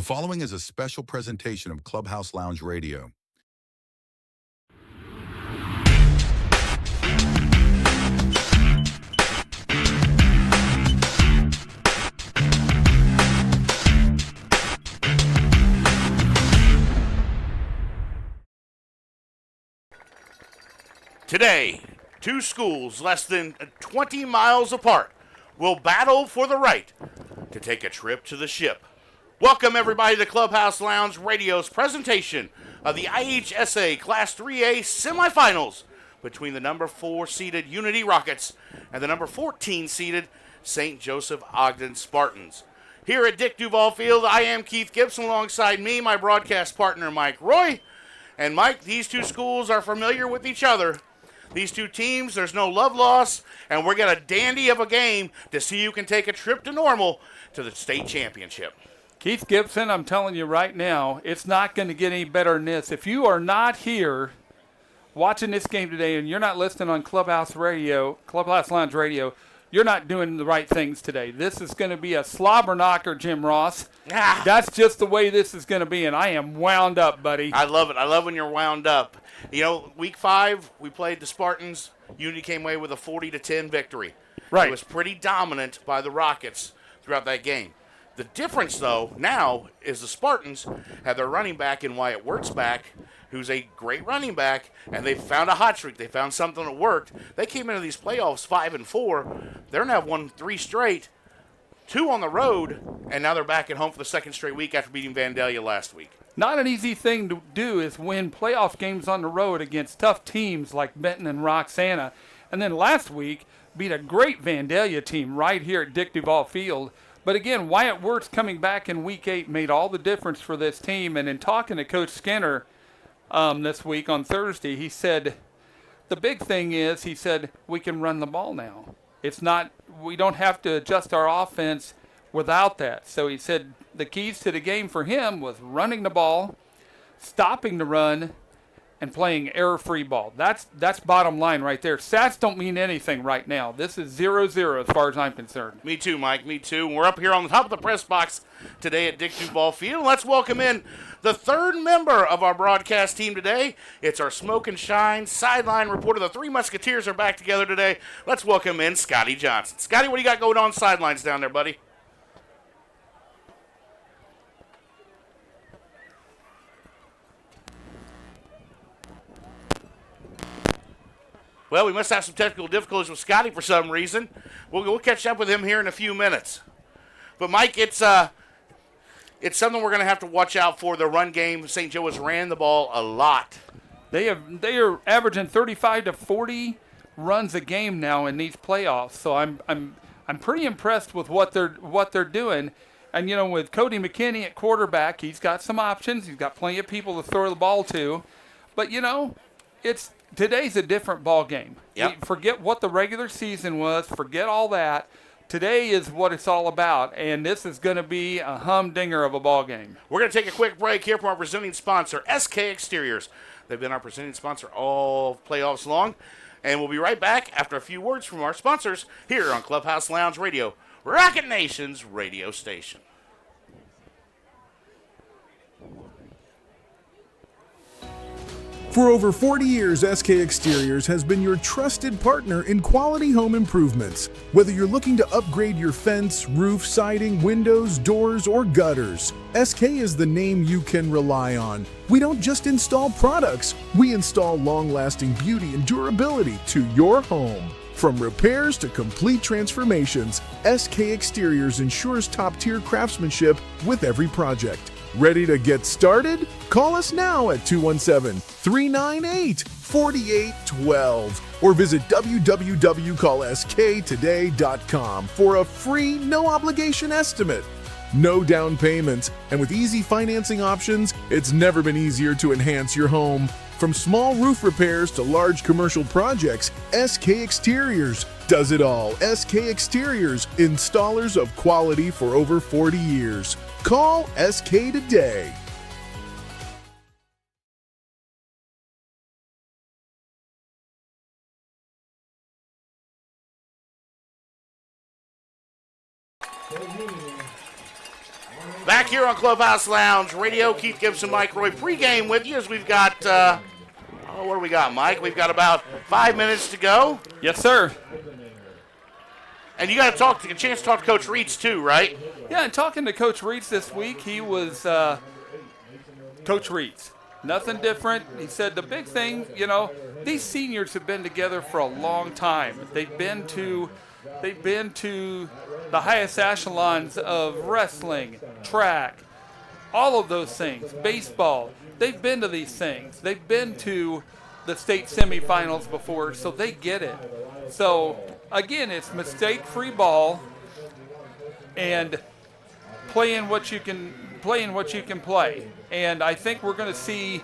The following is a special presentation of Clubhouse Lounge Radio. Today, two schools less than 20 miles apart will battle for the right to take a trip to the ship. Welcome, everybody, to Clubhouse Lounge Radio's presentation of the IHSA Class 3A Semifinals between the number 4 seeded Unity Rockets and the number 14 seeded St. Joseph Ogden Spartans. Here at Dick Duval Field, I am Keith Gibson, alongside me, my broadcast partner, Mike Roy. And Mike, these two schools are familiar with each other. These two teams, there's no love lost, and we're got a dandy of a game to see who can take a trip to Normal to the state championship. Keith Gibson, I'm telling you right now, it's not going to get any better than this. If you are not here watching this game today and you're not listening on Clubhouse Lounge Radio, you're not doing the right things today. This is going to be a slobber knocker, Jim Ross. That's just the way this is going to be, and I am wound up, buddy. I love it. I love when you're wound up. You know, week 5, we played the Spartans. Unity came away with a 40-10 victory. Right. It was pretty dominant by the Rockets throughout that game. The difference, though, now is the Spartans have their running back in Wyatt Wirtz back, who's a great running back, and they found a hot streak. They found something that worked. They came into these playoffs 5-4. They're now won 3 straight, 2 on the road, and now they're back at home for the second straight week after beating Vandalia last week. Not an easy thing to do is win playoff games on the road against tough teams like Benton and Roxana. And then last week, beat a great Vandalia team right here at Dick Duval Field. But again, Wyatt Wirtz coming back in Week 8 made all the difference for this team. And in talking to Coach Skinner this week on Thursday, he said, the big thing is, he said, we can run the ball now. We don't have to adjust our offense without that. So he said the keys to the game for him was running the ball, stopping the run, and playing error-free ball. That's bottom line right there. Stats don't mean anything right now. This is 0-0 as far as I'm concerned. Me too, Mike. Me too. We're up here on the top of the press box today at Dick Duval Field. Let's welcome in the third member of our broadcast team today. It's our Smoke and Shine sideline reporter. The Three Musketeers are back together today. Let's welcome in Scotty Johnson. Scotty, what do you got going on sidelines down there, buddy? Well, we must have some technical difficulties with Scotty for some reason. We'll catch up with him here in a few minutes. But, Mike, it's something we're going to have to watch out for. The run game, St. Joe has ran the ball a lot. They are averaging 35 to 40 runs a game now in these playoffs. So I'm pretty impressed with what they're doing. And you know, with Cody McKinney at quarterback, he's got some options. He's got plenty of people to throw the ball to. But you know, today's a different ball game. Yep. Forget what the regular season was. Forget all that. Today is what it's all about, and this is going to be a humdinger of a ball game. We're going to take a quick break here from our presenting sponsor, SK Exteriors. They've been our presenting sponsor all playoffs long, and we'll be right back after a few words from our sponsors here on Clubhouse Lounge Radio, Rocket Nation's radio station. For over 40 years, SK Exteriors has been your trusted partner in quality home improvements. Whether you're looking to upgrade your fence, roof, siding, windows, doors, or gutters, SK is the name you can rely on. We don't just install products, we install long-lasting beauty and durability to your home. From repairs to complete transformations, SK Exteriors ensures top-tier craftsmanship with every project. Ready to get started? Call us now at 217-398-4812 or visit www.callsktoday.com for a free, no-obligation estimate. No down payments, and with easy financing options, it's never been easier to enhance your home. From small roof repairs to large commercial projects, SK Exteriors does it all. SK Exteriors, installers of quality for over 40 years. Call SK today. Back here on Clubhouse Lounge Radio. Keith Gibson, Mike Roy, pregame with you as we've got, what do we got, Mike? We've got about 5 minutes to go. Yes, sir. And you got a chance to talk to Coach Reitz too, right? Yeah, and talking to Coach Reitz this week, he was Coach Reitz. Nothing different. He said the big thing, these seniors have been together for a long time. They've been to the highest echelons of wrestling, track, all of those things, baseball. They've been to these things. They've been to the state semifinals before, so they get it. So, again, it's mistake-free ball and playing what you can play. And I think we're going to see,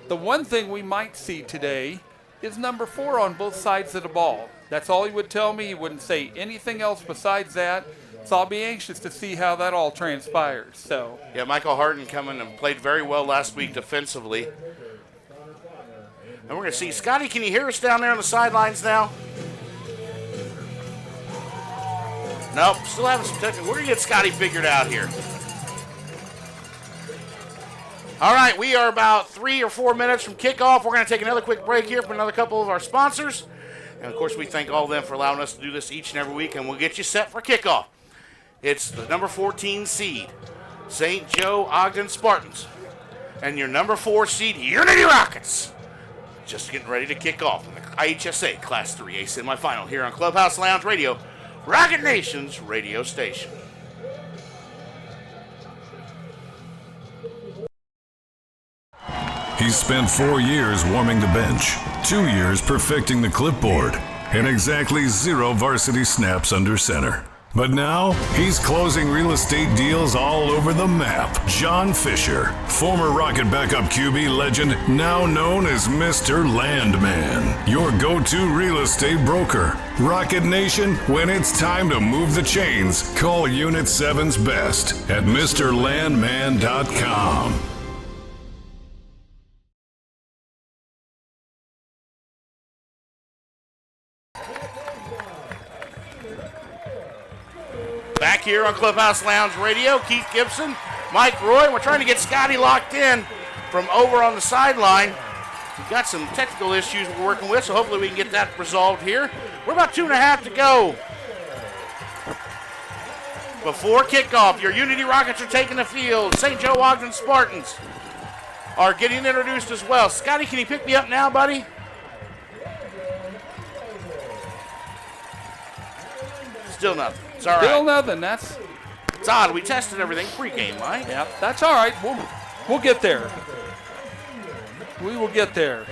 the one thing we might see today is number 4 on both sides of the ball. That's all he would tell me. He wouldn't say anything else besides that. So I'll be anxious to see how that all transpires. So yeah, Michael Harden coming and played very well last week defensively. And we're going to see, Scotty, can you hear us down there on the sidelines now? Nope, still having some technical. We're going to get Scotty figured out here. All right, we are about 3 or 4 minutes from kickoff. We're going to take another quick break here from another couple of our sponsors. And, of course, we thank all of them for allowing us to do this each and every week, and we'll get you set for kickoff. It's the number 14 seed, St. Joe Ogden Spartans, and your number 4 seed, Unity Rockets. Just getting ready to kick off in the IHSA Class 3A semifinal here on Clubhouse Lounge Radio, Rocket Nation's radio station. He's spent 4 years warming the bench, 2 years perfecting the clipboard, and exactly 0 varsity snaps under center. But now, he's closing real estate deals all over the map. John Fisher, former Rocket backup QB legend, now known as Mr. Landman, your go-to real estate broker. Rocket Nation, when it's time to move the chains, call Unit 7's best at MrLandman.com. Back here on Clubhouse Lounge Radio, Keith Gibson, Mike Roy. We're trying to get Scotty locked in from over on the sideline. We've got some technical issues we're working with, so hopefully we can get that resolved here. We're about 2.5 to go. Before kickoff, your Unity Rockets are taking the field. St. Joe Ogden Spartans are getting introduced as well. Scotty, can you pick me up now, buddy? Still nothing. It's all right. still nothing. It's odd. We tested everything pregame, Mike. Yeah, that's all right. We'll get there. We will get there.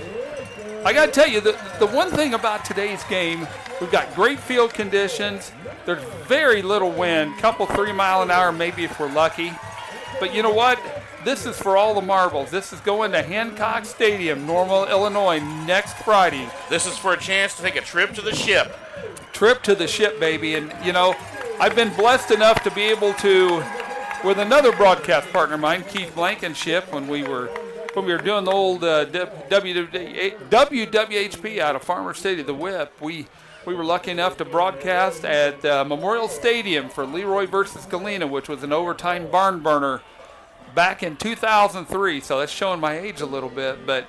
I got to tell you, the one thing about today's game, we've got great field conditions. There's very little wind, couple 3 mile an hour maybe if we're lucky. But you know what? This is for all the marbles. This is going to Hancock Stadium, Normal, Illinois, next Friday. This is for a chance to take a trip to the ship. Trip to the ship, baby. And, I've been blessed enough to be able to, with another broadcast partner of mine, Keith Blankenship, when we were doing the old WWHP out of Farmer Stadium, the Whip, we were lucky enough to broadcast at Memorial Stadium for Leroy versus Galena, which was an overtime barn burner back in 2003. So that's showing my age a little bit, but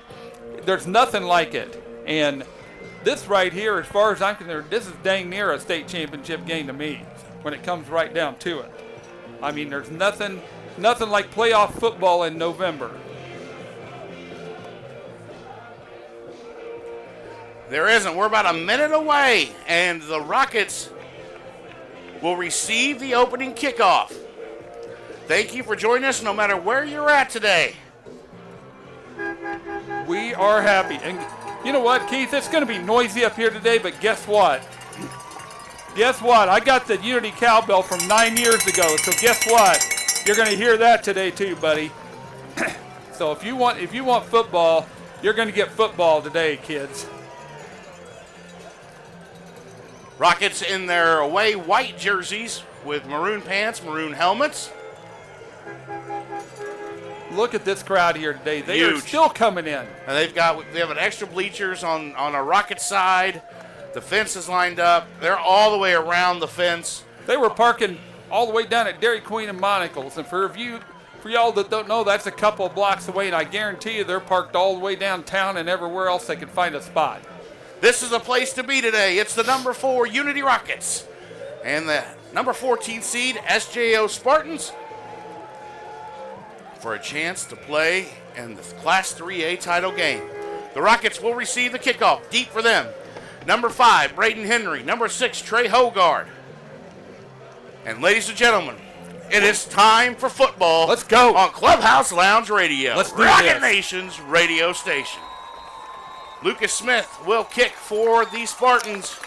there's nothing like it. And this right here, as far as I'm concerned, this is dang near a state championship game to me when it comes right down to it. I mean, there's nothing like playoff football in November. There isn't. We're about a minute away, and the Rockets will receive the opening kickoff. Thank you for joining us no matter where you're at today. We are happy. And you know what, Keith? It's going to be noisy up here today, but guess what? Guess what? I got the Unity cowbell from 9 years ago, so guess what? You're going to hear that today too, buddy. So if you want football, you're going to get football today, kids. Rockets in their away white jerseys with maroon pants, maroon helmets. Look at this crowd here today. They Huge. are still coming in. And they have an extra bleachers on a Rocket side. The fence is lined up. They're all the way around the fence. They were parking all the way down at Dairy Queen and Monocle's. And for For y'all that don't know, that's a couple of blocks away, and I guarantee you they're parked all the way downtown and everywhere else they can find a spot. This is a place to be today. It's the number 4 Unity Rockets and the number 14 seed SJO Spartans for a chance to play in the Class 3A title game. The Rockets will receive the kickoff. Deep for them. Number 5, Braden Henry. Number 6, Trey Hogard. And ladies and gentlemen, it is time for football. Let's go. On Clubhouse Lounge Radio. Let's do Rocket this. Nation's radio station. Lucas Smith will kick for the Spartans.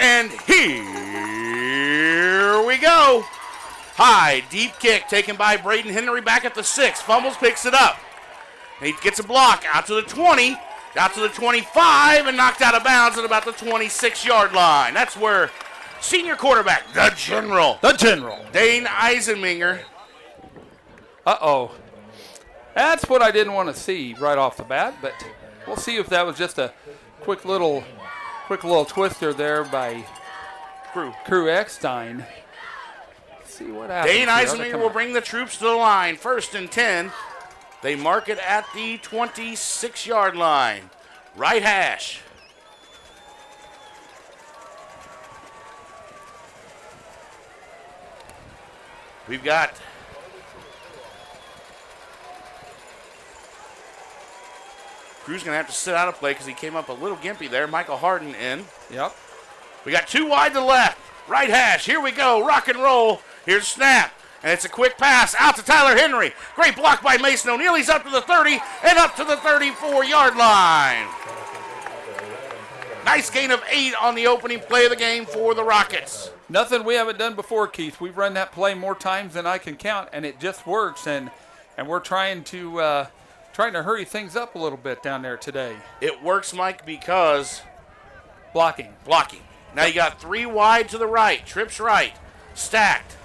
And here we go. High, deep kick taken by Braden Henry back at the 6. Fumbles, picks it up. He gets a block out to the 20, out to the 25, and knocked out of bounds at about the 26-yard line. That's where senior quarterback, the General, Dane Eisenminger. Uh-oh. That's what I didn't want to see right off the bat, but we'll see if that was just a quick little twister there by Crew Eckstein. See what happens. Dane Eisenminger will bring the troops to the line. 1st and 10. They mark it at the 26-yard line. Right hash. We've got Crew's going to have to sit out of play because he came up a little gimpy there. Michael Harden in. Yep. We got 2 wide to the left. Right hash. Here we go. Rock and roll. Here's snap. And it's a quick pass out to Tyler Henry. Great block by Mason O'Neill. He's up to the 30 and up to the 34-yard line. Nice gain of 8 on the opening play of the game for the Rockets. Nothing we haven't done before, Keith. We've run that play more times than I can count, and it just works. And we're trying to hurry things up a little bit down there today. It works, Mike, because blocking. Now you got 3 wide to the right. Trips right. Stacked.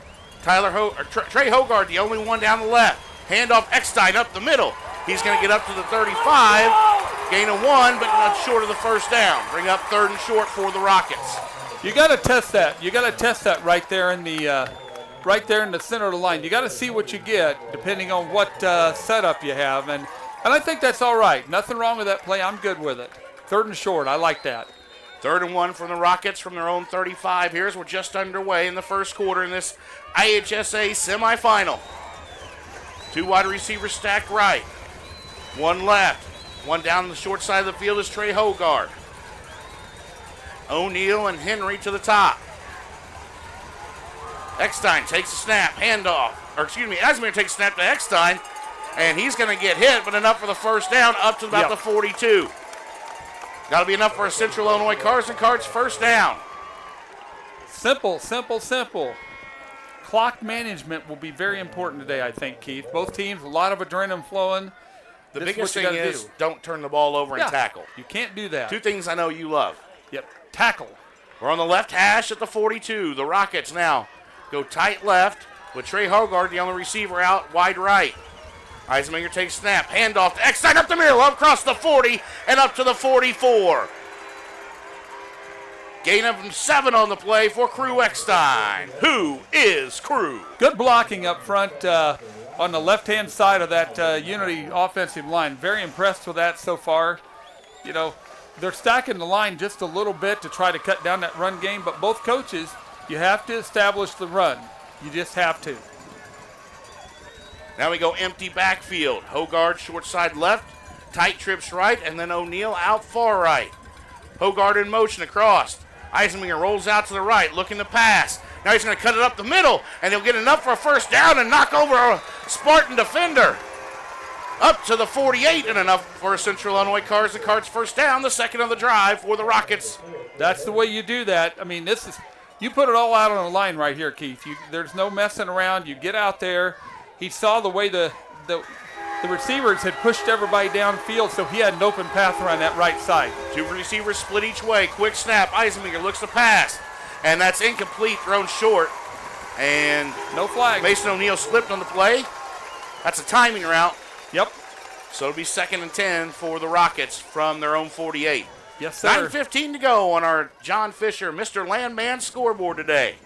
Trey Hogard, the only one down the left. Handoff Eckstein up the middle. He's going to get up to the 35. Gain of 1, but not short of the first down. Bring up 3rd and short for the Rockets. You got to test that. You got to test that right there in the center of the line. You got to see what you get depending on what setup you have, and I think that's all right. Nothing wrong with that play. I'm good with it. 3rd and short. I like that. 3rd and 1 from the Rockets from their own 35. Here's we're just underway in the first quarter in this IHSA semifinal. 2 wide receivers stacked right. 1 left. 1 down the short side of the field is Trey Hogard. O'Neill and Henry to the top. Eckstein takes a snap. Handoff. Eisenminger takes a snap to Eckstein. And he's going to get hit, but enough for the first down up to about the 42. Got to be enough for a Central Illinois Carson Cards first down. Simple. Clock management will be very important today, I think, Keith. Both teams, a lot of adrenaline flowing. The biggest thing is don't turn the ball over and tackle. You can't do that. 2 things I know you love. Yep, tackle. We're on the left hash at the 42. The Rockets now go tight left with Trey Hogard, the only receiver, out wide right. Eisenminger takes snap. Handoff to Eckstein up the middle, up across the 40, and up to the 44. Gain of 7 on the play for Crew Eckstein. Who is Crew? Good blocking up front on the left-hand side of that Unity offensive line. Very impressed with that so far. You know, they're stacking the line just a little bit to try to cut down that run game, but both coaches, you have to establish the run. You just have to. Now we go empty backfield. Hogard short side left, tight trips right, and then O'Neill out far right. Hogard in motion across. Eisenminger rolls out to the right, looking to pass. Now he's going to cut it up the middle, and he'll get enough for a first down and knock over a Spartan defender. Up to the 48 and enough for a Central Illinois Cards first down, the second of the drive for the Rockets. That's the way you do that. I mean, you put it all out on the line right here, Keith. There's no messing around. You get out there. He saw the way the receivers had pushed everybody downfield, so he had an open path around that right side. 2 receivers split each way. Quick snap. Eisenminger looks to pass, and that's incomplete, thrown short. And no flag. Mason O'Neill slipped on the play. That's a timing route. Yep. So it'll be 2nd and 10 for the Rockets from their own 48. Yes, sir. 9:15 to go on our John Fisher, Mr. Landman scoreboard today.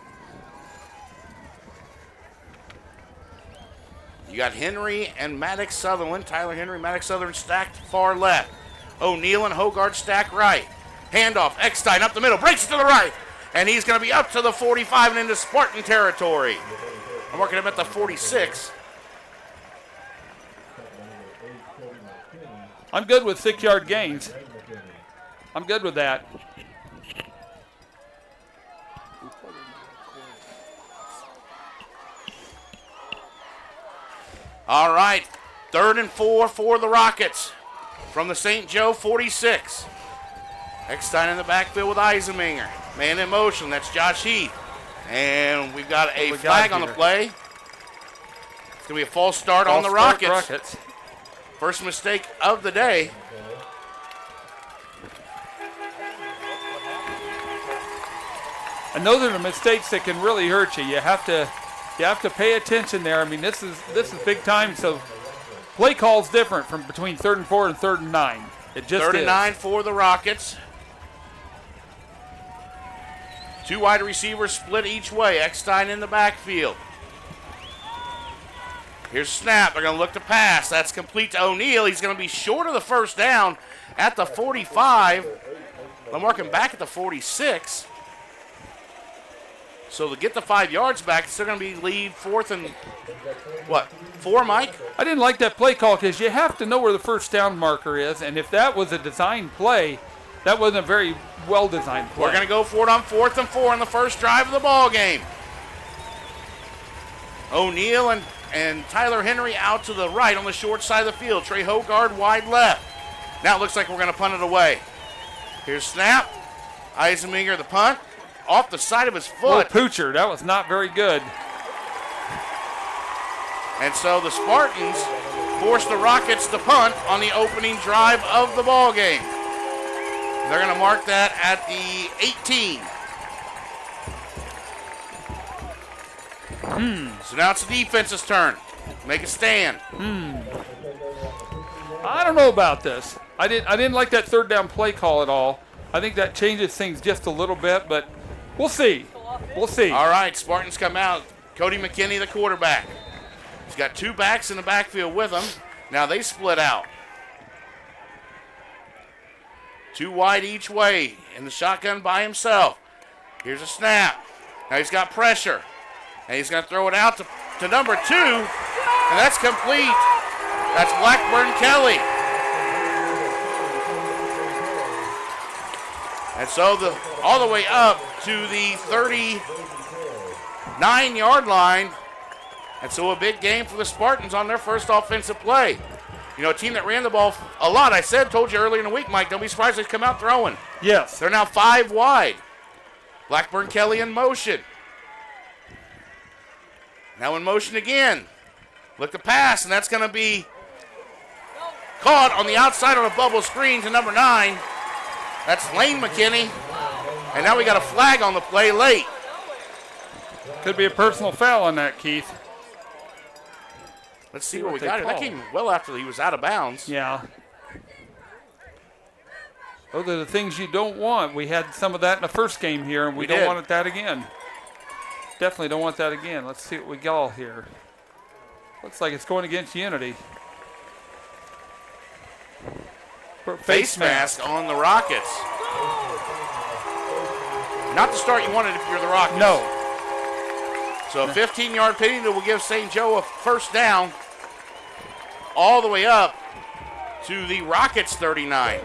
You got Henry and Maddox Sutherland. Tyler Henry, Maddox Sutherland stacked far left. O'Neal and Hogard stack right. Handoff, Eckstein up the middle, breaks it to the right. And he's going to be up to the 45 and into Spartan territory. I'm marking him at the 46. I'm good with 6-yard gains. I'm good with that. All right, 3rd and 4 for the Rockets from the St. Joe 46. Eckstein in the backfield with Eisenminger. Man in motion, that's Josh Heath. And we've got a flag on the play. It's going to be a false start on the Rockets. First mistake of the day. And those are the mistakes that can really hurt you. You have to pay attention there. I mean, this is big time. So play call's different from between 3rd and 4 and 3rd and 9. It just 3rd is. and 9 for the Rockets. 2 wide receivers split each way. Eckstein in the backfield. Here's a snap. They're going to look to pass. That's complete to O'Neal. He's going to be short of the first down at the 45. They'll mark him back at the 46. So to get the 5 yards back, it's still going to be lead 4th and, 4, Mike? I didn't like that play call because you have to know where the first down marker is. And if that was a designed play, that wasn't a very well-designed play. We're going to go for it on 4th and 4 in the first drive of the ball game. O'Neal and Tyler Henry out to the right on the short side of the field. Trey Hogard wide left. Now it looks like we're going to punt it away. Here's snap. Eisenminger the punt. Off the side of his foot. Poocher, that was not very good. And so the Spartans force the Rockets to punt on the opening drive of the ball game. They're going to mark that at the 18. So now it's the defense's turn. Make a stand. I don't know about this. I didn't like that 3rd down play call at all. I think that changes things just a little bit, but we'll see. We'll see. All right, Spartans come out. Cody McKinney, the quarterback. He's got 2 backs in the backfield with him. Now they split out. 2 wide each way in the shotgun by himself. Here's a snap. Now he's got pressure. And he's going to throw it out to number 2. And that's complete. That's Blackburn Kelly. And so all the way up to the 39-yard line. And so a big game for the Spartans on their first offensive play. You know, a team that ran the ball a lot. Told you earlier in the week, Mike, don't be surprised if they come out throwing. Yes. They're now 5 wide. Blackburn Kelly in motion. Now in motion again. Look to pass, and that's going to be caught on the outside on a bubble screen to number 9. That's Lane McKinney. And now we got a flag on the play late. Could be a personal foul on that, Keith. Let's see what we got here. That came well after he was out of bounds. Yeah. Those are the things you don't want. We had some of that in the first game here, and we don't want that again. Definitely don't want that again. Let's see what we got here. Looks like it's going against Unity. Face mask on the Rockets. Not the start you wanted if you're the Rockets. No. So a 15-yard penalty will give St. Joe a first down all the way up to the Rockets 39.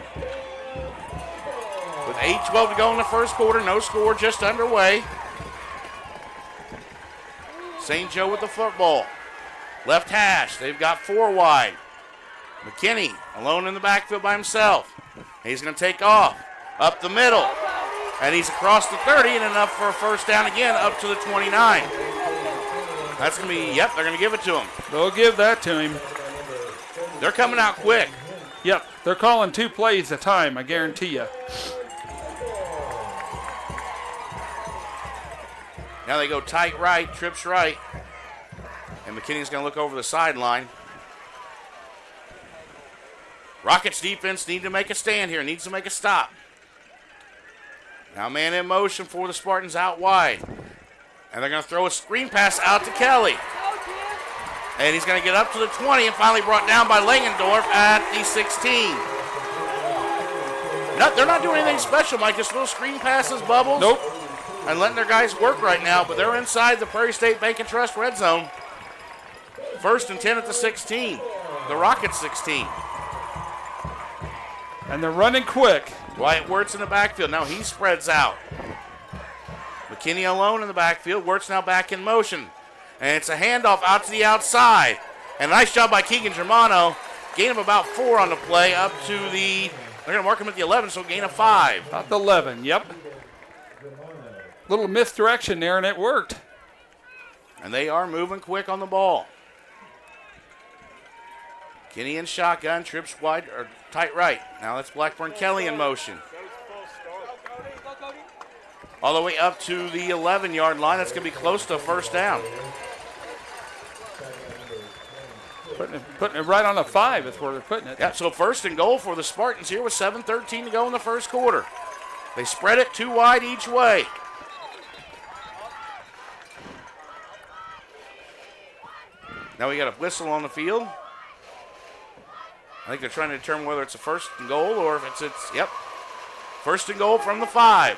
With 8:12 to go in the first quarter, no score, just underway. St. Joe with the football. Left hash, they've got 4 wide. McKinney alone in the backfield by himself. He's going to take off up the middle. And he's across the 30 and enough for a first down again up to the 29. That's going to be, they're going to give it to him. They'll give that to him. They're coming out quick. Yep, they're calling 2 plays a time, I guarantee you. Now they go tight right, trips right. And McKinney's going to look over the sideline. Rockets defense need to make a stand here, needs to make a stop. Now man in motion for the Spartans out wide. And they're going to throw a screen pass out to Kelly. And he's going to get up to the 20 and finally brought down by Langendorf at the 16. They're not doing anything special, Mike. Just little screen passes, bubbles. Nope. And letting their guys work right now, but they're inside the Prairie State Bank and Trust red zone. 1st and 10 at the 16. The Rockets 16. And they're running quick. Dwight Wirtz in the backfield. Now he spreads out. McKinney alone in the backfield. Wirtz now back in motion. And it's a handoff out to the outside. And a nice job by Keegan Germano. Gain of about 4 on the play up to the, they're going to mark him at the 11, so gain of 5. About the 11, yep. Little misdirection there, and it worked. And they are moving quick on the ball. Kinney in shotgun, trips wide or tight right. Now that's Blackburn Kelly in motion. All the way up to the 11-yard line. That's going to be close to a first down. Putting it right on a 5 is where they're putting it. Yeah, so 1st and goal for the Spartans here with 7:13 to go in the first quarter. They spread it 2 wide each way. Now we got a whistle on the field. I think they're trying to determine whether it's a 1st and goal or if it's yep. 1st and goal from the 5.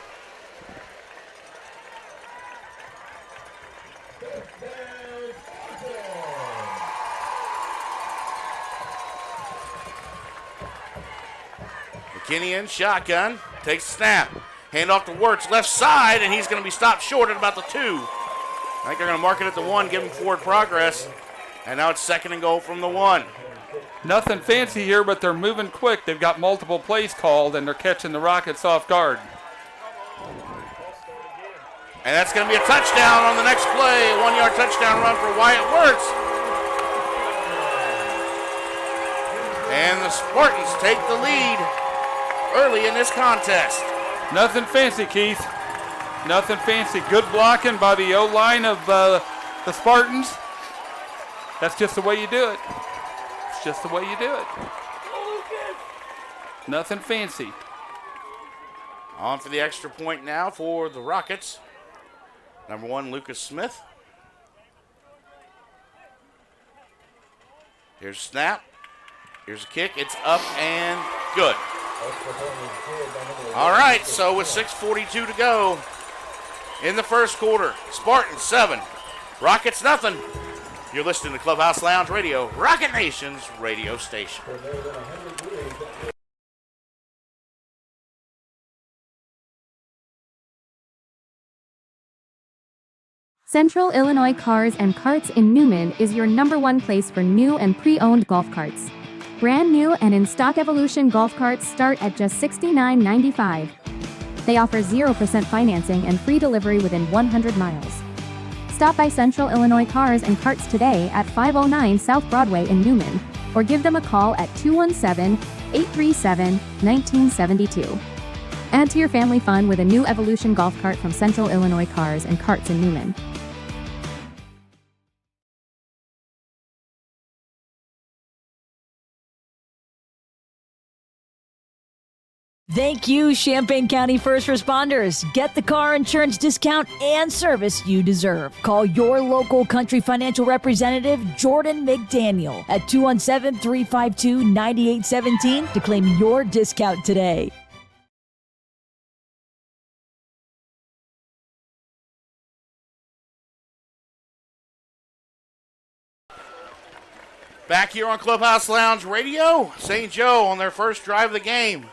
McKinney in shotgun, takes the snap. Hand off to Wirtz, left side, and he's going to be stopped short at about the 2. I think they're going to mark it at the 1, give him forward progress. And now it's 2nd and goal from the 1. Nothing fancy here, but they're moving quick. They've got multiple plays called, and they're catching the Rockets off guard. And that's going to be a touchdown on the next play. A 1-yard touchdown run for Wyatt Wirtz. And the Spartans take the lead early in this contest. Nothing fancy, Keith. Nothing fancy. Good blocking by the O-line of the Spartans. That's just the way you do it. It's just the way you do it. Nothing fancy. On for the extra point now for the Rockets. Number 1, Lucas Smith. Here's a snap. Here's a kick. It's up and good. All right, so with 6:42 to go in the first quarter, Spartans 7, Rockets nothing. You're listening to Clubhouse Lounge Radio, Rocket Nation's radio station. Central Illinois Cars and Carts in Newman is your #1 place for new and pre-owned golf carts. Brand new and in-stock Evolution golf carts start at just $69.95. They offer 0% financing and free delivery within 100 miles. Stop by Central Illinois Cars and Carts today at 509 South Broadway in Newman, or give them a call at 217-837-1972. Add to your family fun with a new Evolution golf cart from Central Illinois Cars and Carts in Newman. Thank you, Champaign County First Responders. Get the car insurance discount and service you deserve. Call your local Country Financial representative, Jordan McDaniel, at 217-352-9817 to claim your discount today. Back here on Clubhouse Lounge Radio, St. Joe on their first drive of the game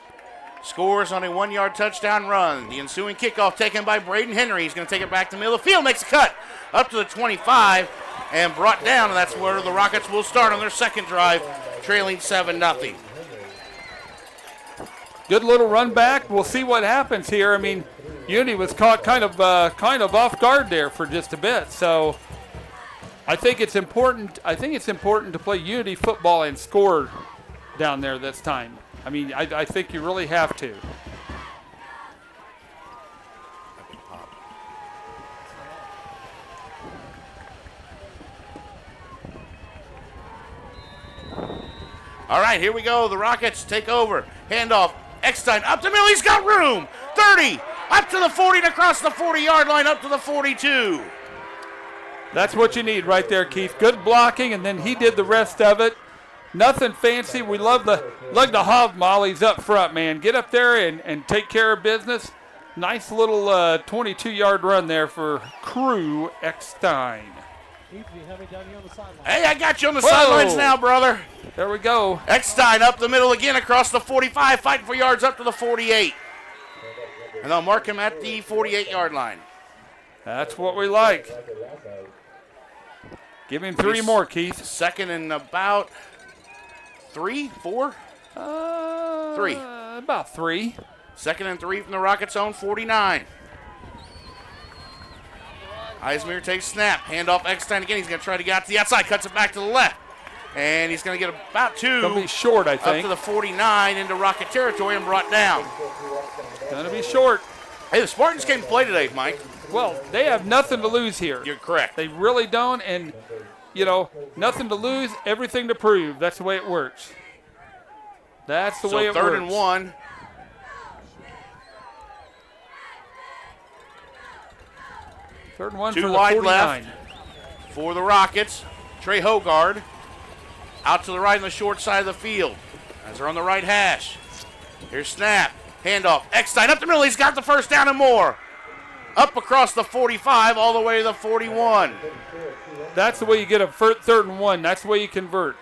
scores on a 1-yard touchdown run. The ensuing kickoff taken by Braden Henry. He's going to take it back to the middle of the field, makes a cut up to the 25 and brought down, and that's where the Rockets will start on their second drive, trailing 7-0. Good little run back. We'll see what happens here. I mean, Unity was caught kind of off guard there for just a bit. So I think it's important. I think it's important to play Unity football and score down there this time. I mean, I think you really have to. All right, here we go. The Rockets take over. Handoff. Eckstein up the middle. He's got room. 30. Up to the 40 and across the 40-yard line up to the 42. That's what you need right there, Keith. Good blocking, and then he did the rest of it. Nothing fancy. We love the hog mollies up front, man. Get up there and take care of business. Nice little 22-yard run there for Crew Eckstein. Hey, I got you on the sidelines now, brother. There we go. Eckstein up the middle again across the 45, fighting for yards up to the 48. And they'll mark him at the 48-yard line. That's what we like. Give him 3 more, Keith. Second and about 3, 4? 3. About 3. Second and 3 from the Rockets' own 49. Eismer takes snap. Handoff Eckstein again. He's going to try to get out to the outside. Cuts it back to the left. And he's going to get about 2. Going to be short, I think. Up to the 49 into Rocket territory and brought down. Going to be short. Hey, the Spartans came to play today, Mike. Well, they have nothing to lose here. You're correct. They really don't, and, nothing to lose, everything to prove. That's the way it works. That's the way it works. So 3rd and 1. Third and 1 Two for the wide 49. left for the Rockets. Trey Hogard out to the right on the short side of the field as they're on the right hash. Here's snap. Handoff. Eckstein up the middle. He's got the first down and more. Up across the 45 all the way to the 41. That's the way you get a 3rd and 1. That's the way you convert.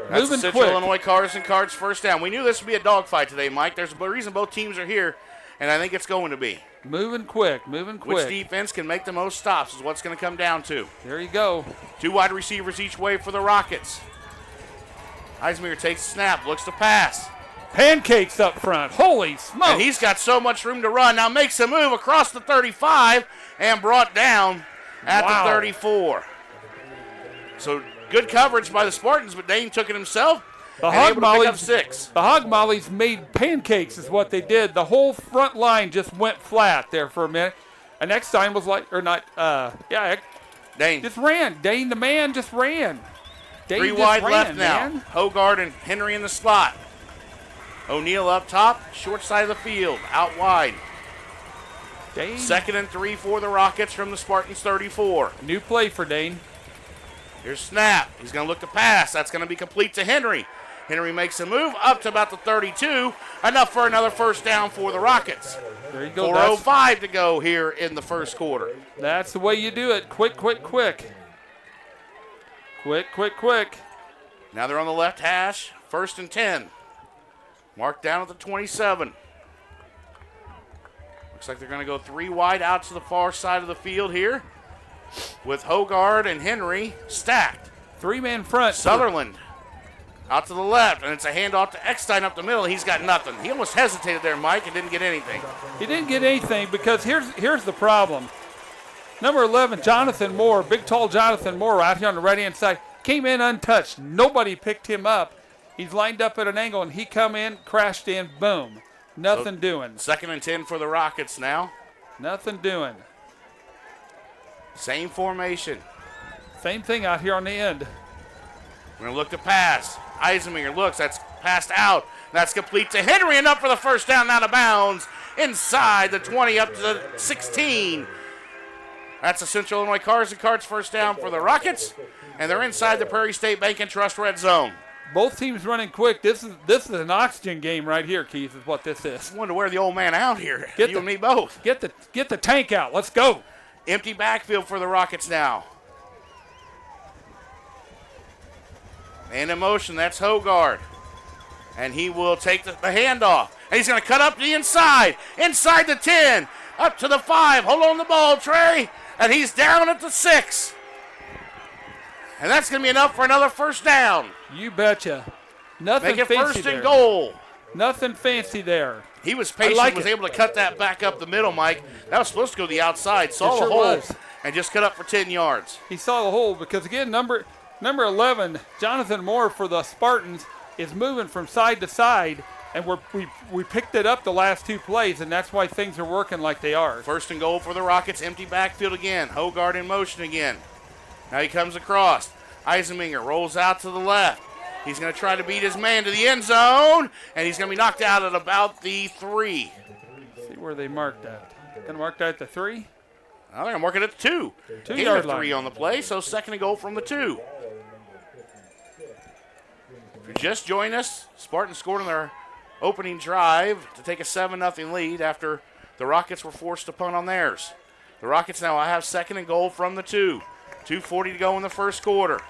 That's Moving the Central quick. Illinois Cars and Cards first down. We knew this would be a dogfight today, Mike. There's a reason both teams are here, and I think it's going to be. Moving quick. Which defense can make the most stops is what's going to come down to. There you go. 2 wide receivers each way for the Rockets. Eismer takes the snap, looks to pass. Pancakes up front. Holy smokes. And he's got so much room to run. Now makes a move across the 35 and brought down at the 34. So good coverage by the Spartans, but Dane took it himself. The and able to pick up 6. The Hog Mollies made pancakes is what they did. The whole front line just went flat there for a minute. And Eckstein was like, or not, Dane. just ran. Dane the man just ran. Dane 3 just wide ran, left now. man. Hogard and Henry in the slot. O'Neal up top, short side of the field, out wide. Dane. 2nd and 3 for the Rockets from the Spartans 34. New play for Dane. Here's snap. He's going to look to pass. That's going to be complete to Henry. Henry makes a move up to about the 32. Enough for another first down for the Rockets. There you go. 4:05 to go here in the first quarter. That's the way you do it. Quick, quick, quick. Quick, quick, quick. Now they're on the left hash. 1st and 10. Marked down at the 27. Looks like they're going to go 3 wide out to the far side of the field here with Hogard and Henry stacked. 3-man front. Sutherland out to the left, and it's a handoff to Eckstein up the middle. He's got nothing. He almost hesitated there, Mike, and didn't get anything. He didn't get anything because here's the problem. Number 11, Jonathan Moore, big tall Jonathan Moore out here on the right-hand side, came in untouched. Nobody picked him up. He's lined up at an angle, and he come in, crashed in, boom. Nothing doing. 2nd and 10 for the Rockets now. Nothing doing. Same formation. Same thing out here on the end. We're going to look to pass. Eisenmenger looks. That's passed out. That's complete to Henry, and up for the first down, out of bounds. Inside the 20, up to the 16. That's the Central Illinois Cars and Carts first down for the Rockets, and they're inside the Prairie State Bank and Trust red zone. Both teams running quick. This is an oxygen game right here, Keith, is what this is. I wanted to wear the old man out here. You and me both. Get the tank out. Let's go. Empty backfield for the Rockets now. And in motion, that's Hogard. And he will take the handoff. And he's going to cut up the inside. Inside the 10. Up to the 5. Hold on the ball, Trey. And he's down at the 6. And that's going to be enough for another first down. You betcha. Nothing Make it fancy first and there. Goal. Nothing fancy there. He was patient, was able to cut that back up the middle, Mike. That was supposed to go the outside. Saw the hole and just cut up for 10 yards. He saw the hole because, again, number 11, Jonathan Moore for the Spartans, is moving from side to side, and we picked it up the last 2 plays, and that's why things are working like they are. First and goal for the Rockets. Empty backfield again. Hogard in motion again. Now he comes across. Eisenmenger rolls out to the left. He's going to try to beat his man to the end zone, and he's going to be knocked out at about the 3. See where they marked that. Going to mark that at the 3? I think I'm working at the 2. 2 Gain yard of 3 line. on the play, so second and goal from the 2. If you just joined us, Spartans scored on their opening drive to take a 7-0 lead after the Rockets were forced to punt on theirs. The Rockets now have second and goal from the 2. 2:40 to go in the first quarter.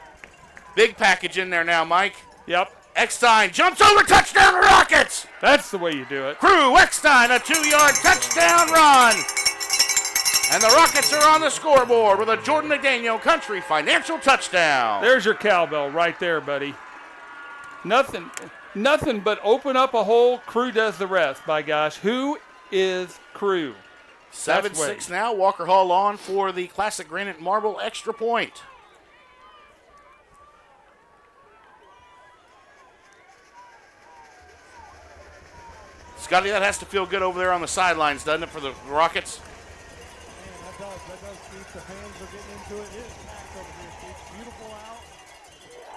Big package in there now, Mike. Yep. Eckstein jumps over, touchdown the Rockets! That's the way you do it. Crew, Eckstein, a 2-yard touchdown run. And the Rockets are on the scoreboard with a Jordan McDaniel Country Financial touchdown. There's your cowbell right there, buddy. Nothing but open up a hole. Crew does the rest, by gosh. Who is Crew? 7-6 now. Walker Hall on for the Classic Granite Marble extra point. Scotty, that has to feel good over there on the sidelines, doesn't it, for the Rockets? Man, that does, Steve. The fans are getting into it. It is packed over here, Steve. Beautiful out.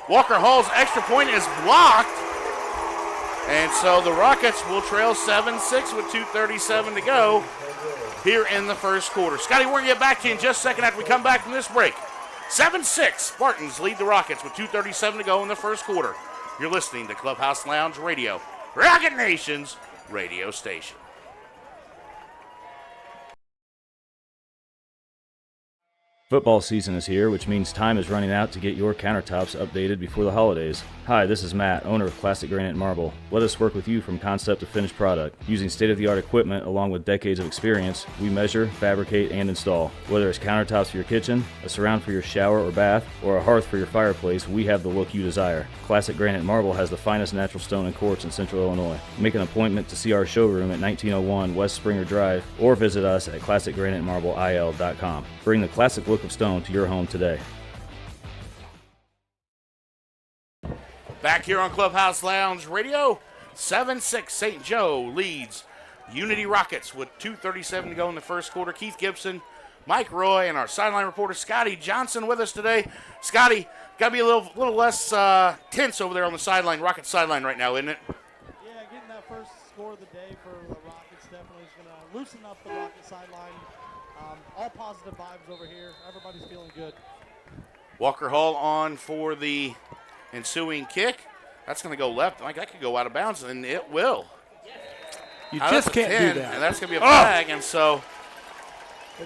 Walker Hall's extra point is blocked. And so the Rockets will trail 7-6 with 2:37 to go here in the first quarter. Scotty, we're going to get back to you in just a second after we come back from this break. 7-6, Spartans lead the Rockets with 2:37 to go in the first quarter. You're listening to Clubhouse Lounge Radio, Rocket Nation's radio station. Football season is here, which means time is running out to get your countertops updated before the holidays. Hi, this is Matt, owner of Classic Granite Marble. Let us work with you from concept to finished product. Using state-of-the-art equipment along with decades of experience, we measure, fabricate, and install. Whether it's countertops for your kitchen, a surround for your shower or bath, or a hearth for your fireplace, we have the look you desire. Classic Granite Marble has the finest natural stone and quartz in Central Illinois. Make an appointment to see our showroom at 1901 West Springer Drive or visit us at ClassicGraniteMarbleIL.com. Bring the classic look of stone to your home today. Back here on Clubhouse Lounge Radio, 7-6 St. Joe leads Unity Rockets with 2:37 to go in the first quarter. Keith Gibson, Mike Roy, and our sideline reporter Scotty Johnson with us today. Scotty, got to be a little less tense over there on the sideline, Rocket sideline right now, isn't it? Yeah, getting that first score of the day for the Rockets definitely is going to loosen up the Rocket sideline. All positive vibes over here. Everybody's feeling good. Walker Hall on for the ensuing kick. That's going to go left. Like that could go out of bounds, and it will. You just can't 10, do that. And that's going to be a flag, and so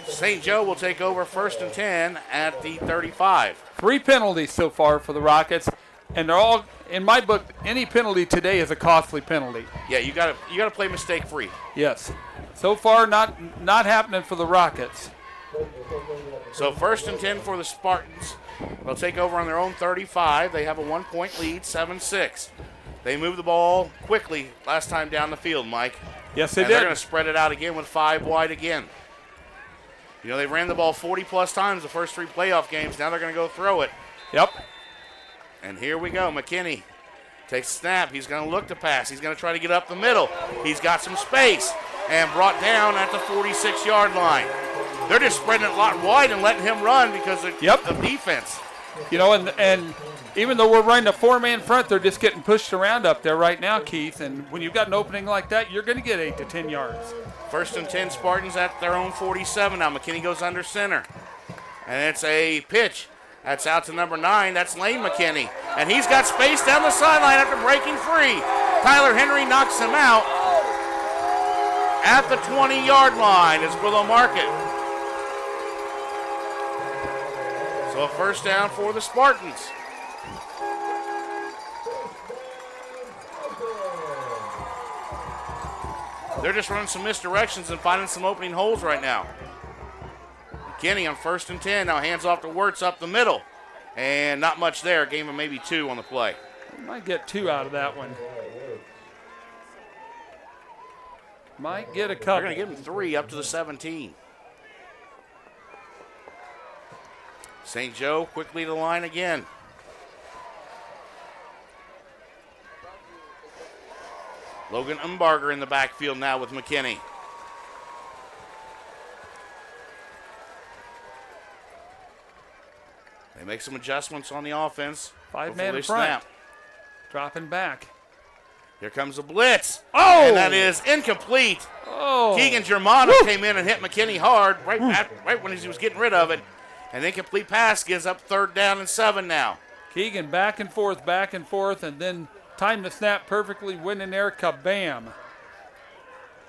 St. Joe will take over 1st and 10 at the 35. 3 penalties so far for the Rockets, and they're all, in my book, any penalty today is a costly penalty. Yeah, you got to play mistake free. Yes. So far, not happening for the Rockets. So 1st and 10 for the Spartans. They'll take over on their own 35. They have a 1-point lead, 7-6. They moved the ball quickly last time down the field, Mike. Yes, they and they're did. going to spread it out again with 5 wide again. You know, they ran the ball 40-plus times the first 3 playoff games. Now they're going to go throw it. Yep. And here we go. McKinney takes a snap. He's going to look to pass. He's going to try to get up the middle. He's got some space and brought down at the 46-yard line. They're just spreading it a lot wide and letting him run because of defense. You know, and even though we're running a 4-man front, they're just getting pushed around up there right now, Keith. And when you've got an opening like that, you're going to get 8 to 10 yards. 1st and 10 Spartans at their own 47 now. McKinney goes under center. And it's a pitch. That's out to number 9. That's Lane McKinney. And he's got space down the sideline after breaking free. Tyler Henry knocks him out at the 20-yard line as we'll mark it. So a first down for the Spartans. They're just running some misdirections and finding some opening holes right now. McKinney on 1st and 10. Now hands off to Wirtz up the middle. And not much there. Game of maybe 2 on the play. Might get 2 out of that one. Might get a couple. They're going to give him 3 up to the 17. St. Joe quickly to the line again. Logan Umbarger in the backfield now with McKinney. They make some adjustments on the offense. 5-man Hopefully front. snap. Dropping back. Here comes a blitz. Oh! And that is incomplete. Oh. Keegan Germano came in and hit McKinney hard right when he was getting rid of it. An incomplete pass gives up 3rd down and 7 now. Keegan back and forth, and then timed the snap perfectly, went in there, kabam.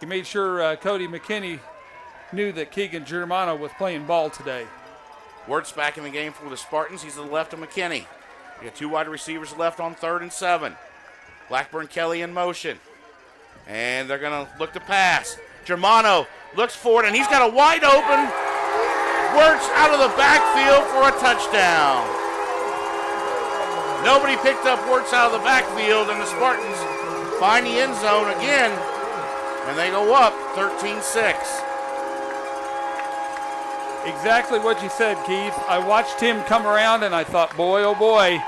He made sure Cody McKinney knew that Keegan Germano was playing ball today. Wirtz back in the game for the Spartans. He's to the left of McKinney. We got 2 wide receivers left on 3rd and 7. Blackburn Kelly in motion. And they're going to look to pass. Germano looks forward, and he's got a wide open Wirtz out of the backfield for a touchdown. Nobody picked up Wirtz out of the backfield, and the Spartans find the end zone again, and they go up 13-6. Exactly what you said, Keith. I watched him come around, and I thought, boy, oh boy.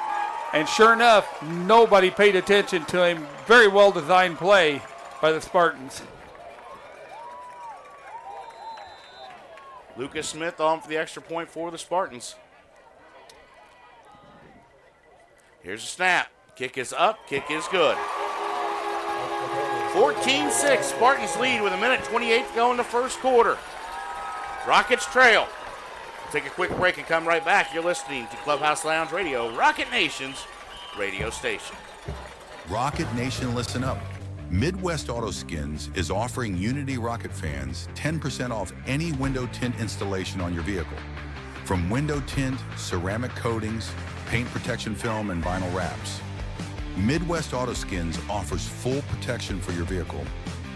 And sure enough, nobody paid attention to him. Very well-designed play by the Spartans. Lucas Smith on for the extra point for the Spartans. Here's a snap. Kick is up. Kick is good. 14-6. Spartans lead with 1:28 to go in the first quarter. Rockets trail. Take a quick break and come right back. You're listening to Clubhouse Lounge Radio, Rocket Nation's radio station. Rocket Nation, listen up. Midwest Auto Skins is offering Unity Rocket fans 10% off any window tint installation on your vehicle. From window tint, ceramic coatings, paint protection film, and vinyl wraps. Midwest Auto Skins offers full protection for your vehicle.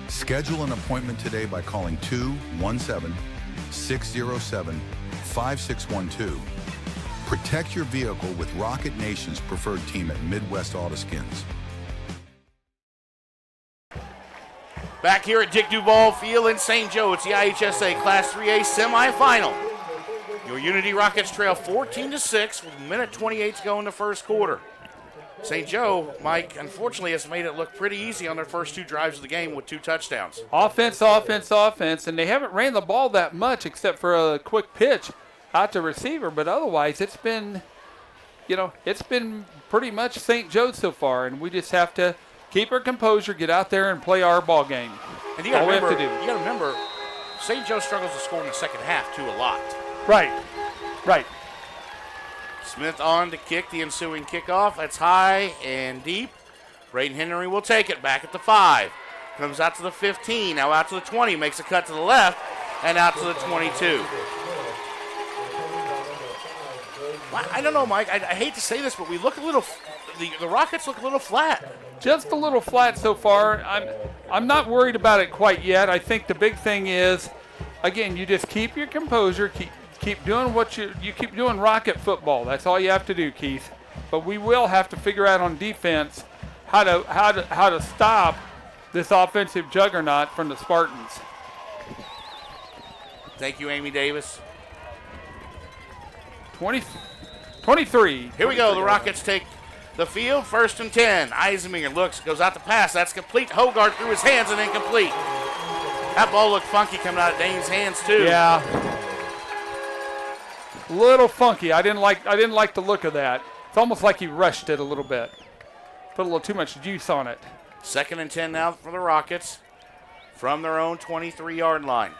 Schedule an appointment today by calling 217-607-5612. Protect your vehicle with Rocket Nation's preferred team at Midwest Auto Skins. Back here at Dick Duval Field in St. Joe, it's the IHSA Class 3A semifinal. Your Unity Rockets trail 14-6 with 1:28 to go in the first quarter. St. Joe, Mike, unfortunately has made it look pretty easy on their first 2 drives of the game with 2 touchdowns. Offense, and they haven't ran the ball that much except for a quick pitch out to receiver, but otherwise it's been pretty much St. Joe so far, and we just have to keep our composure, get out there and play our ball game. And you got to remember, St. Joe struggles to score in the second half too a lot. Right. Smith on to kick the ensuing kickoff. That's high and deep. Braden Henry will take it back at the 5. Comes out to the 15, now out to the 20, makes a cut to the left, and out to the 22. I don't know, Mike. I hate to say this, but we look a little. The Rockets look a little flat. Just a little flat so far. I'm not worried about it quite yet. I think the big thing is, again, you just keep your composure. Keep doing what you keep doing. Rocket football. That's all you have to do, Keith. But we will have to figure out on defense how to stop this offensive juggernaut from the Spartans. Thank you, Amy Davis. 23. Here we go. The Rockets take the field. 1st and 10. Eisenmenger looks, goes out to pass. That's complete. Hogard through his hands and incomplete. That ball looked funky coming out of Dane's hands too. Yeah. Little funky. I didn't like the look of that. It's almost like he rushed it a little bit. Put a little too much juice on it. 2nd and 10 now for the Rockets from their own 23-yard line.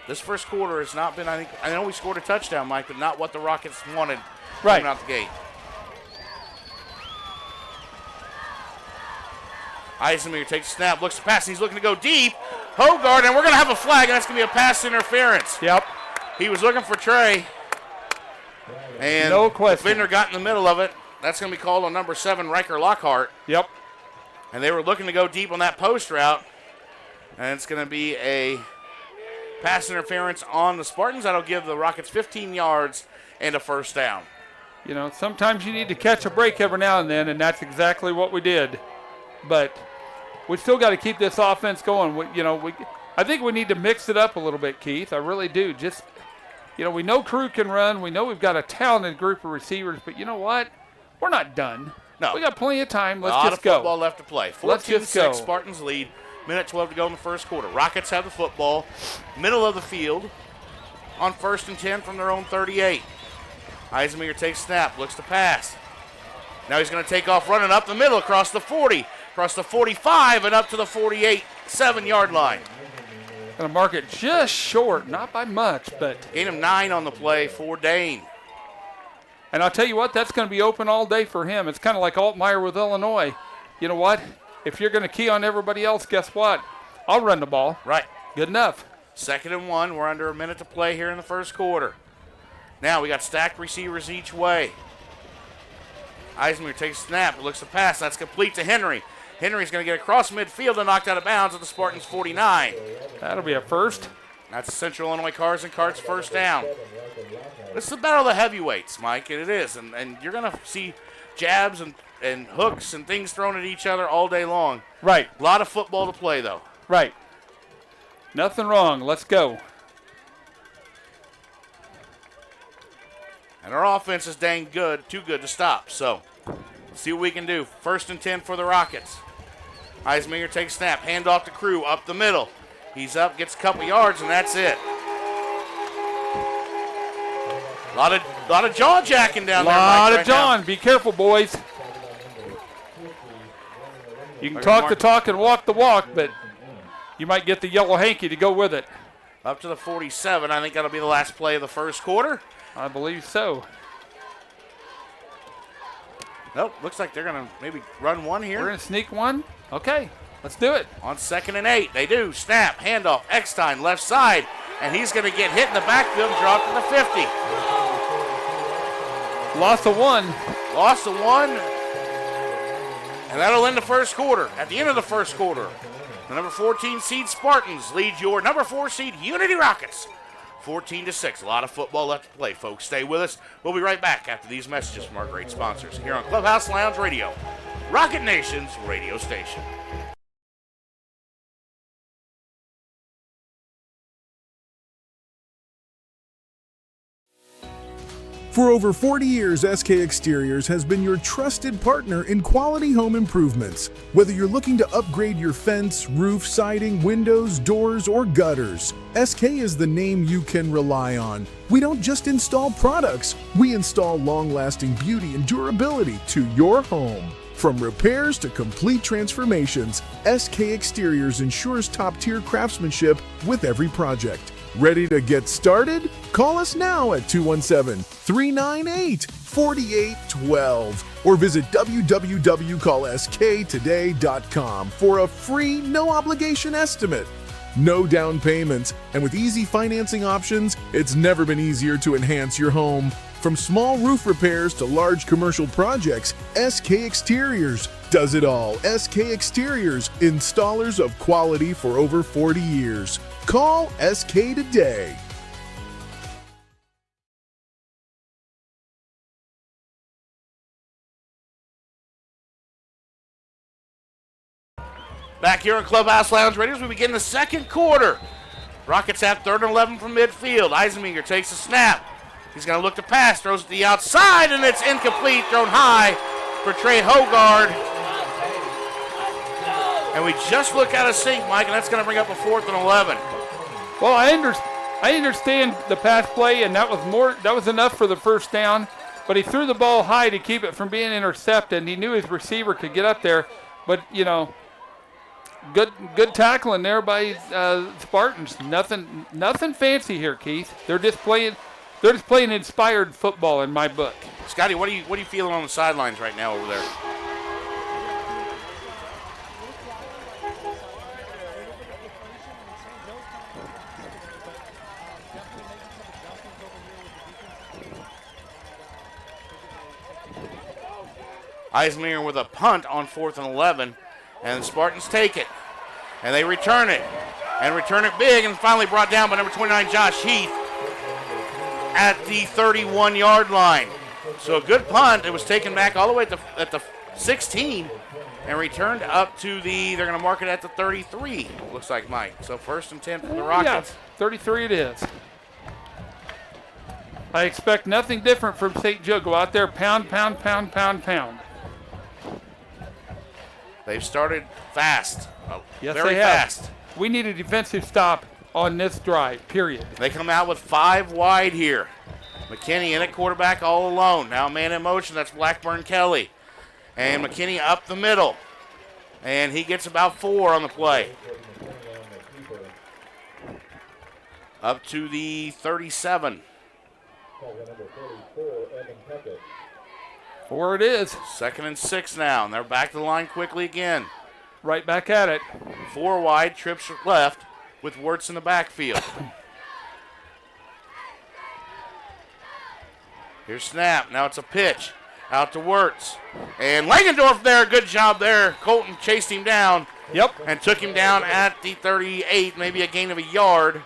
This first quarter has not been, I know we scored a touchdown, Mike, but not what the Rockets wanted coming out the gate. Eisenmenger takes a snap, looks to pass, and he's looking to go deep. Hogard, and we're going to have a flag, and that's going to be a pass interference. Yep. He was looking for Trey, and no question. The defender got in the middle of it. That's going to be called on number 7, Riker Lockhart. Yep. And they were looking to go deep on that post route, and it's going to be a pass interference on the Spartans. That'll give the Rockets 15 yards and a first down. You know, sometimes you need to catch a break every now and then, and that's exactly what we did. But we still got to keep this offense going. I think we need to mix it up a little bit, Keith. I really do. We know Crew can run. We know we've got a talented group of receivers, but you know what? We're not done. No. We got plenty of time. Let's just go. A lot of go. football left to play. 14-6, Spartans lead. 1:12 to go in the first quarter. Rockets have the football. Middle of the field on 1st and 10 from their own 38. Eisenmenger takes snap, looks to pass. Now he's going to take off running up the middle across the 40, across the 45, and up to the 48, 7-yard line. Going to mark it just short, not by much, but. Gain him 9 on the play for Dane. And I'll tell you what, that's going to be open all day for him. It's kind of like Altmaier with Illinois. You know what? If you're going to key on everybody else, guess what? I'll run the ball. Right. Good enough. 2nd and 1. We're under a minute to play here in the first quarter. Now we got stacked receivers each way. Eisner takes a snap. It looks to pass. That's complete to Henry. Henry's going to get across midfield and knocked out of bounds at the Spartans' 49. That'll be a first. That's Central Illinois Cars and Carts first down. This is the battle of the heavyweights, Mike, and it is. And you're going to see jabs and hooks and things thrown at each other all day long. Right. A lot of football to play, though. Right. Nothing wrong. Let's go. And our offense is dang good, too good to stop. So let's see what we can do. 1st and 10 for the Rockets. Eisminger takes snap, hand off to Crew up the middle. He's up, gets a couple yards, and that's it. A lot of jaw jacking down there. A lot Mike, of jawing. Be careful, boys. You can talk the talk and walk the walk, but you might get the yellow hanky to go with it. Up to the 47. I think that'll be the last play of the first quarter. I believe so. Nope, looks like they're going to maybe run one here. We're going to sneak one. Okay, let's do it. On 2nd and 8, they do. Snap, handoff, Eckstein, left side, and he's going to get hit in the backfield and drop to the 50. Loss of 1. Loss of 1. And that'll end the first quarter. At the end of the first quarter, the number 14 seed Spartans lead your number 4 seed Unity Rockets 14-6. A lot of football left to play, folks. Stay with us. We'll be right back after these messages from our great sponsors here on Clubhouse Lounge Radio, Rocket Nation's radio station. For over 40 years, SK Exteriors has been your trusted partner in quality home improvements. Whether you're looking to upgrade your fence, roof, siding, windows, doors, or gutters, SK is the name you can rely on. We don't just install products, we install long-lasting beauty and durability to your home. From repairs to complete transformations, SK Exteriors ensures top-tier craftsmanship with every project. Ready to get started? Call us now at 217-398-4812 or visit www.callsktoday.com for a free, no-obligation estimate. No down payments, and with easy financing options, it's never been easier to enhance your home. From small roof repairs to large commercial projects, SK Exteriors does it all. SK Exteriors, installers of quality for over 40 years. Call SK today. Back here in Clubhouse Lounge Radio as we begin the second quarter. Rockets have 3rd and 11 from midfield. Eisenmenger takes a snap. He's going to look to pass, throws it to the outside, and it's incomplete, thrown high for Trey Hogard. And we just look out of sync, Mike, and that's going to bring up a 4th and 11. Well, I understand the pass play, and that was enough for the first down, but he threw the ball high to keep it from being intercepted, and he knew his receiver could get up there, but, you know, good tackling there by Spartans. Nothing fancy here, Keith. They're just playing inspired football in my book. Scotty, what are you feeling on the sidelines right now over there? Eisminger with a punt on 4th and 11, and the Spartans take it, and they return it big, and finally brought down by number 29, Josh Heath, at the 31-yard line. So a good punt. It was taken back all the way at the 16 and returned up to they're going to mark it at the 33, looks like, Mike. So 1st and 10 for the Rockets. Yeah, 33 it is. I expect nothing different from St. Joe. Go out there, pound, pound, pound, pound, pound. They've started fast. Yes, very they have. fast. We need a defensive stop on this drive, period. They come out with 5 wide here. McKinney in at quarterback all alone. Now man in motion, that's Blackburn Kelly. And McKinney up the middle. And he gets about 4 on the play. Up to the 37. 4 it is. 2nd and 6 now. And they're back to the line quickly again. Right back at it. 4 wide, trips left with Wirtz in the backfield. Here's snap. Now it's a pitch. Out to Wirtz. And Langendorf there. Good job there. Colton chased him down. Yep. And took him down at the 38. Maybe a gain of a yard.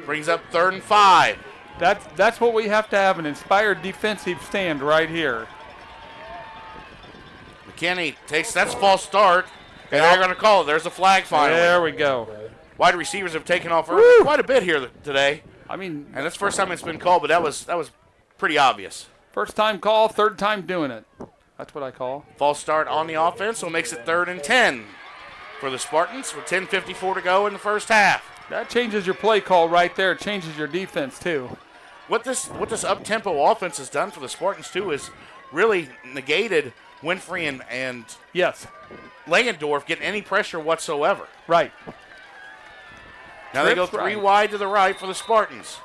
Brings up 3rd and 5. That's what we have to have, an inspired defensive stand right here. McKinney takes, that's a false start. And they're going to call it. There's a flag finally. There we go. Wide receivers have taken off early quite a bit here today. I mean, and that's the first time it's been called, but that was pretty obvious. First time call, third time doing it. That's what I call. False start on the offense, so it makes it 3rd and 10 for the Spartans with 10:54 to go in the first half. That changes your play call right there. It changes your defense too. What this up-tempo offense has done for the Spartans too is really negated Winfrey and yes, Langendorf getting any pressure whatsoever. Right. Now they go 3 wide to the right for the Spartans.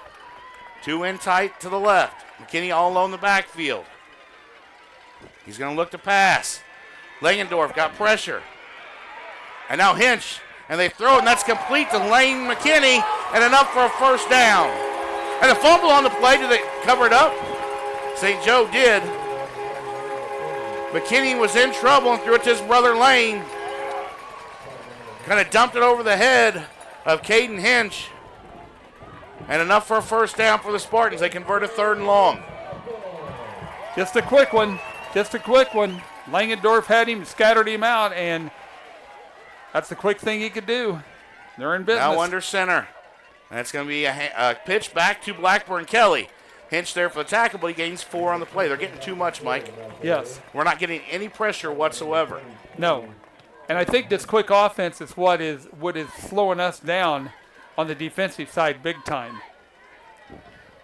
2 in tight to the left. McKinney all alone in the backfield. He's going to look to pass. Langendorf got pressure. And now Hinch. And they throw it, and that's complete to Lane McKinney, and enough for a first down. And a fumble on the play. Did they cover it up? St. Joe did. McKinney was in trouble and threw it to his brother Lane. Kind of dumped it over the head of Caden Hinch. And enough for a first down for the Spartans. They convert a 3rd and long. Just a quick one. Just a quick one. Langendorf had him, scattered him out, and that's the quick thing he could do. They're in business. Now under center. That's going to be a pitch back to Blackburn Kelly. Hinch there for the tackle, but he gains 4 on the play. They're getting too much, Mike. Yes. We're not getting any pressure whatsoever. No. And I think this quick offense is what is slowing us down on the defensive side big time.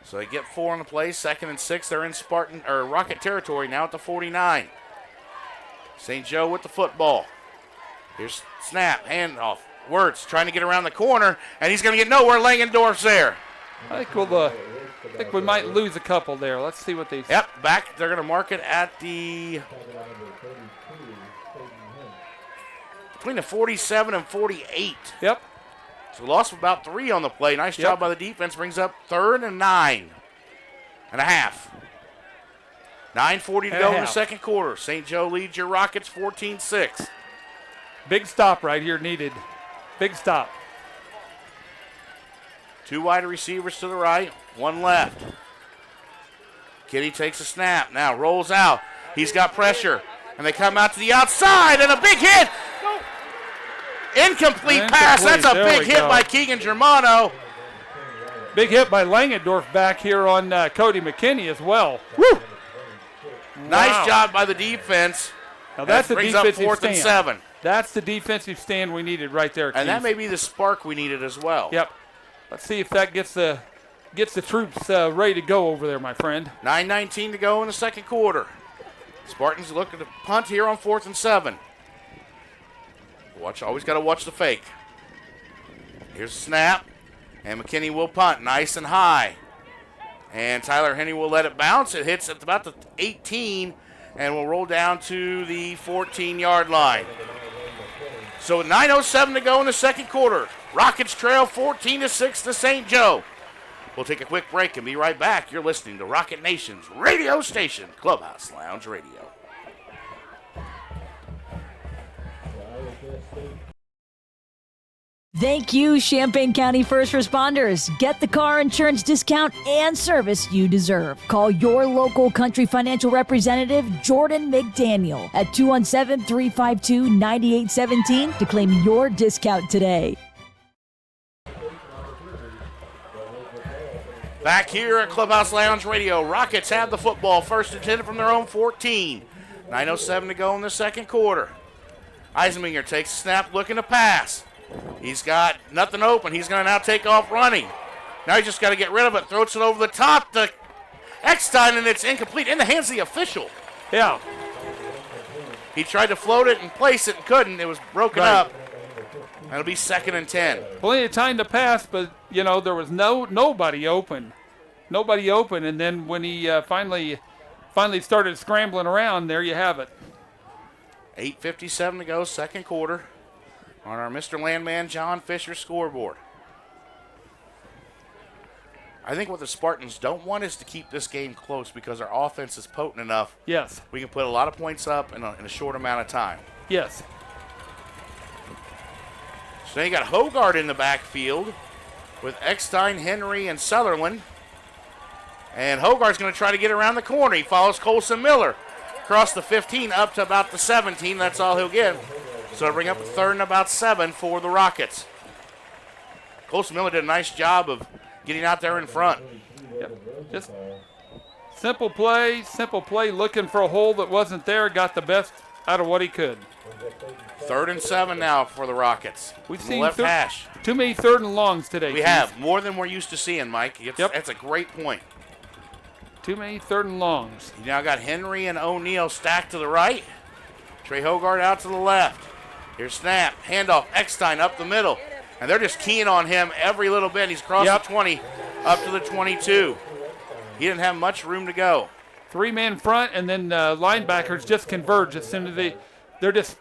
So they get 4 on the play. 2nd and 6. They're in Spartan or Rocket territory now at the 49. St. Joe with the football. Here's snap, handoff. Wirtz trying to get around the corner, and he's going to get nowhere. Langendorf's there. I think we might lose a couple there. Let's see what they. Yep, back. They're going to mark it at the between the 47 and 48. Yep. So we lost about 3 on the play. Nice job by the defense. Brings up 3rd and 9 and a half. 9:40 to go in the second quarter. St. Joe leads your Rockets 14-6. Big stop right here needed. Big stop. 2 wide receivers to the right, 1 left. Kitty takes a snap, now rolls out. He's got pressure, and they come out to the outside, and a big hit. Incomplete pass. That's a big hit by Keegan Germano. Big hit by Langendorf back here on Cody McKinney as well. Woo! Nice job by the defense. Now that's the brings up defensive 4th stand. and 7. That's the defensive stand we needed right there, Keith. And that may be the spark we needed as well. Yep. Let's see if that gets the troops ready to go over there, my friend. 9:19 to go in the second quarter. Spartans looking to punt here on 4th and 7. Always got to watch the fake. Here's a snap, and McKinney will punt nice and high. And Tyler Henney will let it bounce. It hits at about the 18 and will roll down to the 14-yard line. So 9:07 to go in the second quarter. Rockets trail 14-6 to St. Joe. We'll take a quick break and be right back. You're listening to Rocket Nation's radio station, Clubhouse Lounge Radio. Thank you, Champaign County First Responders. Get the car insurance discount and service you deserve. Call your local Country Financial representative, Jordan McDaniel, at 217-352-9817 to claim your discount today. Back here at Clubhouse Lounge Radio, Rockets have the football, first and 10 from their own 14. 9:07 to go in the second quarter. Eisenminger takes a snap, looking to pass. He's got nothing open. He's going to now take off running. Now he's just got to get rid of it. Throws it over the top to Eckstein, and it's incomplete in the hands of the official. Yeah. He tried to float it and place it and couldn't. It was broken Right. up. It'll be 2nd and 10. Plenty of time to pass, but, there was nobody open. Nobody open, and then when he finally started scrambling around, there you have it. 8:57 to go, second quarter, on our Mr. Landman John Fisher scoreboard. I think what the Spartans don't want is to keep this game close because our offense is potent enough. Yes. We can put a lot of points up in a short amount of time. Yes. So now you got Hogard in the backfield with Eckstein, Henry, and Sutherland. And Hogard's going to try to get around the corner. He follows Colson Miller across the 15 up to about the 17. That's all he'll get. So it'll bring up a 3rd and about 7 for the Rockets. Colson Miller did a nice job of getting out there in front. Yep. Just simple play, looking for a hole that wasn't there, got the best out of what he could. 3rd and 7 now for the Rockets. We've From seen the left hash. too many 3rd and longs today. We Keith. have more than we're used to seeing, Mike. Yep. That's a great point. Too many 3rd and longs. You now got Henry and O'Neal stacked to the right. Trey Hogard out to the left. Here's snap, handoff, Eckstein up the middle. And they're just keying on him every little bit. He's crossed the 20 up to the 22. He didn't have much room to go. 3-man front, and then linebackers just converge as soon as they're just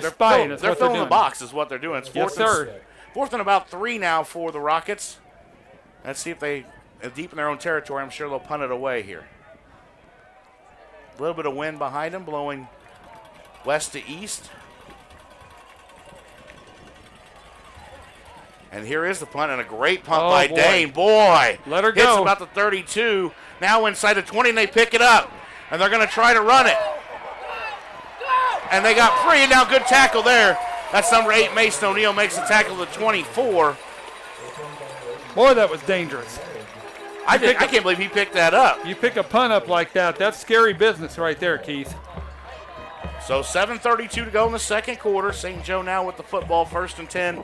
spying. They're filling the box is what they're doing. It's yes, sir. 4th and about 3 now for the Rockets. Let's see if they deep in their own territory. I'm sure they'll punt it away here. A little bit of wind behind them, blowing west to east. And here is the punt, and a great punt by Dane. Boy, let her hits go. about the 32. Now inside the 20, and they pick it up. And they're going to try to run it. And they got free, and now good tackle there. That's number 8, Mason O'Neal, makes the tackle to the 24. Boy, that was dangerous. I can't believe he picked that up. You pick a punt up like that, that's scary business right there, Keith. So 7:32 to go in the second quarter. St. Joe now with the football, 1st and 10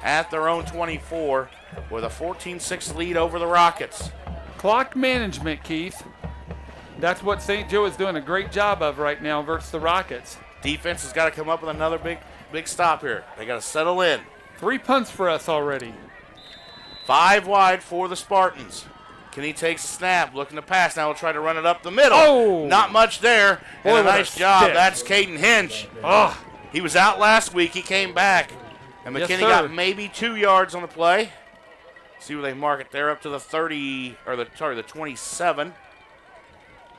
at their own 24 with a 14-6 lead over the Rockets. Clock management, Keith. That's what St. Joe is doing a great job of right now versus the Rockets. Defense has got to come up with another big stop here. They got to settle in. 3 punts for us already. 5 wide for the Spartans. Kenny takes a snap, looking to pass. Now he'll try to run it up the middle. Oh! Not much there. Boy, and a what a nice job. stick. That's Caden Hinch. Oh. He was out last week. He came back. And Yes, McKinney sir. got maybe 2 yards on the play. See where they mark it there, up to the 30, or the 27.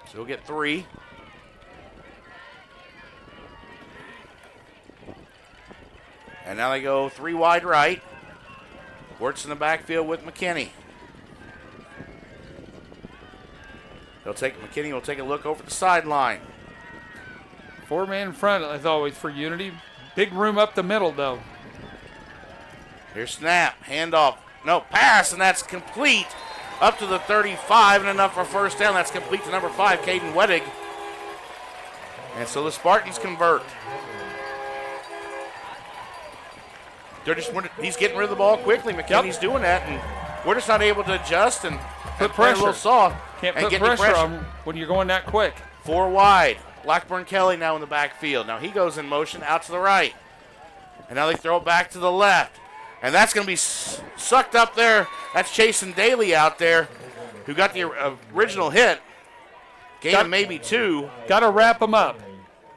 So he'll get 3. And now they go 3 wide right. Works in the backfield with McKinney. McKinney will take a look over the sideline. 4-man front, as always, for Unity. Big room up the middle, though. Here's snap, handoff, no, pass, and that's complete up to the 35, and enough for first down. That's complete to number 5, Caden Wettig. And so the Spartans convert. He's getting rid of the ball quickly. McKinney's doing that, and we're just not able to adjust and Put play a little pressure. soft. Can't and put get any pressure on when you're going that quick. 4 wide. Blackburn Kelly now in the backfield. Now he goes in motion out to the right. And now they throw it back to the left. And that's going to be sucked up there. That's Chasen Daly out there who got the original hit. Gained maybe 2. Got to wrap him up.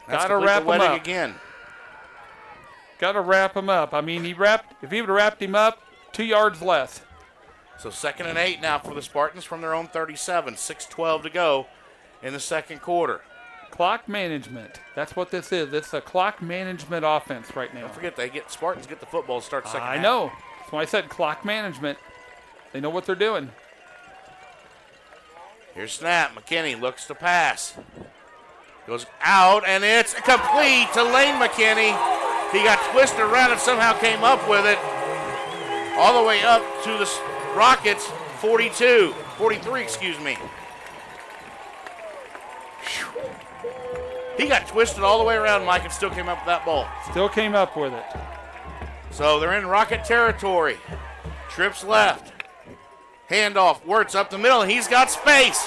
Got to wrap him up. Again. Got to wrap him up. I mean, if he would have wrapped him up, 2 yards less. So 2nd and 8 now for the Spartans from their own 37. 6:12 to go in the second quarter. Clock management. That's what this is. It's a clock management offense right now. Don't forget, Spartans get the football to start second half. I know. That's why I said clock management. They know what they're doing. Here's snap. McKinney looks to pass. Goes out, and it's complete to Lane McKinney. He got twisted around and somehow came up with it. All the way up to the Rockets, 43, excuse me. He got twisted all the way around, Mike, and still came up with that ball. Still came up with it. So they're in Rocket territory. Trips left. Handoff, Wirtz up the middle, and he's got space.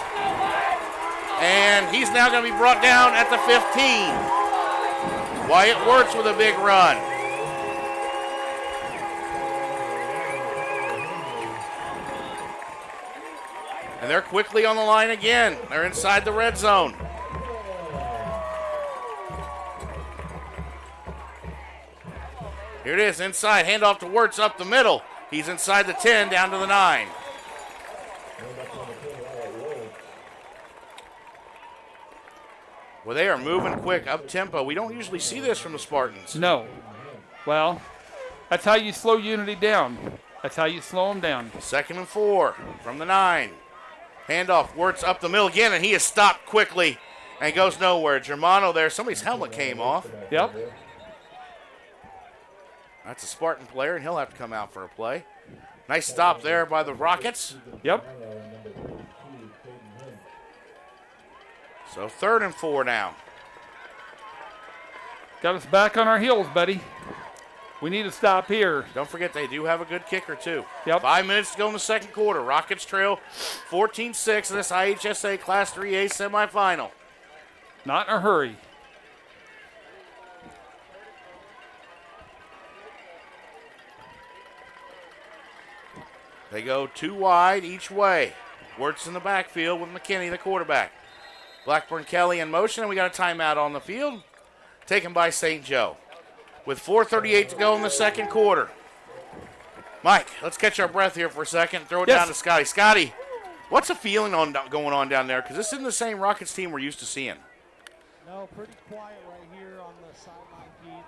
And he's now going to be brought down at the 15. Wyatt Wirtz with a big run. And they're quickly on the line again. They're inside the red zone. Here it is, inside, handoff to Wirtz up the middle. He's inside the 10, down to the 9. Well, they are moving quick, up tempo. We don't usually see this from the Spartans. No. Well, that's how you slow Unity down. That's how you slow them down. 2nd and 4 from the 9. Handoff, Wirtz up the middle again, and he is stopped quickly and goes nowhere. Germano there, somebody's helmet came off. Yep. That's a Spartan player, and he'll have to come out for a play. Nice stop there by the Rockets. Yep. So 3rd and 4 now. Got us back on our heels, buddy. We need to stop here. Don't forget they do have a good kicker, too. Yep. 5 minutes to go in the second quarter. Rockets trail 14-6 in this IHSA Class 3A semifinal. Not in a hurry. They go 2 wide each way. Wirtz in the backfield with McKinney, the quarterback. Blackburn Kelly in motion, and we got a timeout on the field taken by St. Joe. With 4:38 to go in the second quarter. Mike, let's catch our breath here for a second. Throw it down to Scotty. Scotty, what's the feeling going on down there? Because this isn't the same Rockets team we're used to seeing. No, pretty quiet right here on the sideline, Keith.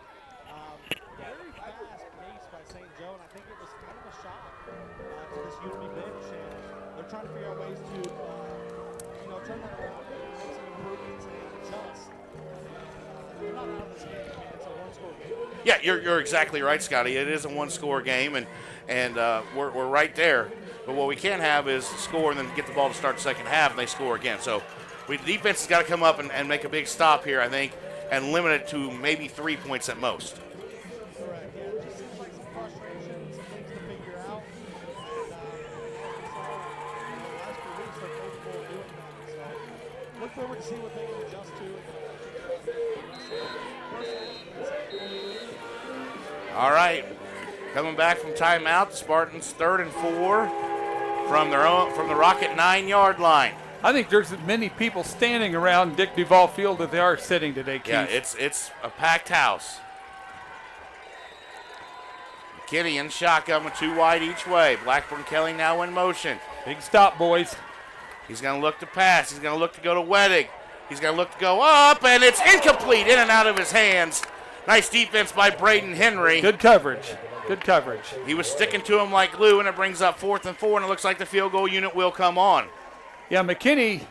Very fast pace by St. Joe, and I think it was kind of a shock to this Unity bench, and they're trying to figure out ways to, turn that around and make some improvements and adjust. They're not out of this game, man. It's a one-score game. Yeah, you're exactly right, Scotty. It is a one-score game, and we're right there. But what we can't have is score and then get the ball to start the second half, and they score again. So the defense has got to come up and make a big stop here, I think, and limit it to maybe 3 points at most. Correct. Yeah, it just seems like some frustration, some things to figure out. And last few weeks they're capable of doing that. So look forward to see what they can adjust to. All right, coming back from timeout, the Spartans 3rd and 4 from the Rocket 9-yard line. I think there's as many people standing around Dick Duval Field as there are sitting today, Keith. Yeah, it's a packed house. McKinney in shotgun with 2 wide each way. Blackburn Kelly now in motion. Big stop, boys. He's going to look to pass. He's going to look to go to Weddick. He's going to look to go up, and it's incomplete, in and out of his hands. Nice defense by Braden Henry. Good coverage. Good coverage. He was sticking to him like glue, and it brings up 4th and 4, and it looks like the field goal unit will come on. Yeah, McKinney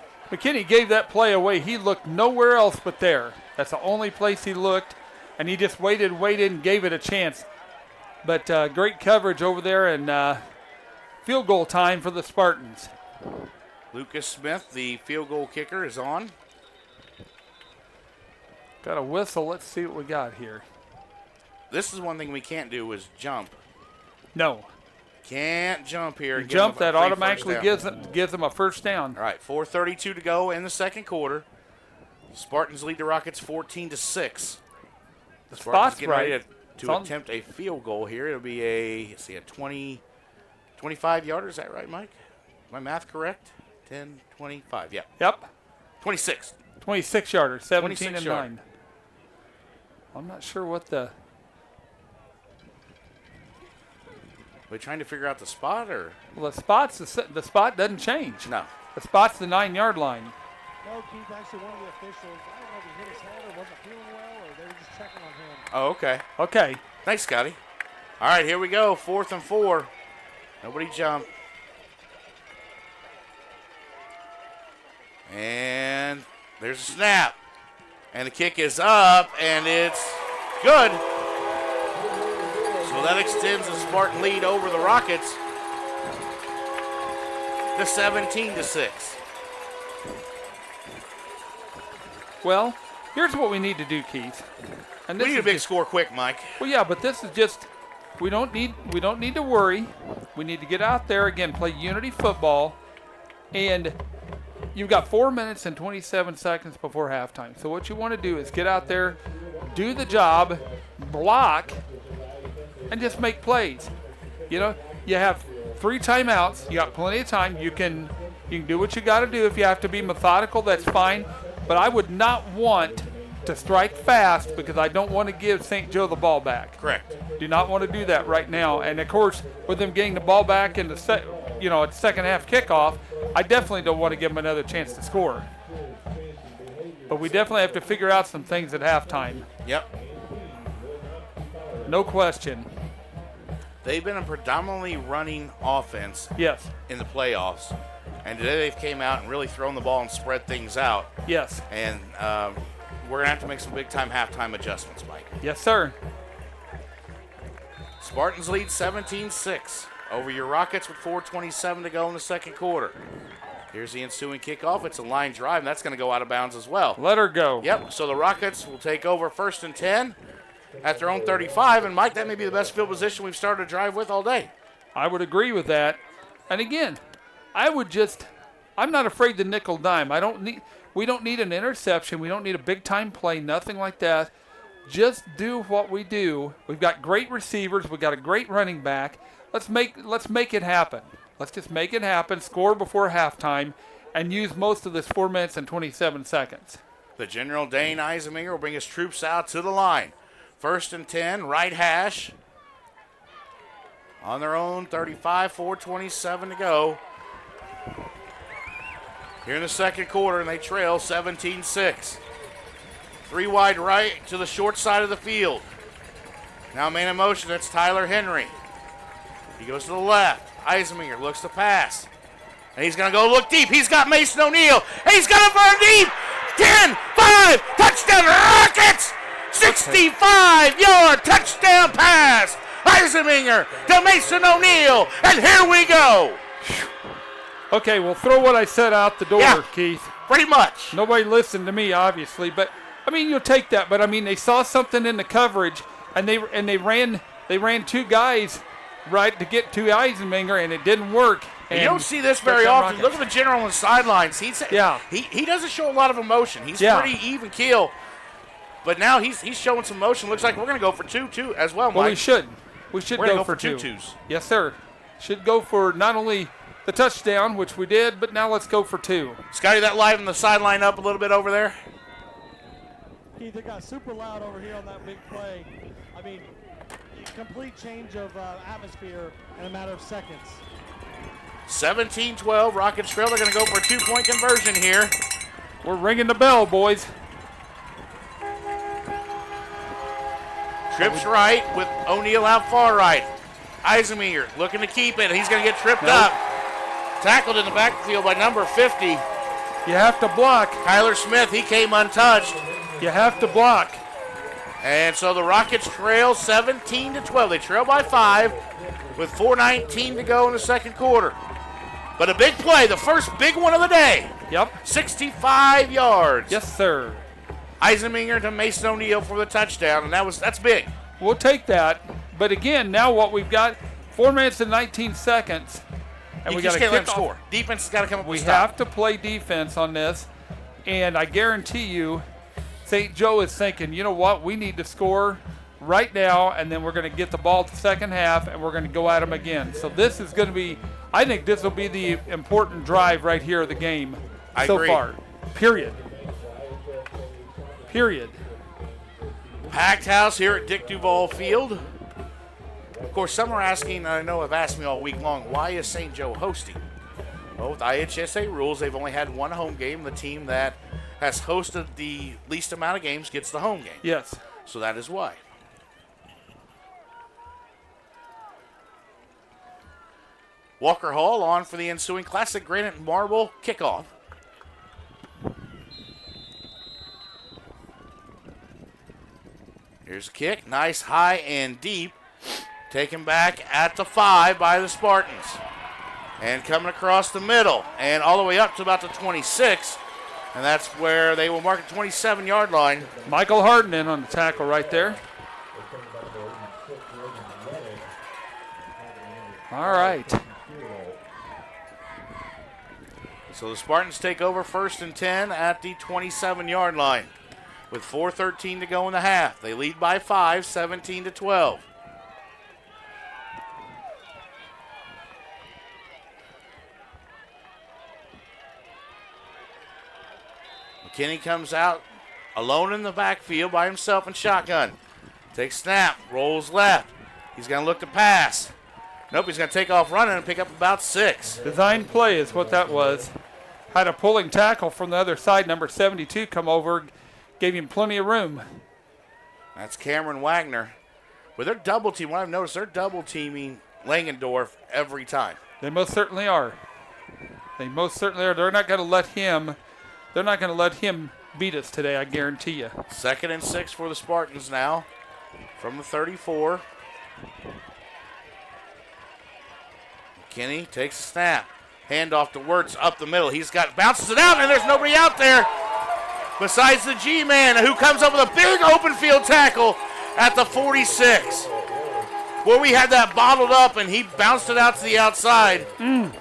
gave that play away. He looked nowhere else but there. That's the only place he looked, and he just waited, and gave it a chance. But great coverage over there, and field goal time for the Spartans. Lucas Smith, the field goal kicker, is on. Got a whistle. Let's see what we got here. This is one thing we can't do is jump. No. Can't jump here. You jump, that automatically gives them a first down. All right, 4:32 to go in the second quarter. Spartans lead the Rockets 14-6. The Spartans getting ready to attempt a field goal here. It'll be a 25-yarder. Is that right, Mike? My math correct? 10, 25, yeah. Yep. 26. 26-yarder, 17 26 and yard. 9. I'm not sure what the... Are we trying to figure out the spot, or? Well, the spot doesn't change. No. The spot's the 9-yard line. No, Keith, actually one of the officials, I don't know if he hit his head or wasn't feeling well, or they were just checking on him. Oh, okay. Okay. Thanks, Scotty. All right, here we go. 4th and 4. Nobody jump. And there's a snap. And the kick is up, and it's good. So that extends the Spartan lead over the Rockets to 17-6. Well, here's what we need to do, Keith. And We need a big score quick, Mike. Well, yeah, but this is just we don't need to worry. We need to get out there again, play unity football, and you've got 4 minutes and 27 seconds before halftime. So what you want to do is get out there, do the job, block, and just make plays. You know, you have 3 timeouts. You got plenty of time. You can do what you got to do. If you have to be methodical, that's fine. But I would not want to strike fast because I don't want to give St. Joe the ball back. Correct. Do not want to do that right now. And of course, with them getting the ball back in the second half kickoff, I definitely don't want to give them another chance to score. But we definitely have to figure out some things at halftime. Yep. No question. They've been a predominantly running offense Yes. in the playoffs. And today they've came out and really thrown the ball and spread things out. Yes. And we're going to have to make some big-time halftime adjustments, Mike. Yes, sir. Spartans lead 17-6 over your Rockets with 4:27 to go in the second quarter. Here's the ensuing kickoff. It's a line drive, and that's going to go out of bounds as well. Let her go. Yep, so the Rockets will take over 1st and 10 at their own 35. And, Mike, that may be the best field position we've started a drive with all day. I would agree with that. And again, I'm not afraid to nickel dime. We don't need an interception. We don't need a big-time play, nothing like that. Just do what we do. We've got great receivers. We've got a great running back. Let's make it happen. Let's just make it happen, score before halftime, and use most of this 4 minutes and 27 seconds. The General Dane Eisenmenger will bring his troops out to the line. 1st and 10, right hash. On their own 35, 4:27 to go. Here in the second quarter, and they trail 17-6. 3 wide right to the short side of the field. Now man in motion, that's Tyler Henry. He goes to the left. Eisenmenger looks to pass. And he's going to go look deep. He's got Mason O'Neal. And he's got it for deep. 10, 5, touchdown Rockets! 65-yard touchdown pass. Eisenmenger to Mason O'Neal. And here we go. Okay, well, throw what I said out the door, Yeah, Keith. Pretty much. Nobody listened to me, obviously, but I mean, you'll take that. But I mean, they saw something in the coverage, and they ran 2 guys right to get to Eisenmenger, and it didn't work. You don't see this very often. Look at the general on the sidelines. He doesn't show a lot of emotion. He's pretty even keel, but now he's showing some motion. Looks like we're going to go for 2 as well, Mike. Well, we should. We should go for 2 2. twos. Yes, sir. Should go for not only the touchdown, which we did, but now let's go for 2. Scotty, that live on the sideline up a little bit over there. Keith, it got super loud over here on that big play. I mean, complete change of atmosphere in a matter of seconds. 17-12, Rockets trail. They're going to go for a 2-point conversion here. We're ringing the bell, boys. Trips right with O'Neal out far right. Eisenmenger looking to keep it. He's going to get tripped up. Tackled in the backfield by number 50. You have to block. Kyler Smith, he came untouched. You have to block. And so the Rockets trail 17-12. They trail by 5 with 4:19 to go in the second quarter. But a big play, the first big one of the day. Yep. 65 yards. Yes, sir. Eisenmenger to Mason O'Neal for the touchdown, and that's big. We'll take that. But again, now what we've got, 4 minutes and 19 seconds. And we got to can't let kick them score. Defense has got to come up with We stuff. have to play defense on this. And I guarantee you, St. Joe is thinking, you know what, we need to score right now, and then we're going to get the ball to the second half, and we're going to go at them again. So this is going to be, I think this will be the important drive right here of the game so agree. far. Period. Packed house here at Dick Duval Field. Of course, some are asking, I know have asked me all week long, why is St. Joe hosting? Well, with IHSA rules, they've only had one home game. The team that has hosted the least amount of games gets the home game. Yes. So that is why. Walker Hall on for the ensuing Classic Granite and Marble kickoff. Here's a kick. Nice, high, and deep. Taken back at the 5 by the Spartans. And coming across the middle and all the way up to about the 26. And that's where they will mark the 27-yard line. Michael Harden in on the tackle right there. All right. So the Spartans take over 1st and 10 at the 27-yard line with 4:13 to go in the half. They lead by 5, 17-12. McKinney comes out alone in the backfield by himself in shotgun. Takes snap, rolls left. He's going to look to pass. Nope, he's going to take off running and pick up about 6. Design play is what that was. Had a pulling tackle from the other side, number 72, come over, gave him plenty of room. That's Cameron Wagner. With their double team, what I've noticed, they're double teaming Langendorf every time. They most certainly are. They most certainly are. They're not going to let him. They're not going to let him beat us today, I guarantee you. 2nd and 6 for the Spartans now from the 34. McKinney takes a snap. Handoff to Wirtz up the middle. He's got bounces it out, and there's nobody out there besides the G-man, who comes up with a big open field tackle at the 46. Well, we had that bottled up, and he bounced it out to the outside.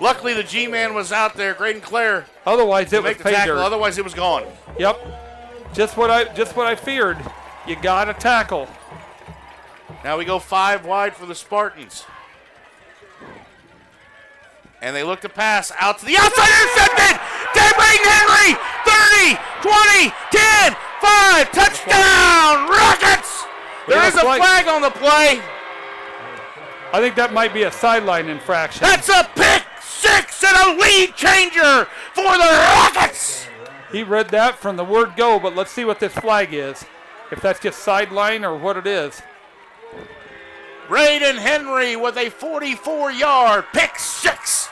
Luckily, the G-man was out there, Graydon Clare. Otherwise, it was the tackle. dirt. Otherwise, it was gone. Yep, just what I feared. You got to tackle. Now we go 5 wide for the Spartans. And they look to pass out to the outside, intercepted! Braden Henry! 30, 20, 10, 5, touchdown, Rockets! There is a flag on the play. I think that might be a sideline infraction. That's a pick 6 and a lead changer for the Rockets! He read that from the word go, but let's see what this flag is. If that's just sideline or what it is. Braden Henry with a 44-yard pick 6.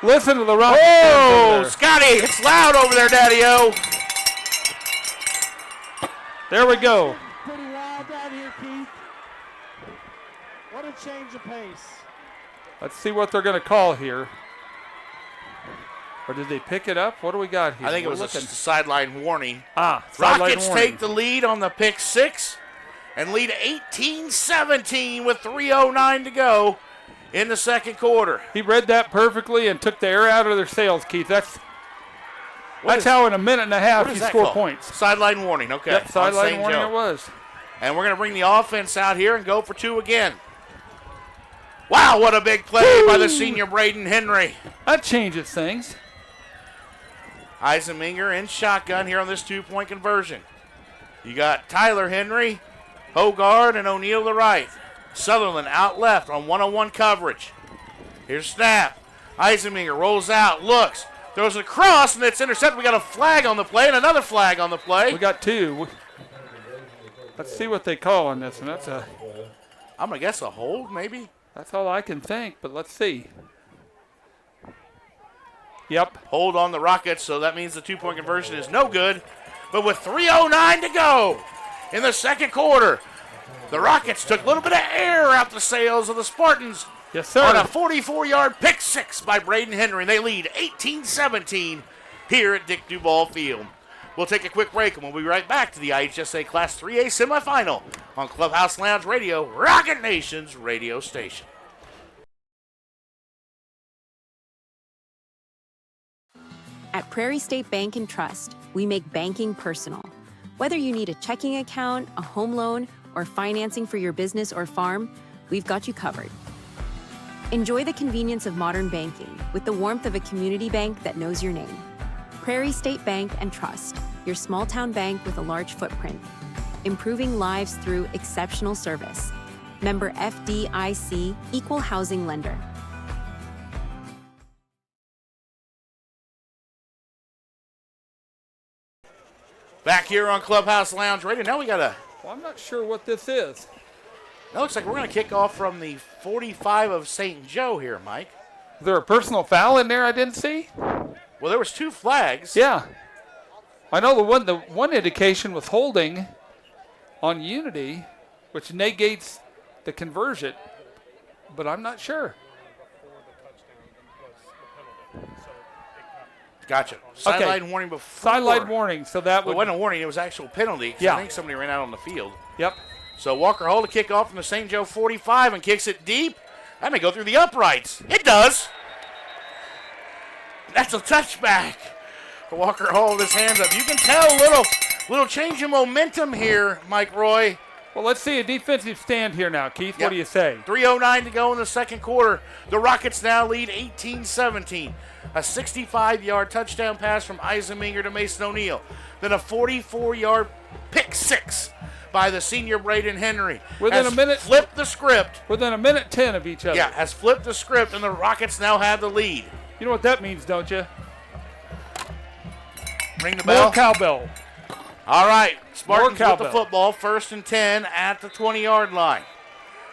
Listen to the Rockets. Oh, Scotty, it's loud over there, Daddy-O. There we go. Pretty wild down here, Keith. What a change of pace. Let's see what they're going to call here. Or did they pick it up? What do we got here? I think it was a sideline warning. Sideline Rockets warning. take the lead on the pick 6 and lead 18-17 with 3:09 to go in the second quarter. He read that perfectly and took the air out of their sails, Keith. That's how in a minute and a half you score points. Sideline warning, okay. Yep, sideline warning it was. And we're going to bring the offense out here and go for 2 again. Wow, what a big play by the senior Braden Henry. That changes things. Eisenminger in shotgun here on this 2-point conversion. You got Tyler Henry, Hogard, and O'Neal to the right. Sutherland out left on one-on-one coverage. Here's snap. Eisenminger rolls out, looks, throws it across, and it's intercepted. We got a flag on the play and another flag on the play. We got 2. Let's see what they call on this one. I'm going to guess a hold, maybe? That's all I can think, but let's see. Yep. Hold on the Rockets, so that means the 2-point conversion is no good. But with 3:09 to go in the second quarter, the Rockets took a little bit of air out the sails of the Spartans. Yes, sir. On a 44-yard pick 6 by Braden Henry. They lead 18-17 here at Dick Duval Field. We'll take a quick break, and we'll be right back to the IHSA Class 3A semifinal on Clubhouse Lounge Radio, Rocket Nation's radio station. At Prairie State Bank and Trust, we make banking personal. Whether you need a checking account, a home loan, or financing for your business or farm, we've got you covered. Enjoy the convenience of modern banking with the warmth of a community bank that knows your name. Prairie State Bank and Trust, your small town bank with a large footprint. Improving lives through exceptional service. Member FDIC, Equal Housing Lender. Back here on Clubhouse Lounge Radio. Now we got a... Well, I'm not sure what this is. It looks like we're going to kick off from the 45 of St. Joe here, Mike. Is there a personal foul in there I didn't see? Well, there was 2 flags. Yeah. I know the one indication was holding on Unity, which negates the conversion, but I'm not sure. Gotcha. Sideline warning before. Sideline warning, so that Well, it wasn't a warning, it was actual penalty. Yeah. I think somebody ran out on the field. Yep. So Walker Hull to kick off from the St. Joe 45 and kicks it deep. That may go through the uprights. It does. That's a touchback. Walker Hall with his hands up. You can tell a little change in momentum here, Mike Roy. Well, let's see a defensive stand here now, Keith. What do you say? 3:09 to go in the second quarter. The Rockets now lead 18-17. A 65-yard touchdown pass from Eisenminger to Mason O'Neal. Then a 44-yard pick six by the senior Braden Henry. Within a minute. Flipped the script. Within a minute 10 of each other. Yeah, has flipped the script, and the Rockets now have the lead. You know what that means, don't you? Ring the bell. More cowbell. All right, Spartans with cowbell. the football, 1st and 10 at the 20-yard line.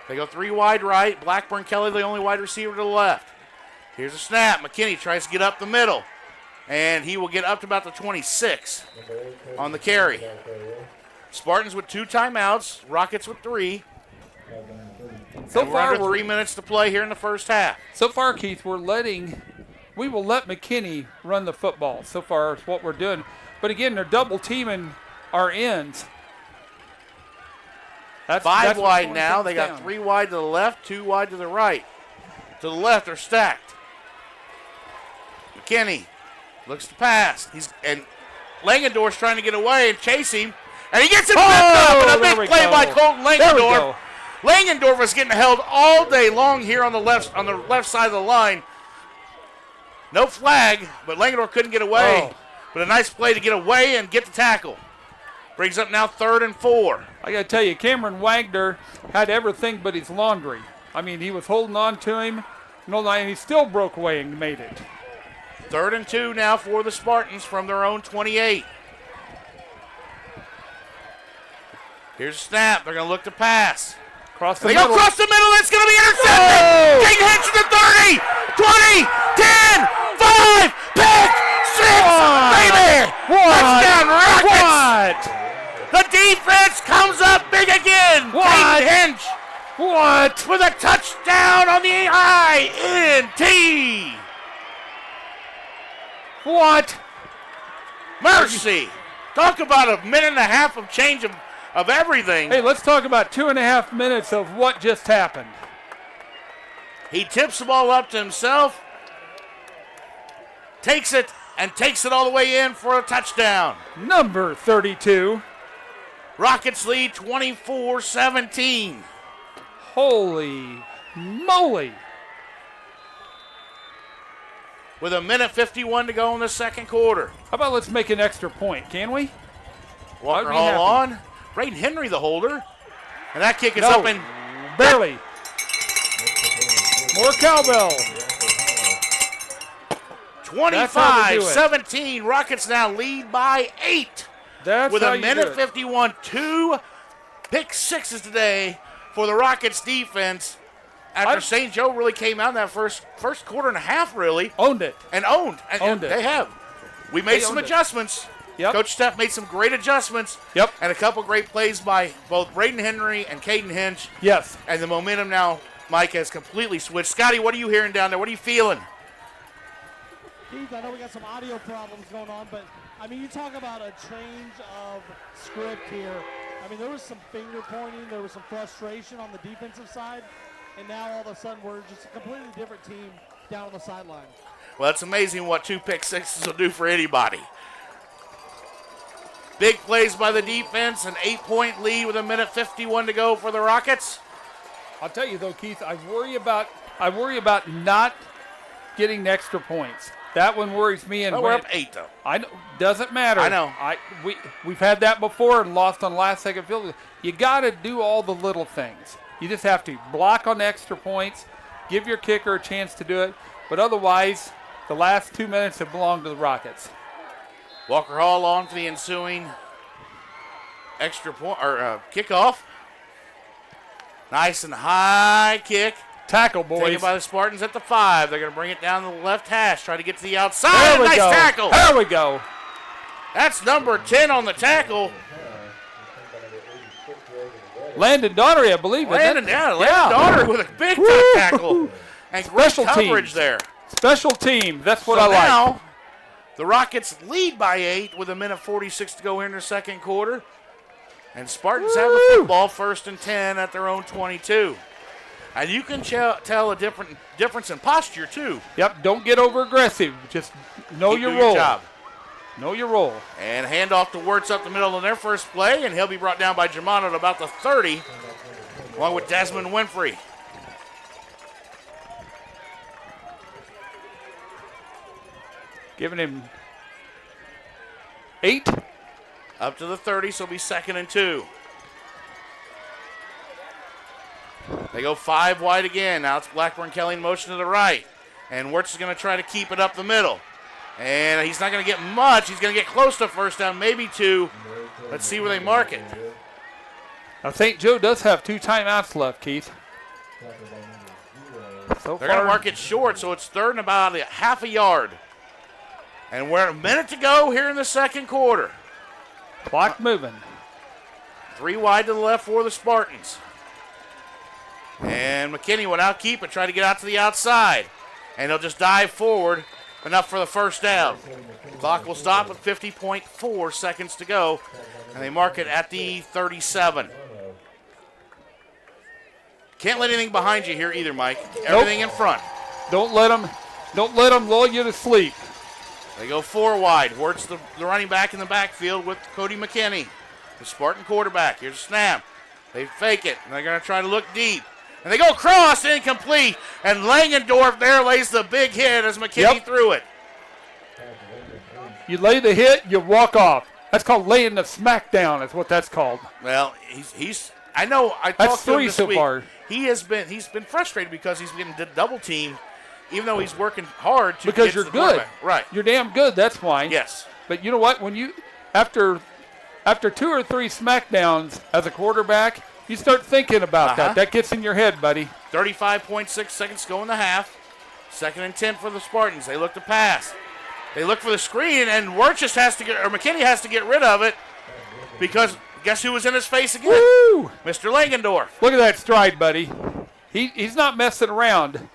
They go 3 wide right. Blackburn Kelly, the only wide receiver to the left. Here's a snap. McKinney tries to get up the middle, and he will get up to about the 26 on the carry. Spartans with 2 timeouts. Rockets with 3. So and far, we're under 3 minutes to play here in the first half. So far, Keith, we will let McKinney run the football. So far, it's what we're doing. But again, they're double teaming our ends. That's 5 wide now. They got 3 wide to the left, 2 wide to the right. To the left, they're stacked. McKinney looks to pass. And Langendorf's trying to get away and chase him. And he gets him tripped up. And a big play by Colton Langendorf. Langendorf was getting held all day long here on the left side of the line. No flag, but Langendorf couldn't get away. But a nice play to get away and get the tackle. Brings up now 3rd and 4. I got to tell you, Cameron Wagner had everything but his laundry. I mean, he was holding on to him, and he still broke away and made it. 3rd and 2 now for the Spartans from their own 28. Here's a snap. They're going to look to pass. They go across the middle. It's going to be intercepted. King hits the 30, 20, 10, 5, pick 6. Baby. Touchdown Rockets. The defense comes up big again. Caden Hinch. With a touchdown on the INT. Mercy. Talk about a minute and a half of change of everything. Hey, let's talk about 2.5 minutes of what just happened. He tips the ball up to himself, takes it all the way in for a touchdown. Number 32. Rockets lead 24-17. Holy moly. With a minute 51 to go in the second quarter. How about let's make an extra point, can we? Walker Hall on. Braden Henry the holder. And that kick is up and barely. More cowbell. 25-17. Rockets now lead by 8. With a minute 51. 2 pick sixes today for the Rockets defense. After St. Joe really came out in that first quarter and a half, really. Owned it. And owned it. They have. We made some adjustments. Yep. Coach Steph made some great adjustments. Yep. And a couple great plays by both Braden Henry and Caden Hinch. Yes. And the momentum now, Mike, has completely switched. Scotty, what are you hearing down there? What are you feeling? Keith, I know we got some audio problems going on, but, I mean, you talk about a change of script here. I mean, there was some finger pointing. There was some frustration on the defensive side. And now all of a sudden we're just a completely different team down on the sideline. Well, it's amazing what 2 pick sixes will do for anybody. Big plays by the defense, an 8-point lead with a minute 51 to go for the Rockets. I'll tell you though, Keith, I worry about not getting extra points. That one worries me. And we're up 8 though. I know, doesn't matter. I know. We've had that before and lost on last second field goal. You got to do all the little things. You just have to block on extra points, give your kicker a chance to do it, but otherwise, the last 2 minutes have belonged to the Rockets. Walker Hall on for the ensuing extra point or kickoff. Nice and high kick. Tackle, boys. Taken by the Spartans at the 5. They're going to bring it down to the left hash, try to get to the outside. Nice tackle. There we go. That's number 10 on the tackle. Landon Daugherty, I believe. Landon Daugherty with a big time tackle. And great coverage there. Special team. That's what I like. Now, the Rockets lead by 8 with a minute 46 to go here in the second quarter. And Spartans have the football 1st and 10 at their own 22. And you can tell a difference in posture, too. Yep, don't get over aggressive. Just know Keep your doing role. Job. Know your role. And handoff to Wirtz up the middle in their first play, and he'll be brought down by Germano at about the 30, along with Desmond Winfrey. Giving him 8. Up to the 30, so it'll be 2nd and 2. They go 5 wide again. Now it's Blackburn Kelly in motion to the right. And Wirtz is going to try to keep it up the middle. And he's not going to get much. He's going to get close to first down, maybe 2. Let's see where they mark it. Now, St. Joe does have 2 timeouts left, Keith. So They're going to mark it short, so it's 3rd and about a half a yard. And we're a minute to go here in the second quarter. Clock moving. 3 wide to the left for the Spartans. And McKinney will now keep it, try to get out to the outside. And he'll just dive forward, enough for the first down. Clock will stop with 50.4 seconds to go. And they mark it at the 37. Can't let anything behind you here either, Mike. Everything in front. Don't let them lull you to sleep. They go 4 wide. Wirtz, the running back in the backfield with Cody McKinney, the Spartan quarterback. Here's a snap. They fake it, and they're going to try to look deep. And they go cross, incomplete. And Langendorf there lays the big hit as McKinney threw it. You lay the hit, you walk off. That's called laying the smack down, is what that's called. Well, he's I know I that's talked to him 3 this so week. far. He's been frustrated because he's getting double teamed, even though he's working hard to because get you're to the good. Right. You're damn good, that's why. Yes. But you know what? When you after 2 or 3 smackdowns as a quarterback, you start thinking about that. That gets in your head, buddy. 35.6 seconds to go in the half. 2nd and 10 for the Spartans. They look to pass. They look for the screen, and Wirtz just has to McKinney has to get rid of it because guess who was in his face again? Woo! Mr. Langendorf. Look at that stride, buddy. He's not messing around.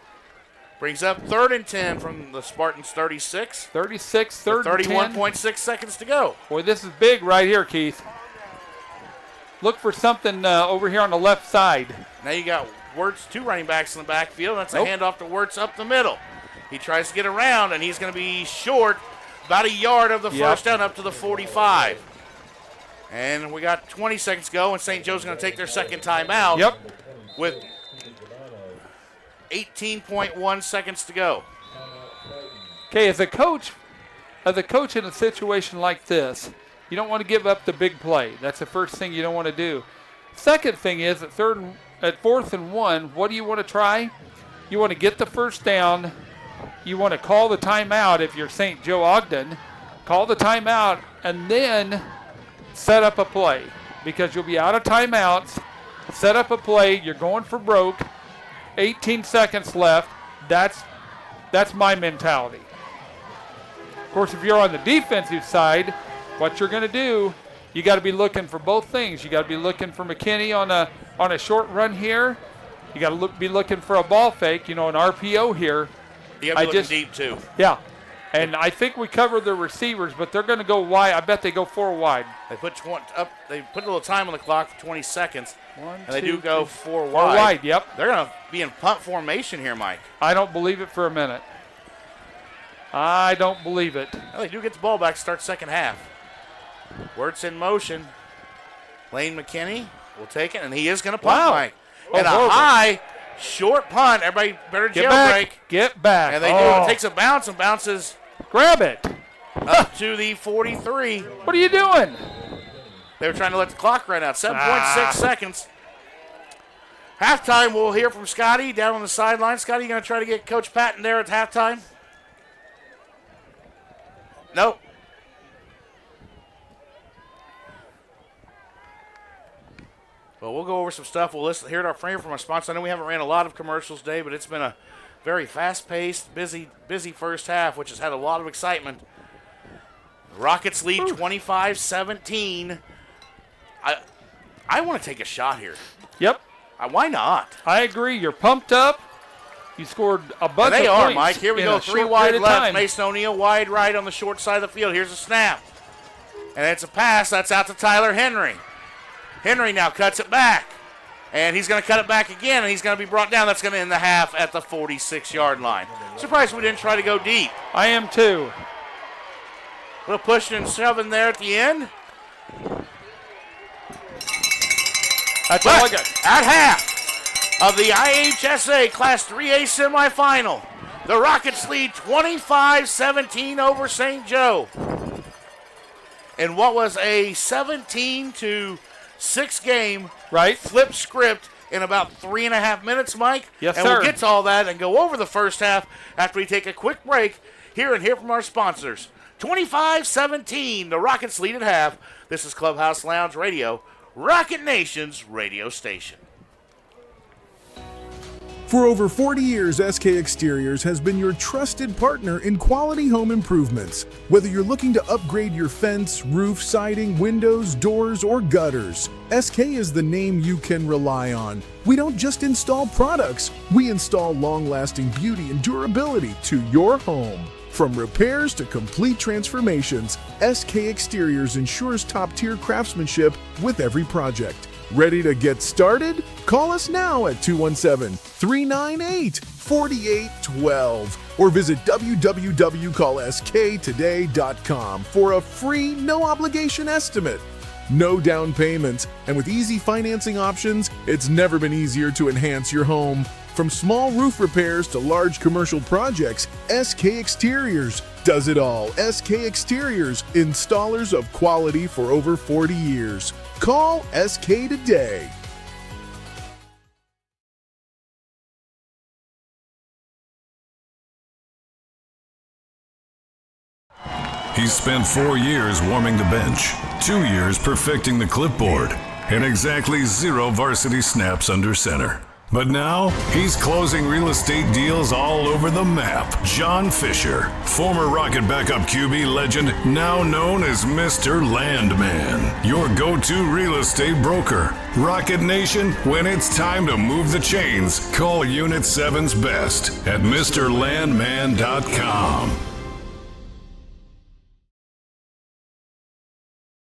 Brings up 3rd and 10 from the Spartans 36. 36, 3rd and 10. 31.6 seconds to go. Boy, this is big right here, Keith. Look for something over here on the left side. Now you got Wirtz, 2 running backs in the backfield. That's a handoff to Wirtz up the middle. He tries to get around, and he's going to be short about a yard of the first down up to the 45. And we got 20 seconds to go, and St. Joe's going to take their second timeout. With 18.1 seconds to go. Okay, as a coach in a situation like this, you don't want to give up the big play. That's the first thing you don't want to do. Second thing is at 4th and 1, what do you want to try? You want to get the first down. You want to call the timeout if you're St. Joe Ogden. Call the timeout and then set up a play because you'll be out of timeouts. Set up a play. You're going for broke. 18 seconds left. That's my mentality. Of course, if you're on the defensive side, what you're going to do, you got to be looking for both things. You got to be looking for McKinney on a short run here. You got to be looking for a ball fake, an RPO here. You got to be looking deep too. Yeah, and I think we covered the receivers, but they're going to go wide. I bet they go 4 wide. They put They put a little time on the clock for 20 seconds. And they do go 4 wide. 4 wide, yep. They're going to be in punt formation here, Mike. I don't believe it for a minute. I don't believe it. Well, they do get the ball back to start second half. Wirtz in motion. Lane McKinney will take it, and he is going to punt, Mike. And a high, short punt. Everybody better jailbreak. Get back. And they do. It takes a bounce and bounces. Grab it. Up to the 43. What are you doing? They were trying to let the clock run out. 7.6 seconds. Halftime, we'll hear from Scotty down on the sideline. Scotty, you going to try to get Coach Patton there at halftime? Nope. Well, we'll go over some stuff. We'll hear our frame from our sponsor. I know we haven't ran a lot of commercials today, but it's been a very fast-paced, busy first half, which has had a lot of excitement. Rockets lead 25-17. I want to take a shot here. Yep. Why not? I agree. You're pumped up. You scored a bunch of points. They are, Mike. Here we go. 3 wide left. Time. Mason O'Neal wide right on the short side of the field. Here's a snap. And it's a pass. That's out to Tyler Henry. Henry now cuts it back. And he's going to cut it back again, and he's going to be brought down. That's going to end the half at the 46-yard line. Surprised we didn't try to go deep. I am too. A little pushing and shoving there at the end. That's all I got. At half of the IHSA Class 3A semifinal, the Rockets lead 25-17 over St. Joe. In what was a 17-6 game, Right. flip script in about 3.5 minutes, Mike. Yes, and sir. we'll get to all that and go over the first half after we take a quick break here and hear from our sponsors. 25-17, the Rockets lead at half. This is Clubhouse Lounge Radio, Rocket Nation's radio station. For over 40 years, SK Exteriors has been your trusted partner in quality home improvements. Whether you're looking to upgrade your fence, roof, siding, windows, doors, or gutters, SK is the name you can rely on. We don't just install products, we install long-lasting beauty and durability to your home. From repairs to complete transformations, SK Exteriors ensures top-tier craftsmanship with every project. Ready to get started? Call us now at 217-398-4812 or visit www.callsktoday.com for a free, no-obligation estimate. No down payments, and with easy financing options, it's never been easier to enhance your home. From small roof repairs to large commercial projects, SK Exteriors does it all. SK Exteriors, installers of quality for over 40 years. Call SK today. He's spent 4 years warming the bench, 2 years perfecting the clipboard, and exactly 0 varsity snaps under center. But now, he's closing real estate deals all over the map. John Fisher, former Rocket backup QB legend, now known as Mr. Landman, your go-to real estate broker. Rocket Nation, when it's time to move the chains, call Unit 7's best at MrLandman.com.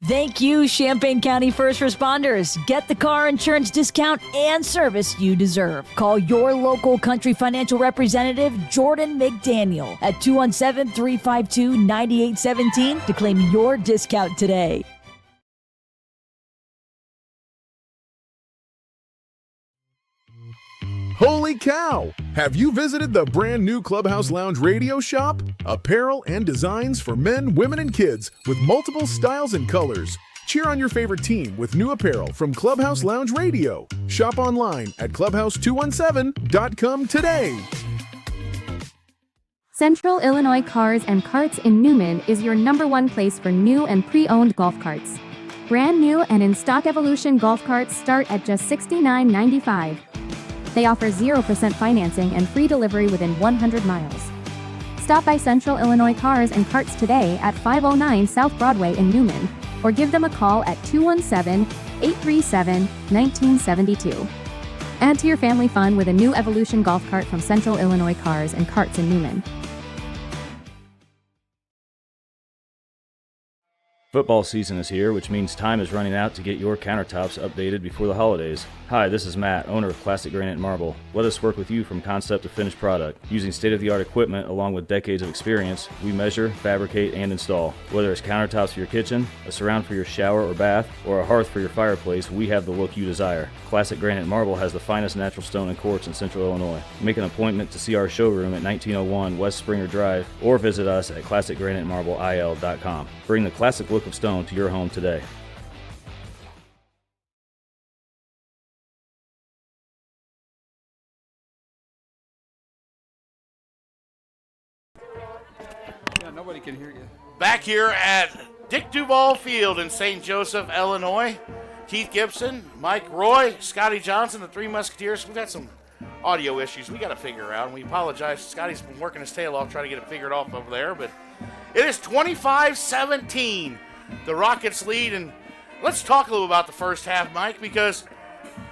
Thank you, Champaign County First Responders. Get the car insurance discount and service you deserve. Call your local Country Financial representative, Jordan McDaniel, at 217-352-9817 to claim your discount today. Holy cow! Have you visited the brand new Clubhouse Lounge radio shop? Apparel and designs for men, women, and kids with multiple styles and colors. Cheer on your favorite team with new apparel from Clubhouse Lounge Radio. Shop online at clubhouse217.com today. Central Illinois Cars and Carts in Newman is your #1 place for new and pre-owned golf carts. Brand new and in-stock Evolution golf carts start at just $69.95. They offer 0% financing and free delivery within 100 miles. Stop by Central Illinois Cars and Carts today at 509 South Broadway in Newman, or give them a call at 217-837-1972. Add to your family fun with a new Evolution golf cart from Central Illinois Cars and Carts in Newman. Football season is here, which means time is running out to get your countertops updated before the holidays. Hi, this is Matt, owner of Classic Granite Marble. Let us work with you from concept to finished product. Using state-of-the-art equipment along with decades of experience, we measure, fabricate, and install. Whether it's countertops for your kitchen, a surround for your shower or bath, or a hearth for your fireplace, we have the look you desire. Classic Granite Marble has the finest natural stone and quartz in Central Illinois. Make an appointment to see our showroom at 1901 West Springer Drive, or visit us at ClassicGraniteMarbleIL.com. Bring the classic look of stone to your home today. Yeah, nobody can hear you. Back here at Dick Duval Field in St. Joseph, Illinois. Keith Gibson, Mike Roy, Scotty Johnson, the Three Musketeers. We've got some audio issues we got to figure out, and we apologize. Scotty's been working his tail off trying to get it figured off over there, but it is 25-17. The Rockets lead, and let's talk a little about the first half, Mike, because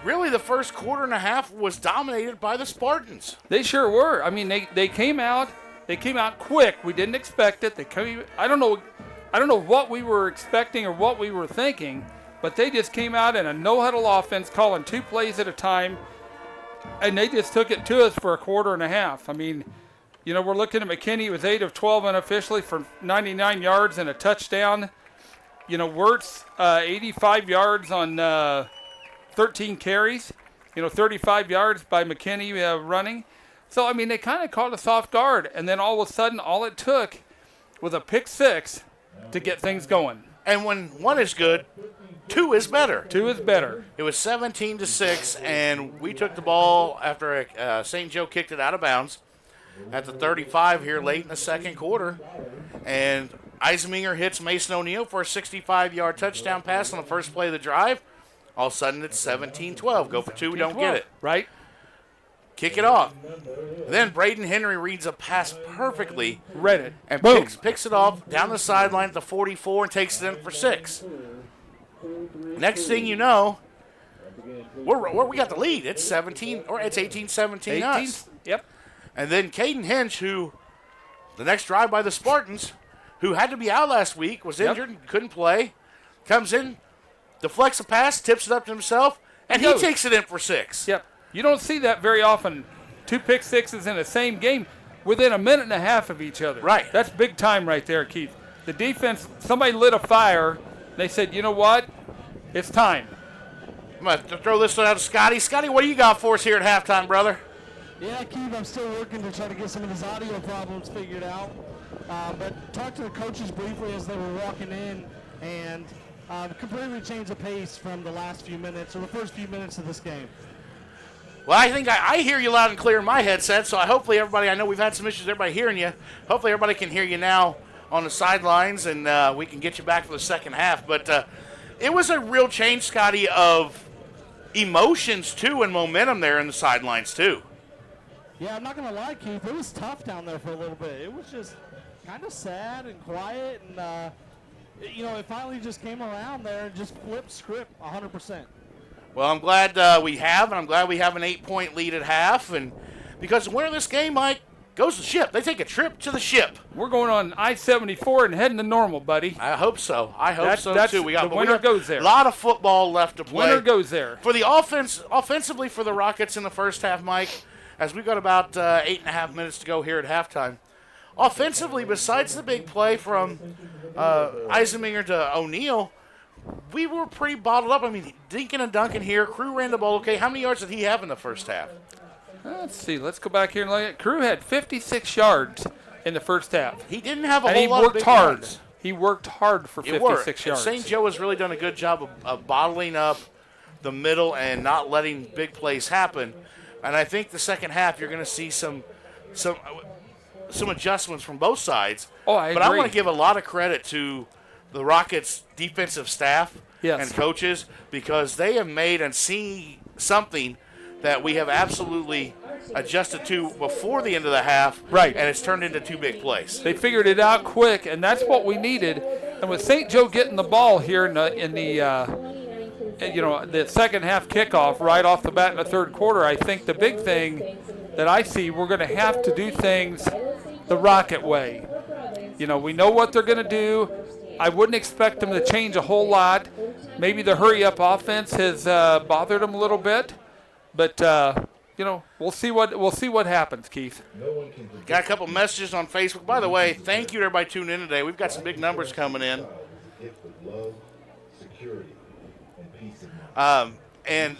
really the first quarter and a half was dominated by the Spartans. They sure were. I mean, they came out quick. We didn't expect it. I don't know what we were expecting or what we were thinking, but they just came out in a no-huddle offense, calling 2 plays at a time, and they just took it to us for a quarter and a half. I mean, you know, we're looking at McKinney. He was 8 of 12 unofficially for 99 yards and a touchdown. You know, Wirtz, 85 yards on 13 carries. You know, 35 yards by McKinney running. So, I mean, they kind of caught us off guard. And then all of a sudden, all it took was a pick 6 to get things going. And when 1 is good, 2 is better. 2 is better. It was 17-6, and we took the ball after St. Joe kicked it out of bounds at the 35 here late in the second quarter. And Eisminger hits Mason O'Neill for a 65-yard touchdown pass on the first play of the drive. All of a sudden, it's 17-12. Go for 2, we don't get it. Right. Kick it off. Then Braden Henry reads a pass perfectly. Read it. And Boom. picks it off down the sideline at the 44 and takes it in for 6. Next thing you know, we got the lead. It's 18-17 us. Yep. And then Caden Hinch, who the next drive by the Spartans, who had to be out last week, was injured and couldn't play, comes in, deflects a pass, tips it up to himself, and he takes it in for 6. Yep. You don't see that very often. 2 pick 6s in the same game within a minute and a half of each other. Right. That's big time right there, Keith. The defense, somebody lit a fire. They said, you know what? It's time. I'm going to throw this one out to Scotty. Scotty, what do you got for us here at halftime, brother? Yeah, Keith, I'm still working to try to get some of his audio problems figured out. But talked to the coaches briefly as they were walking in, and completely changed the pace from the last few minutes, or the first few minutes of this game. Well, I think I hear you loud and clear in my headset, so hopefully everybody, I know we've had some issues with everybody hearing you. Hopefully everybody can hear you now on the sidelines, and we can get you back for the second half. But it was a real change, Scotty, of emotions, too, and momentum there in the sidelines, too. Yeah, I'm not going to lie, Keith. It was tough down there for a little bit. It was just kind of sad and quiet, and, it finally just came around there and just flipped script 100%. Well, I'm glad we have, and I'm glad we have an 8-point lead at half, and because the winner of this game, Mike, goes to the ship. They take a trip to the ship. We're going on I-74 and heading to Normal, buddy. I hope so. I hope so, too. The winner goes there. A lot of football left to play. Winner goes there. For the offensively for the Rockets in the first half, Mike, as we've got about 8.5 minutes to go here at halftime, offensively, besides the big play from Eisminger to O'Neill, we were pretty bottled up. I mean, Dinkin and Duncan here. Crew ran the ball okay. How many yards did he have in the first half? Let's see. Let's go back here and look at it. Crew had 56 yards in the first half. He didn't have a and whole lot of big runs. He worked hard for 56 yards. St. Joe has really done a good job of bottling up the middle and not letting big plays happen. And I think the second half you're going to see some adjustments from both sides. Oh, I agree. But I want to give a lot of credit to the Rockets' defensive staff Yes. and coaches, because they have made and seen something that we have absolutely adjusted to before the end of the half. Right. And it's turned into 2 big plays. They figured it out quick, and that's what we needed. And with St. Joe getting the ball here in the second half kickoff right off the bat in the third quarter, I think the big thing that I see, we're going to have to do things the Rocket way. You know, we know what they're going to do. I wouldn't expect them to change a whole lot. Maybe the hurry-up offense has bothered them a little bit, but we'll see what happens, Keith. Got a couple messages on Facebook. By the way, thank you to everybody tuning in today. We've got some big numbers coming in. And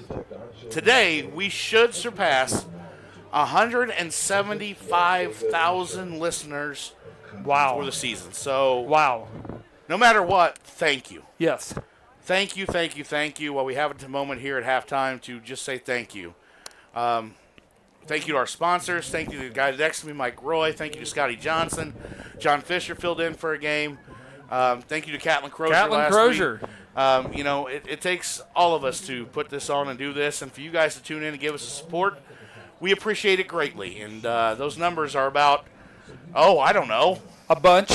today we should surpass 175,000 listeners for the season. So wow. No matter what, thank you. Yes. Thank you. While we have a moment here at halftime to just say thank you. Thank you to our sponsors. Thank you to the guy next to me, Mike Roy. Thank you to Scotty Johnson. John Fisher filled in for a game. Thank you to Catlin Crozier last week. It takes all of us to put this on and do this, and for you guys to tune in and give us support, we appreciate it greatly. And those numbers are about, I don't know. A bunch.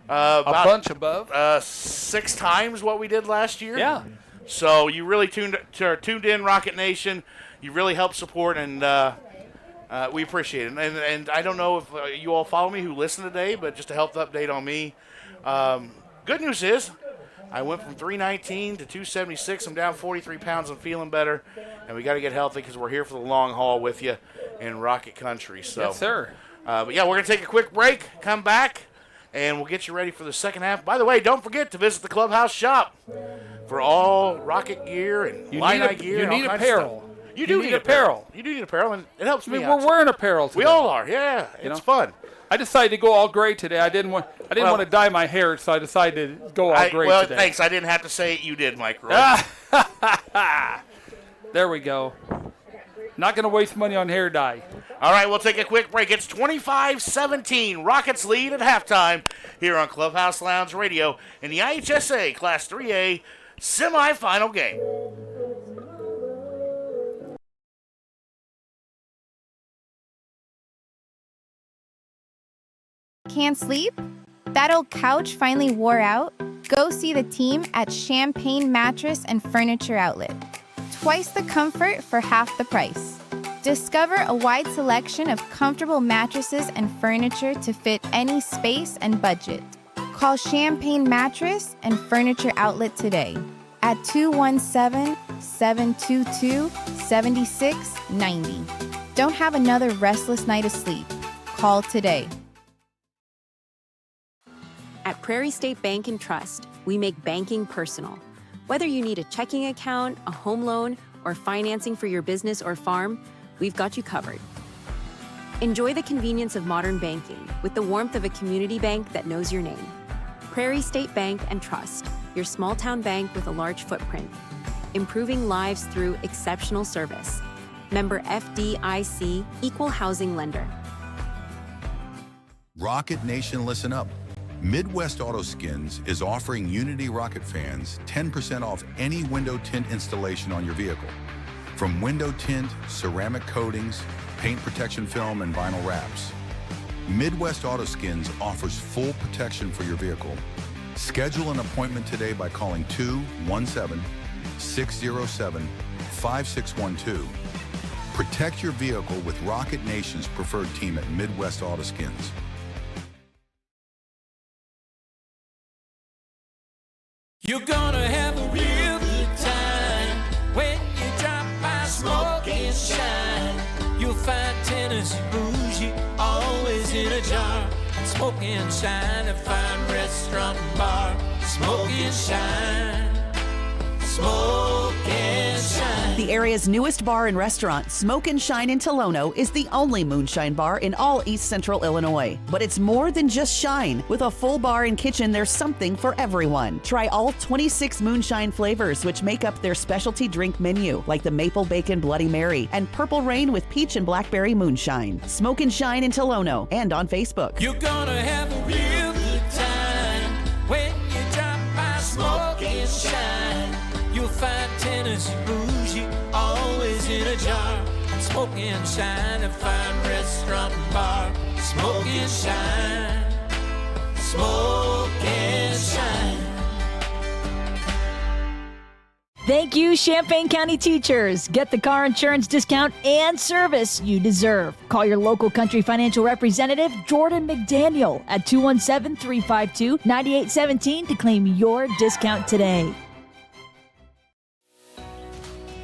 A bunch above. 6 times what we did last year. Yeah. So you really tuned in, Rocket Nation. You really helped support, and we appreciate it. And I don't know if you all follow me who listen today, but just to help the update on me, good news is I went from 319 to 276. I'm down 43 pounds. I'm feeling better. And we got to get healthy because we're here for the long haul with you in Rocket Country. So, Yes, sir. But yeah, we're going to take a quick break, come back, and we'll get you ready for the second half. By the way, don't forget to visit the Clubhouse shop for all Rocket gear and Illini gear. You and all need kinds of apparel. stuff. You do need apparel. You do need apparel, and it helps me out. We're wearing apparel today. We all are, yeah. It's fun. I decided to go all gray today. I didn't want to dye my hair, so I decided to go all gray today. Thanks. I didn't have to say it. You did, Mike Roy. There we go. Not going to waste money on hair dye. All right, we'll take a quick break. It's 25-17. Rockets lead at halftime here on Clubhouse Lounge Radio in the IHSA Class 3A semifinal game. Can't sleep? That old couch finally wore out? Go see the team at Champagne Mattress and Furniture Outlet. Twice the comfort for half the price. Discover a wide selection of comfortable mattresses and furniture to fit any space and budget. Call Champagne Mattress and Furniture Outlet today at 217-722-7690. Don't have another restless night of sleep. Call today. At Prairie State Bank and Trust, we make banking personal. Whether you need a checking account, a home loan, or financing for your business or farm, we've got you covered. Enjoy the convenience of modern banking with the warmth of a community bank that knows your name. Prairie State Bank and Trust, your small town bank with a large footprint. Improving lives through exceptional service. Member FDIC, Equal Housing Lender. Rocket Nation, listen up. Midwest Auto Skins is offering Unity Rocket fans 10% off any window tint installation on your vehicle. From window tint, ceramic coatings, paint protection film, and vinyl wraps. Midwest Auto Skins offers full protection for your vehicle. Schedule an appointment today by calling 217-607-5612. Protect your vehicle with Rocket Nation's preferred team at Midwest Auto Skins. You're gonna have a real good time when you drop by Smoke and Shine. You'll find Tennessee bougie always in a jar. Smoke and Shine, a fine restaurant and bar. Smoke and Shine. Smoke and Shine. The area's newest bar and restaurant, Smoke and Shine in Tolono, is the only moonshine bar in all East Central Illinois. But it's more than just shine. With a full bar and kitchen, there's something for everyone. Try all 26 moonshine flavors, which make up their specialty drink menu, like the Maple Bacon Bloody Mary and Purple Rain with Peach and Blackberry Moonshine. Smoke and Shine in Tolono and on Facebook. You're gonna have a real good time when you drop by Smoke and Shine. You'll find Tennessee bougie always in a jar. Smoke and Shine, a fine restaurant and bar. Smoke and Shine. Smoke and Shine. Thank you, Champaign County teachers. Get the car insurance discount and service you deserve. Call your local country financial representative, Jordan McDaniel, at 217-352-9817 to claim your discount today.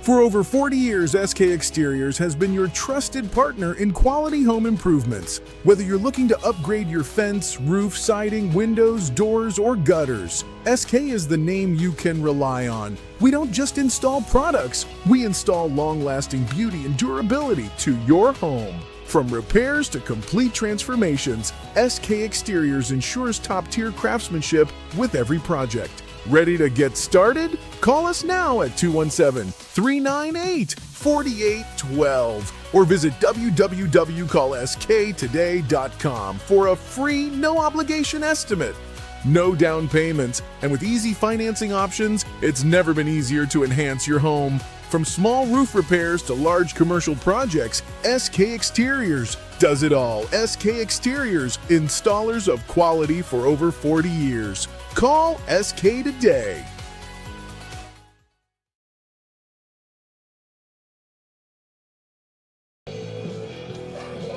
For over 40 years, SK Exteriors has been your trusted partner in quality home improvements. Whether you're looking to upgrade your fence, roof, siding, windows, doors, or gutters, SK is the name you can rely on. We don't just install products, we install long-lasting beauty and durability to your home. From repairs to complete transformations, SK Exteriors ensures top-tier craftsmanship with every project. Ready to get started? Call us now at 217-398-4812 or visit www.callsktoday.com for a free, no-obligation estimate. No down payments, and with easy financing options, it's never been easier to enhance your home. From small roof repairs to large commercial projects, SK Exteriors does it all. SK Exteriors, installers of quality for over 40 years. Call SK today.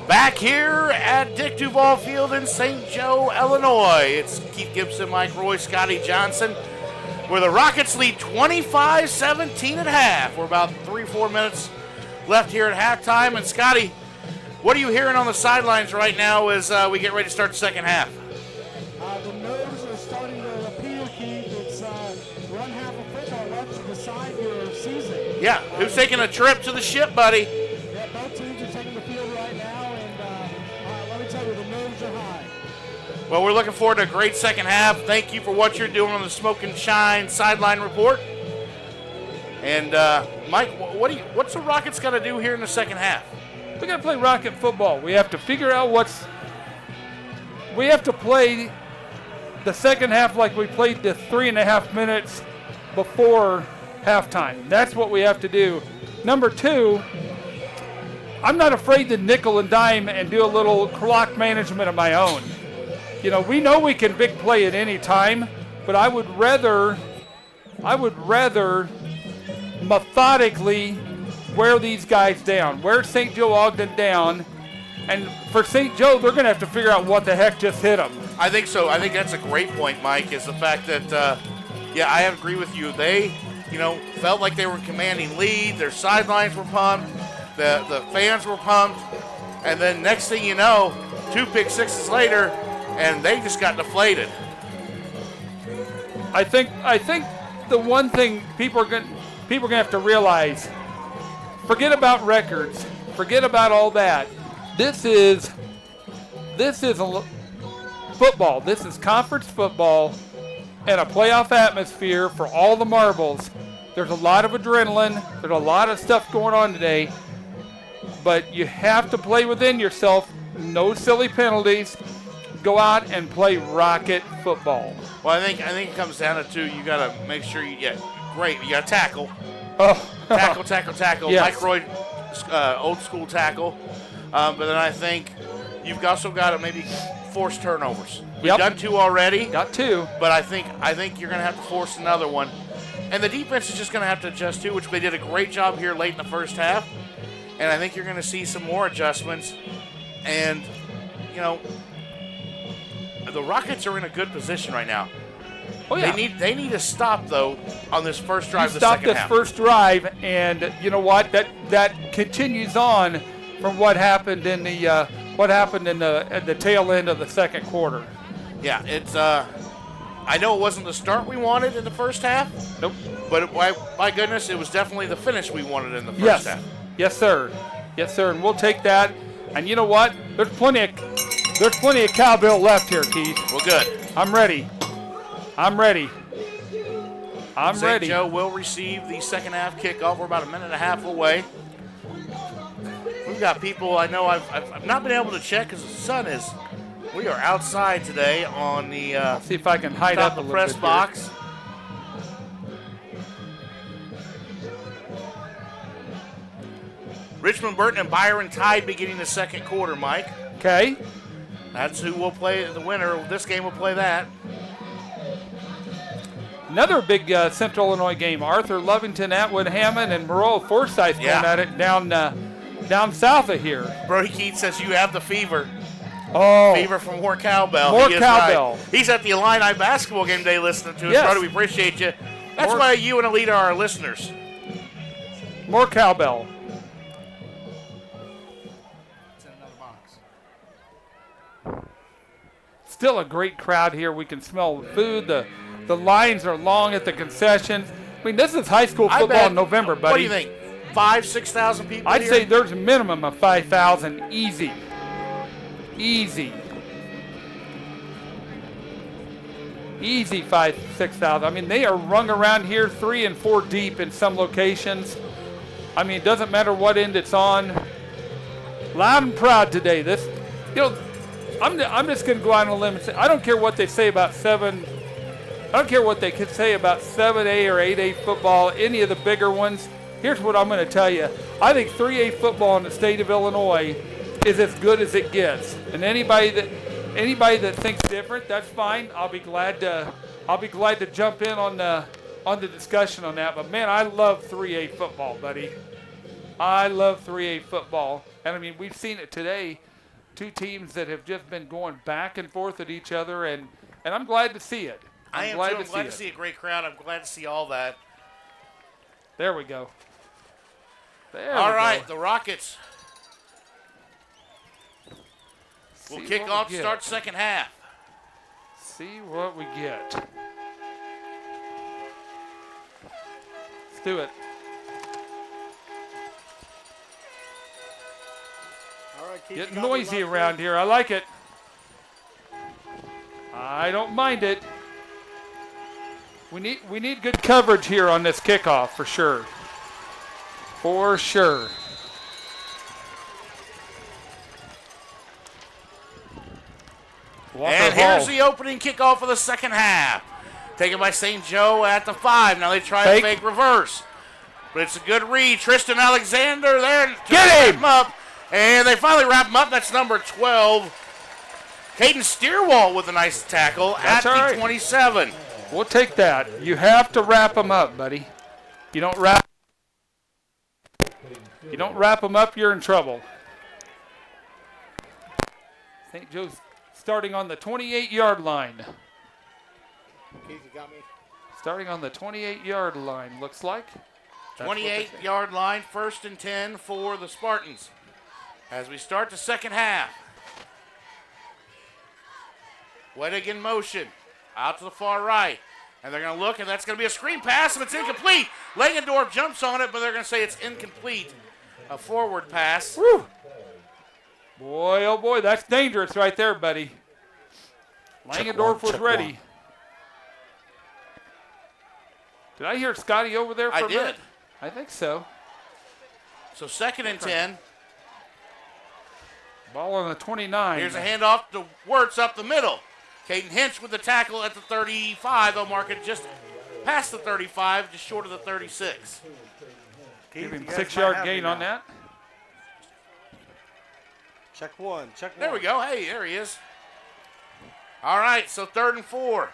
Back here at Dick Duval Field in St. Joe, Illinois. It's Keith Gibson, Mike Roy, Scotty Johnson where the Rockets lead 25-17 at half. We're about 3-4 minutes left here at halftime. And Scotty, what are you hearing on the sidelines right now as we get ready to start the second half? The nerves are starting to appear, Keith. It's run half a football left to decide your season. Yeah, who's taking a trip to the ship, buddy? Yeah, both teams are taking the field right now, and let me tell you, the nerves are high. Well, we're looking forward to a great second half. Thank you for what you're doing on the Smoke and Shine sideline report. And Mike, what's the Rockets got to do here in the second half? We got to play Rocket football. We have to figure out we have to play the second half like we played the 3.5 minutes before halftime. That's what we have to do. Number two, I'm not afraid to nickel and dime and do a little clock management of my own. You know, we know we can big play at any time, but I would rather methodically wear these guys down, wear St. Joe Ogden down, and for St. Joe, they're going to have to figure out what the heck just hit them. I think so. I think that's a great point, Mike, is the fact that, I agree with you. They, felt like they were commanding lead. Their sidelines were pumped. The fans were pumped. And then next thing you know, 2 pick sixes later, and they just got deflated. I think the one thing people are going to have to realize, forget about records, forget about all that. This is football. This is conference football and a playoff atmosphere for all the marbles. There's a lot of adrenaline. There's a lot of stuff going on today. But you have to play within yourself. No silly penalties. Go out and play Rocket football. Well, I think it comes down to you got to make sure you get great. You got to tackle. Oh. tackle. Yes. Mike Roy, old school tackle. But then I think you've also got to maybe force turnovers. We've done 2 already. Got 2. But I think you're going to have to force another one. And the defense is just going to have to adjust too, which they did a great job here late in the first half. And I think you're going to see some more adjustments. And, the Rockets are in a good position right now. Oh, yeah. They need to stop, though, on this first drive of the second half. Stop this first drive, and you know what? That continues on from what happened in the at the tail end of the second quarter. Yeah, it's. I know it wasn't the start we wanted in the first half. Nope. But my goodness, it was definitely the finish we wanted in the first half. Yes, sir. Yes, sir. And we'll take that. And you know what? There's plenty of cowbell left here, Keith. Well, good. I'm ready. St. Joe will receive the second half kickoff. We're about a minute and a half away. We've got people. I know I've not been able to check because the sun is. We are outside today on the. I'll see if I can hide up the press box. Richmond Burton and Byron tied beginning the second quarter, Mike. Okay. That's who will play the winner. This game will play that. Another big Central Illinois game. Arthur Lovington, Atwood Hammond, and Moreau Forsyth going at it down south of here. Brody Keith says you have the fever. Oh. Fever for more cowbell. More cowbell. Right. He's at the Illini basketball game day listening to us. Yes. Brody, we appreciate you. That's why you and Alita are our listeners. More cowbell. Still a great crowd here. We can smell the food. The lines are long at the concessions. I mean, this is high school football in November, buddy. What do you think? 5,000-6,000 people I'd here? say there's a minimum of 5,000 easy. Easy 5,000-6,000. I mean, they are rung around here 3 and 4 deep in some locations. I mean, it doesn't matter what end it's on. Loud and proud today. This, I'm just going to go out on a limb and say I don't care what they say about 7. I don't care what they could say about 7A or 8A football, any of the bigger ones. Here's what I'm going to tell you. I think 3A football in the state of Illinois is as good as it gets. And anybody that thinks different, that's fine. I'll be glad to jump in on the discussion on that. But man, I love 3A football, buddy. I love 3A football. And I mean, we've seen it today. 2 teams that have just been going back and forth at each other, and I'm glad to see it. I am glad too. I'm to glad see to it. see a great crowd. I'm glad to see all that. There we go. There All we right, go. the Rockets will See kick what off we to get. start second half. See what we get. Let's do it. All right, Keith, Getting you got me noisy locked around in. here. I like it. I don't mind it. We need good coverage here on this kickoff for sure. For sure. Walker And Hall. here's the opening kickoff for the second half. Taken by St. Joe at the 5. Now they try a fake reverse. But it's a good read. Tristan Alexander there. to Get him up. And they finally wrap him up. That's number 12. Caden Steerwall with a nice tackle That's at all the right. 27. We'll take that. You have to wrap them up, buddy. You don't wrap them up, you're in trouble. St. Joe's starting on the 28-yard line. Keith, you got me. Starting on the 28-yard line, looks like. 28-yard line, 1st and 10 for the Spartans. As we start the second half. Wettig in motion. Out to the far right. And they're going to look, and that's going to be a screen pass, and it's incomplete. Langendorf jumps on it, but they're going to say it's incomplete. A forward pass. Woo. Boy, oh boy, that's dangerous right there, buddy. Langendorf was ready. Did I hear Scotty over there for I a minute? did. I think so. So 2nd and 10. Ball on the 29. Here's a handoff to Wirtz up the middle. Caden Hinch with the tackle at the 35. They'll mark it just past the 35, just short of the 36. Give him You guys 6-yard might have gain me on now. that. Check one. Check one. There we go. Hey, there he is. All right, so 3rd and 4.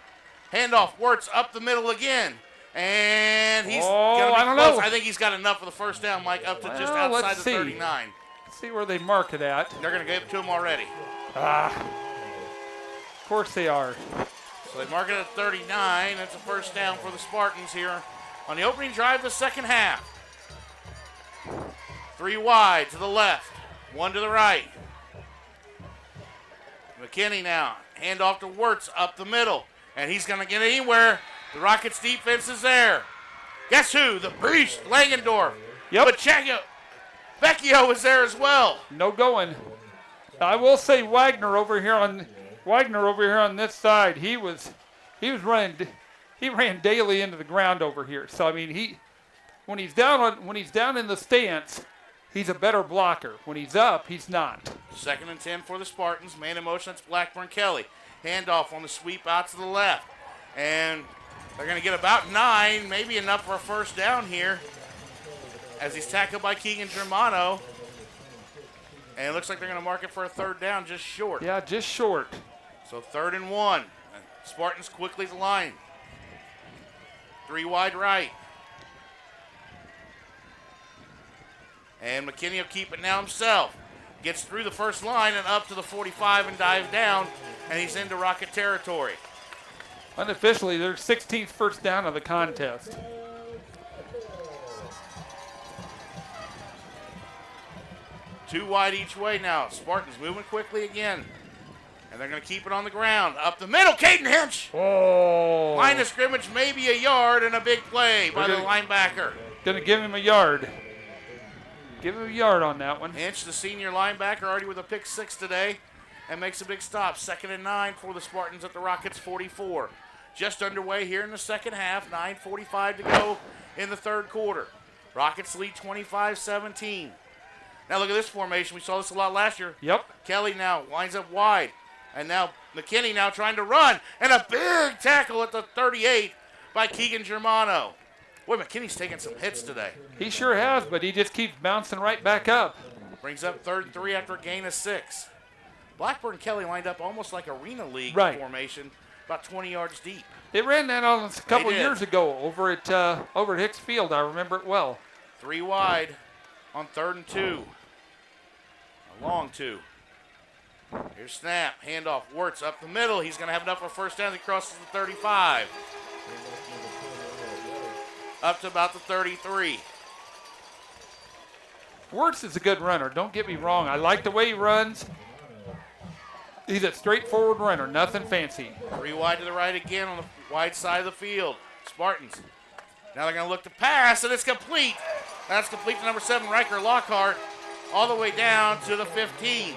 Handoff, Wirtz up the middle again. And he's going to be I don't close. know. I think he's got enough for the first down, Mike, up to just Well, outside let's the see. 39. Let's see where they mark it at. They're going to give it to him already. Of course they are. So they mark it at 39. That's a first down for the Spartans here on the opening drive of the second half. 3 wide to the left, 1 to the right. McKinney now, hand off to Wirtz up the middle, and he's going to get anywhere. The Rockets defense is there. Guess who? The Beast, Langendorf. Yep. But Vecchio is there as well. No going. I will say Wagner over here on this side. He ran daily into the ground over here. So I mean when he's down in the stance, he's a better blocker. When he's up, he's not. 2nd and 10 for the Spartans. Man in motion, that's Blackburn Kelly. Handoff on the sweep out to the left. And they're going to get about 9, maybe enough for a first down here as he's tackled by Keegan Germano. And it looks like they're going to mark it for a 3rd down, just short. Yeah, just short. So 3rd and 1. Spartans quickly to the line. 3 wide right. And McKinney will keep it now himself. Gets through the first line and up to the 45 and dives down, and he's into Rocket territory. Unofficially, their 16th first down of the contest. Two wide each way now. Spartans moving quickly again. And they're going to keep it on the ground. Up the middle, Caden Hinch. Oh. Line of scrimmage, maybe a yard, and a big play by the linebacker. Gonna give him a yard. Give him a yard on that one. Hinch, the senior linebacker, already with a pick 6 today, and makes a big stop. 2nd and 9 for the Spartans at the Rockets 44. Just underway here in the second half. 9:45 to go in the 3rd quarter. Rockets lead 25-17. Now look at this formation. We saw this a lot last year. Yep. Kelly now winds up wide. And now McKinney now trying to run. And a big tackle at the 38 by Keegan Germano. Boy, McKinney's taking some hits today. He sure has, but he just keeps bouncing right back up. Brings up 3rd and 3 after a gain of 6. Blackburn Kelly lined up almost like Arena League formation, about 20 yards deep. They ran that on us a couple did. years ago over at Hicks Field. I remember it well. 3 wide on 3rd and 2. A long 2. Here's snap, handoff, Wirtz up the middle. He's going to have enough for a first down as he crosses the 35. Up to about the 33. Wirtz is a good runner. Don't get me wrong. I like the way he runs. He's a straightforward runner, nothing fancy. 3 wide to the right again on the wide side of the field. Spartans. Now they're going to look to pass, and it's complete. That's complete to number 7, Riker Lockhart, all the way down to the 15.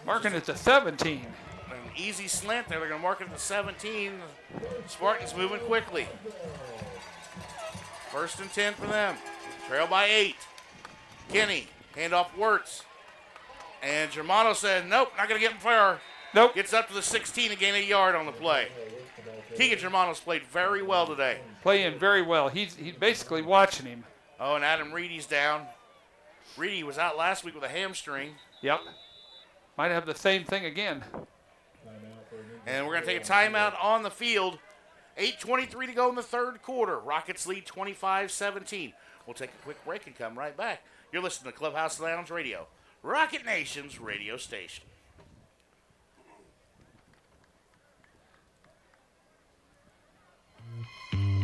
Marking it to 17. An easy slant there. They're going to mark it to 17. Spartans moving quickly. First and 10 for them. Trail by 8. Kenny, handoff Wirtz. And Germano said, nope, not going to get him far. Nope. Gets up to the 16 and gain a yard on the play. Keegan Germano's played very well today. Playing very well. He's basically watching him. Oh, and Adam Reedy's down. Reedy was out last week with a hamstring. Yep. Might have the same thing again. And we're going to take a timeout on the field. 8:23 to go in the third quarter. Rockets lead 25-17. We'll take a quick break and come right back. You're listening to Clubhouse Lounge Radio, Rocket Nation's radio station.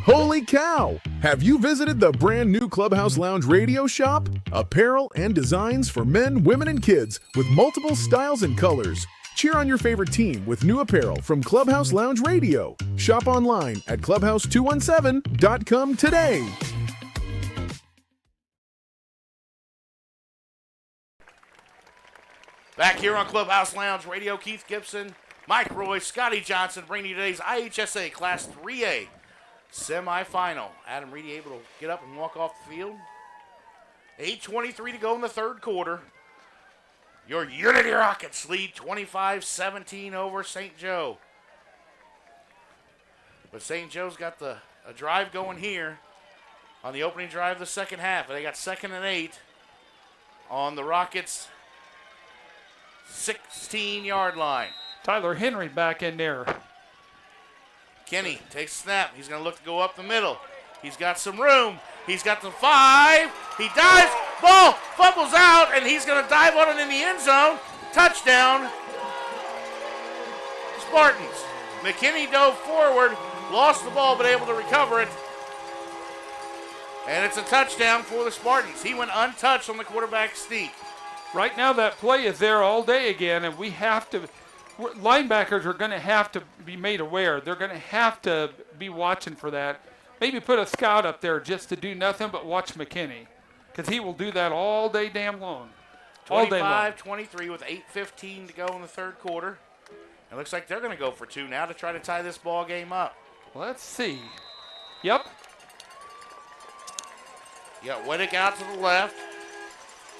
Holy cow! Have you visited the brand new Clubhouse Lounge radio shop? Apparel and designs for men, women, and kids with multiple styles and colors. Cheer on your favorite team with new apparel from Clubhouse Lounge Radio. Shop online at clubhouse217.com today. Back here on Clubhouse Lounge Radio, Keith Gibson, Mike Roy, Scotty Johnson bringing you today's IHSA Class 3A semifinal. Adam Reedy able to get up and walk off the field. 8:23 to go in the third quarter. Your Unity Rockets lead 25-17 over St. Joe. But St. Joe's got a drive going here on the opening drive of the second half. They got 2nd and 8 on the Rockets' 16-yard line. Tyler Henry back in there. Kenny takes a snap. He's going to look to go up the middle. He's got some room. He's got the 5. He dives. Ball fumbles out, and he's going to dive on it in the end zone. Touchdown, Spartans. McKinney dove forward, lost the ball, but able to recover it. And it's a touchdown for the Spartans. He went untouched on the quarterback sneak. Right now that play is there all day again, and we have to – linebackers are going to have to be made aware. They're going to have to be watching for that. Maybe put a scout up there just to do nothing but watch McKinney, because he will do that all day damn long. All day long. 25-23 with 8:15 to go in the third quarter. It looks like they're going to go for 2 now to try to tie this ball game up. Let's see. Yep. You got Weddick out to the left.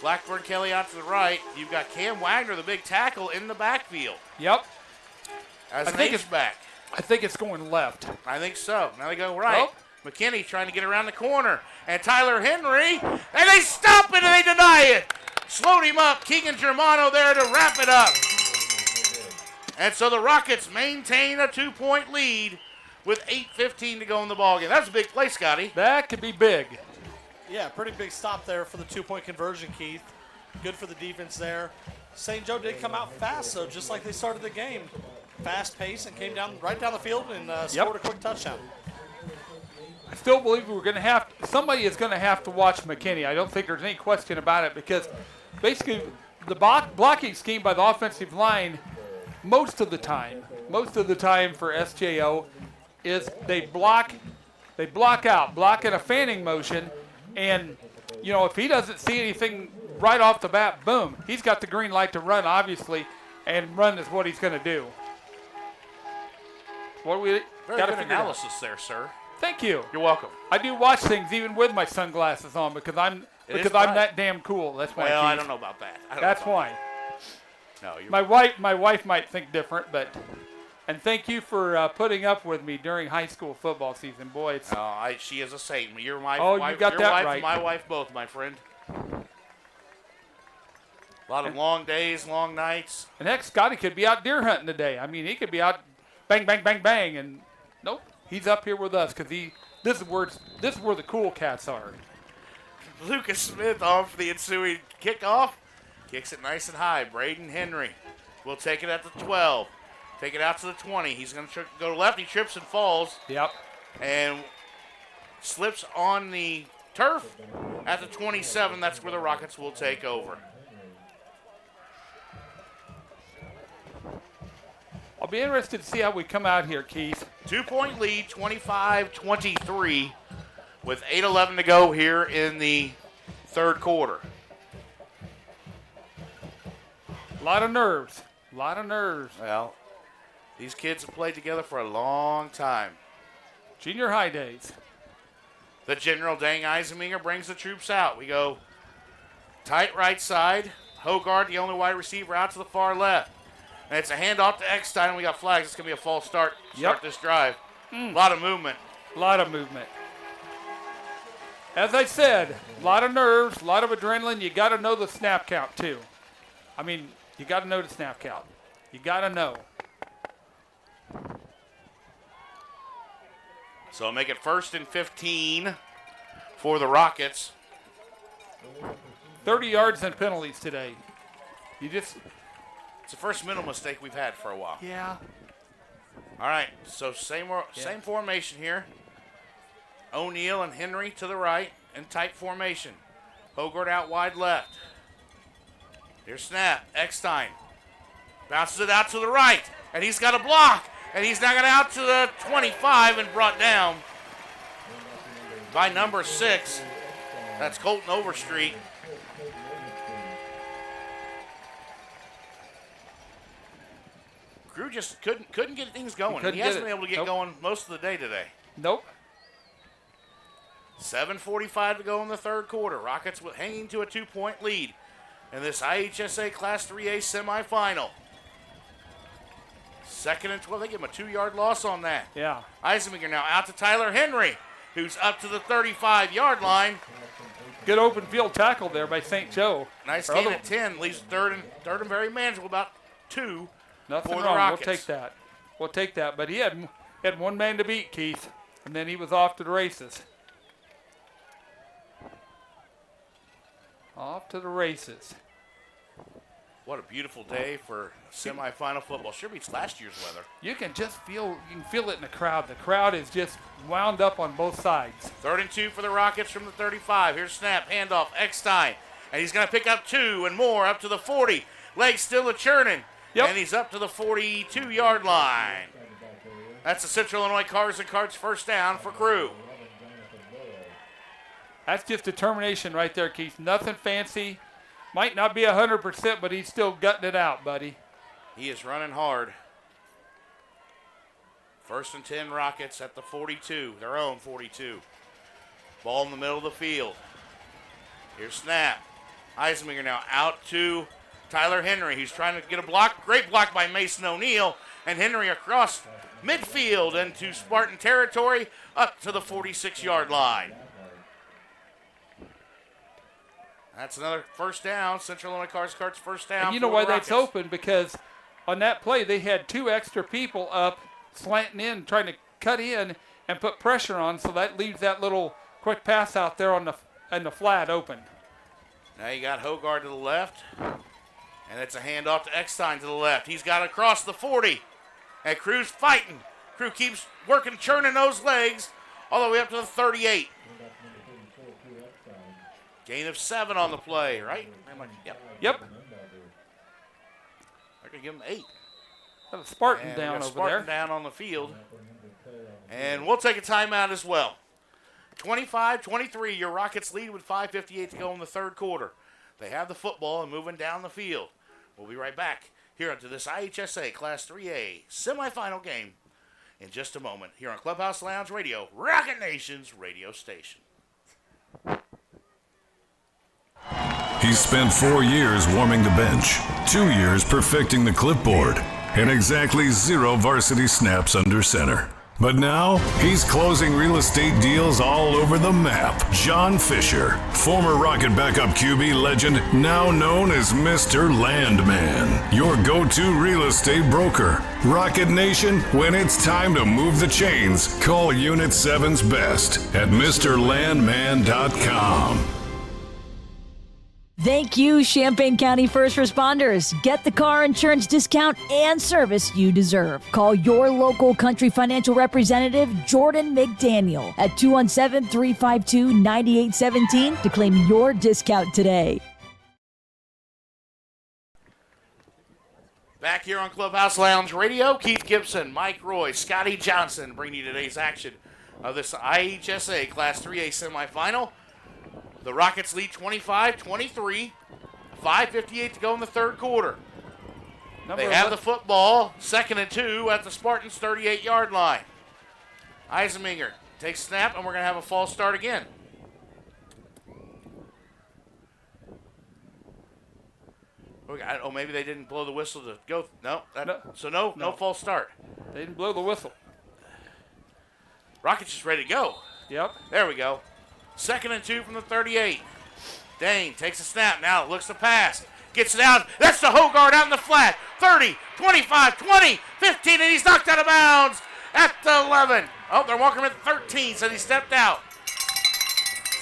Blackburn Kelly out to the right. You've got Cam Wagner, the big tackle, in the backfield. Yep. As an H-back. I think it's going left. I think so. Now they go right. Oh. McKinney trying to get around the corner. And Tyler Henry. And they stop it and they deny it. Slowed him up. Keegan Germano there to wrap it up. And so the Rockets maintain a 2-point lead with 8:15 to go in the ballgame. That's a big play, Scotty. That could be big. Yeah, pretty big stop there for the 2-point conversion, Keith. Good for the defense there. St. Joe did come out fast, though, just like they started the game. Fast pace and came right down the field and scored a quick touchdown. I still believe somebody is going to have to watch McKinney. I don't think there's any question about it, because basically the blocking scheme by the offensive line most of the time for SJO is they block out, block in a fanning motion, and if he doesn't see anything right off the bat, boom, he's got the green light to run, obviously, and run is what he's going to do. What we Very got to good figure out. analysis there, sir. Thank you. You're welcome. I do watch things even with my sunglasses on because I'm that damn cool. That's why. Well, I don't know about that. That's why. No, my wife might think different, and thank you for putting up with me during high school football season, boy. She is a saint. You're my wife. You got that wife right. And my wife both, my friend. A lot of long days, long nights. And heck, Scotty could be out deer hunting today. I mean, he could be out bang, bang, bang, bang, and nope, he's up here with us because this is where the cool cats are. Lucas Smith on for the ensuing kickoff. Kicks it nice and high. Braden Henry will take it at the 12. Take it out to the 20. He's going to go left. He trips and falls. Yep. And slips on the turf at the 27. That's where the Rockets will take over. I'll be interested to see how we come out here, Keith. 2-point lead, 25-23, with 8:11 to go here in the third quarter. A lot of nerves. A lot of nerves. Well, these kids have played together for a long time. Junior high days. The General Dang Eisenmenger brings the troops out. We go tight right side. Hogard, the only wide receiver, out to the far left. And it's a handoff to Eckstein, and we got flags. It's going to be a false start. Start this drive. A lot of movement. A lot of movement. As I said, a lot of nerves, a lot of adrenaline. You got to know the snap count, too. I mean, you got to know the snap count. You got to know. So make it 1st and 15 for the Rockets. 30 yards and penalties today. It's the first mental mistake we've had for a while. Yeah. All right, so same formation here. O'Neal and Henry to the right in tight formation. Hogard out wide left. Here's snap. Eckstein bounces it out to the right, and he's got a block, and he's now got out to the 25 and brought down by number 6. That's Colton Overstreet. Crew just couldn't get things going. He hasn't been able to get going most of the day today. Nope. 7:45 to go in the third quarter. Rockets hanging to a 2-point lead in this IHSA Class 3A semifinal. 2nd and 12. They give him a 2-yard loss on that. Yeah. Eisenmenger now out to Tyler Henry, who's up to the 35-yard line. Good open field tackle there by St. Joe. Nice gain at 10. Leaves third and very manageable, about 2. Nothing for the wrong. Rockets. We'll take that. We'll take that. But he had one man to beat, Keith, and then he was off to the races. Off to the races. What a beautiful day for semifinal football. Sure beats last year's weather. You can feel it in the crowd. The crowd is just wound up on both sides. 3rd and 2 for the Rockets from the 35. Here's snap, handoff, Eckstein. And he's going to pick up 2 and more up to the 40. Legs still a churning. Yep. And he's up to the 42-yard line. That's the Central Illinois Cars and Carts first down for Crew. That's just determination right there, Keith. Nothing fancy. Might not be 100%, but he's still gutting it out, buddy. He is running hard. 1st and 10 Rockets at the 42, their own 42. Ball in the middle of the field. Here's snap. Eisenmenger now out to Tyler Henry. He's trying to get a block. Great block by Mason O'Neal. And Henry across midfield into Spartan territory up to the 46-yard line. That's another first down. Central Illinois Cars Carts first down. And you know why that's open? Because on that play, they had 2 extra people up, slanting in, trying to cut in and put pressure on, so that leaves that little quick pass out there on the flat open. Now you got Hogard to the left, and it's a handoff to Eckstein to the left. He's got across the 40, and Crew's fighting. Crew keeps working, churning those legs all the way up to the 38. Gain of 7 on the play, right? Yep. They're going to give him 8. Got a Spartan and down over Spartan there. down on the field. And we'll take a timeout as well. 25-23, your Rockets lead with 5:58 to go in the third quarter. They have the football and moving down the field. We'll be right back here into this IHSA Class 3A semifinal game in just a moment here on Clubhouse Lounge Radio, Rocket Nation's radio station. He's spent 4 years warming the bench, 2 years perfecting the clipboard, and exactly 0 varsity snaps under center. But now, he's closing real estate deals all over the map. John Fisher, former Rocket backup QB legend, now known as Mr. Landman, your go-to real estate broker. Rocket Nation, when it's time to move the chains, call Unit 7's best at MrLandman.com. Thank you, Champaign County First Responders. Get the car insurance discount and service you deserve. Call your local Country Financial representative, Jordan McDaniel, at 217-352-9817 to claim your discount today. Back here on Clubhouse Lounge Radio, Keith Gibson, Mike Roy, Scotty Johnson bring you today's action of this IHSA Class 3A semifinal. The Rockets lead 25-23, 5:58 to go in the third quarter. They have the football, 2nd and 2 at the Spartans' 38-yard line. Eisenminger takes snap, and we're going to have a false start again. Oh, maybe they didn't blow the whistle to go. No false start. They didn't blow the whistle. Rockets is ready to go. Yep. There we go. 2nd and 2 from the 38. Dane takes a snap. Now looks to pass. Gets it out. That's the Hogard out in the flat. 30, 25, 20, 15, and he's knocked out of bounds at the 11. Oh, they're walking him at 13, so he stepped out.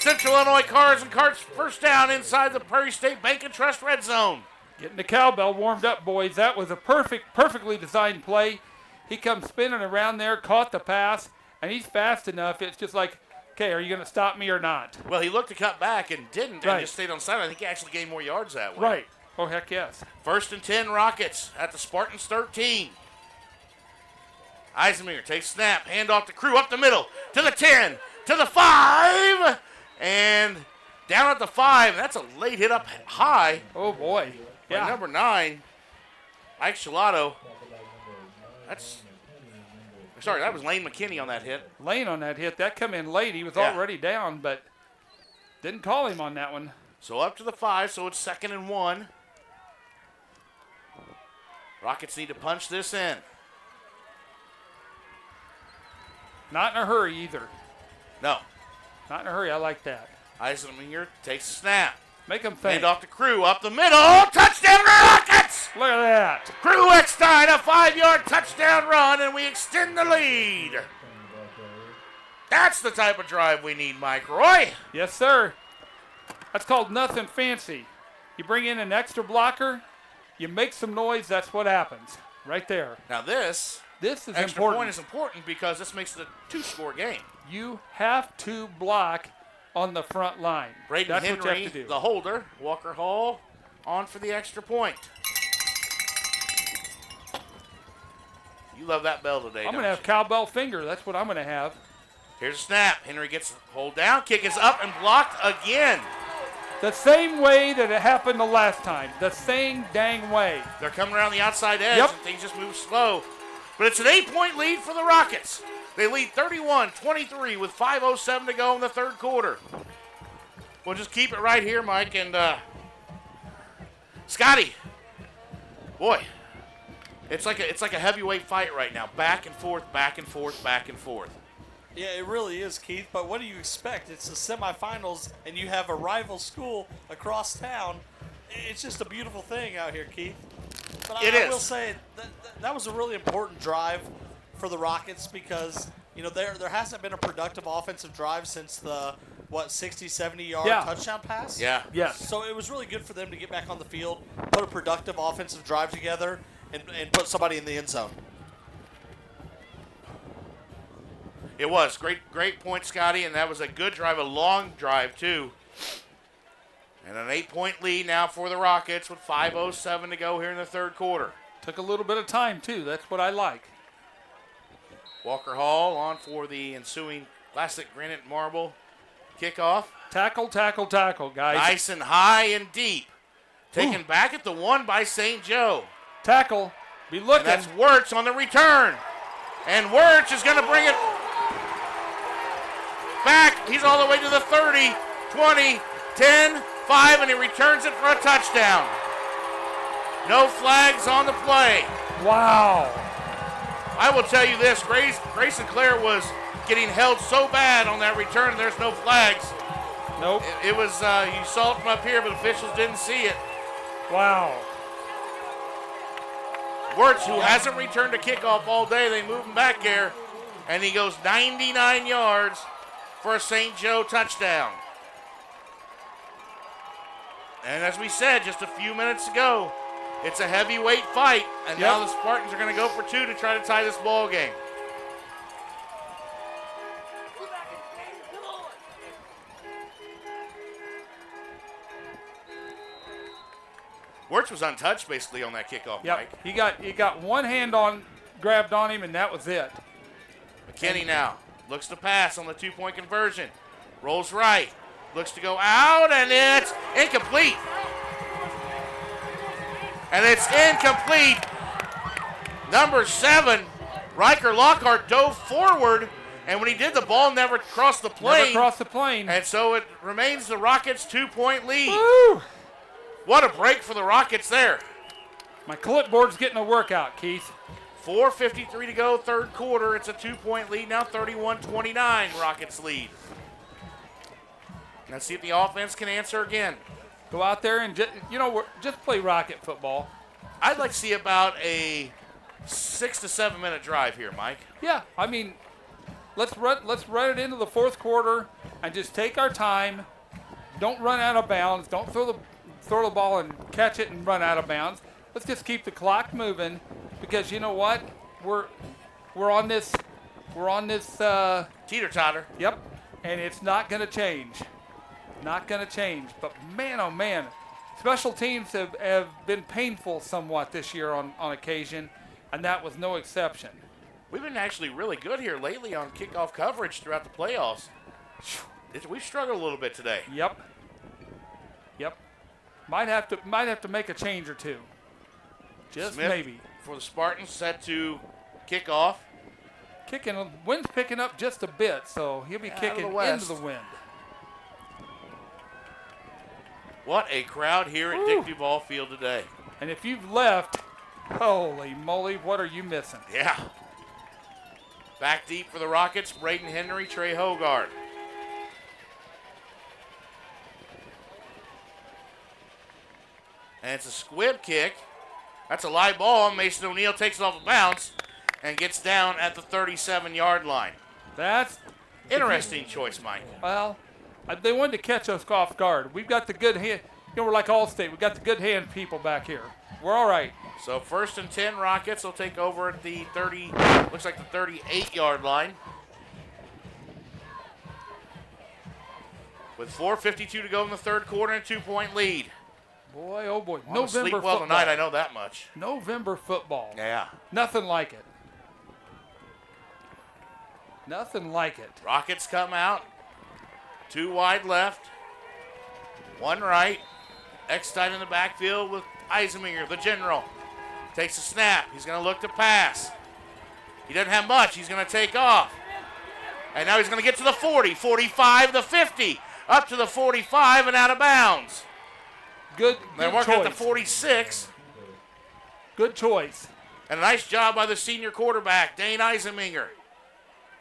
Central Illinois Cars and Carts first down inside the Prairie State Bank and Trust red zone. Getting the cowbell warmed up, boys. That was a perfectly designed play. He comes spinning around there, caught the pass, and he's fast enough. It's just like, okay, are you going to stop me or not? Well, he looked to cut back and didn't, and just stayed on side. I think he actually gained more yards that way. Right. Oh, heck yes. 1st and 10 Rockets at the Spartans 13. Eisenminger takes snap, hand off the Crew up the middle, to the 10, to the 5, and down at the 5. That's a late hit up high. Oh, boy. Yeah. Number 9, Ike Shalato. That was Lane McKinney on that hit. Lane on that hit. That come in late. He was already down, but didn't call him on that one. So up to the 5, so it's 2nd and 1. Rockets need to punch this in. Not in a hurry either. No. Not in a hurry. I like that. Eisenminger takes a snap. Make him think. Hand off the Crew up the middle. Touchdown Rockets! Look at that. Crew Eckstein, a 5-yard touchdown run, and we extend the lead. That's the type of drive we need, Mike Roy. Yes, sir. That's called nothing fancy. You bring in an extra blocker, you make some noise, that's what happens. Right there. Now this is extra important. point is important because this makes it a 2-score game. You have to block on the front line. Braden That's Henry, what you have to do. the holder. Walker Hall on for the extra point. You love that bell today, I'm going to have cowbell finger. That's what I'm going to have. Here's a snap. Henry gets the hold down. Kick is up and blocked again. The same way that it happened the last time. The same dang way. They're coming around the outside edge and things just move slow. But it's an 8-point lead for the Rockets. They lead 31-23 with 5:07 to go in the third quarter. We'll just keep it right here, Mike. And Scotty, boy, it's like a heavyweight fight right now. Back and forth, back and forth, back and forth. Yeah, it really is, Keith. But what do you expect? It's the semifinals, and you have a rival school across town. It's just a beautiful thing out here, Keith. But I will say that was a really important drive for the Rockets because there hasn't been a productive offensive drive since the 60-70-yard touchdown pass. Yeah. Yes. So it was really good for them to get back on the field, put a productive offensive drive together, and put somebody in the end zone. It was. Great point, Scotty, and that was a good drive, a long drive, too. And an 8-point lead now for the Rockets with 5:07 to go here in the third quarter. Took a little bit of time, too. That's what I like. Walker Hall on for the ensuing classic granite marble kickoff. Tackle, tackle, tackle, guys. Nice and high and deep. Taken back at the 1 by St. Joe. Tackle. Be looking. And that's Wirtz on the return. And Wirtz is going to bring it back. He's all the way to the 30, 20, 10, 5, and he returns it for a touchdown. No flags on the play. Wow. I will tell you this, Grayson Clare was getting held so bad on that return, there's no flags. Nope. It was, you saw it from up here, but officials didn't see it. Wow. Wirtz, who hasn't returned a kickoff all day, they move him back there, and he goes 99 yards for a St. Joe touchdown. And as we said just a few minutes ago, it's a heavyweight fight, and now the Spartans are going to go for 2 to try to tie this ball game. Wirtz was untouched basically on that kickoff, Mike. He got one hand grabbed on him, and that was it. McKinney now looks to pass on the 2-point conversion. Rolls right, looks to go out, and it's incomplete. And it's incomplete. Number 7, Riker Lockhart dove forward, and when he did, the ball never crossed the plane. Never crossed the plane. And so it remains the Rockets' 2-point lead. Woo! What a break for the Rockets there. My clipboard's getting a workout, Keith. 4:53 to go, third quarter. It's a 2-point lead now, 31-29, Rockets lead. Let's see if the offense can answer again. Go out there and just play Rocket football. I'd like to see about a 6 to 7 minute drive here, Mike. Yeah, I mean, let's run it into the fourth quarter and just take our time. Don't run out of bounds. Don't throw the ball and catch it and run out of bounds. Let's just keep the clock moving, because you know what? We're on this teeter-totter. Yep, and it's not going to change. Not going to change. But man, oh man, special teams have been painful somewhat this year on occasion, and that was no exception. We've been actually really good here lately on kickoff coverage throughout the playoffs. We've struggled a little bit today. Yep. Might have to make a change or two. Just Smith maybe. For the Spartans, set to kick off. Wind's picking up just a bit, so he'll be kicking into the wind. What a crowd here at Dick Duval Field today. And if you've left, holy moly, what are you missing? Yeah. Back deep for the Rockets, Braden Henry, Trey Hogard. And it's a squib kick. That's a live ball. Mason O'Neal takes it off of bounds and gets down at the 37-yard line. That's interesting choice, Mike. Well, they wanted to catch us off guard. We've got the good hand. We're like Allstate. We've got the good hand people back here. We're all right. So 1st and 10, Rockets will take over at the 38-yard line. With 4:52 to go in the third quarter and a 2-point lead. Boy, oh boy. Well, November sleep well football. tonight, I know that much. November football. Yeah. Nothing like it. Nothing like it. Rockets come out. 2 wide left. 1 right. Eckstein in the backfield with Eisenmenger, the general. Takes a snap. He's going to look to pass. He doesn't have much. He's going to take off. And now he's going to get to the 40, 45, the 50. Up to the 45 and out of bounds. Good They're working choice. at the 46. Good choice. And a nice job by the senior quarterback, Dane Eisenmenger.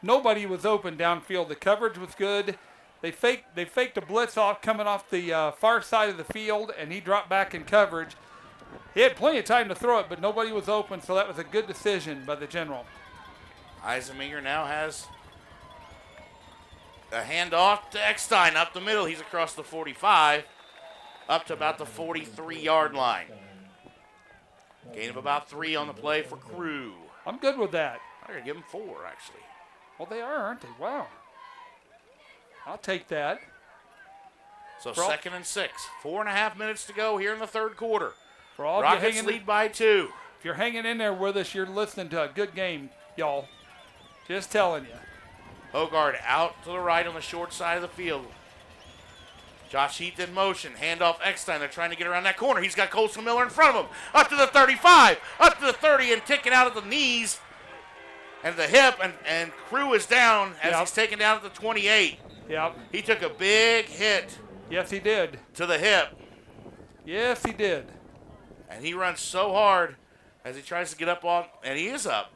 Nobody was open downfield. The coverage was good. They faked a blitz off coming off the far side of the field, and he dropped back in coverage. He had plenty of time to throw it, but nobody was open, so that was a good decision by the general. Eisenmenger now has a handoff to Eckstein up the middle. He's across the 45, up to about the 43-yard line. Gain of about 3 on the play for Crew. I'm good with that. I'm going to give him 4, actually. Well, they are, aren't they? Wow. I'll take that. So 2nd and 6. 4.5 minutes to go here in the third quarter. For all Rockets lead by 2. If you're hanging in there with us, you're listening to a good game, y'all. Just telling you. Hogard out to the right on the short side of the field. Josh Heath in motion. Handoff Eckstein. They're trying to get around that corner. He's got Colson Miller in front of him. Up to the 35. Up to the 30 and ticking out at the knees and the hip. And Crew is down as he's taken down at the 28. Yep. He took a big hit. Yes, he did. To the hip. Yes, he did. And he runs so hard as he tries to get up on, and he is up.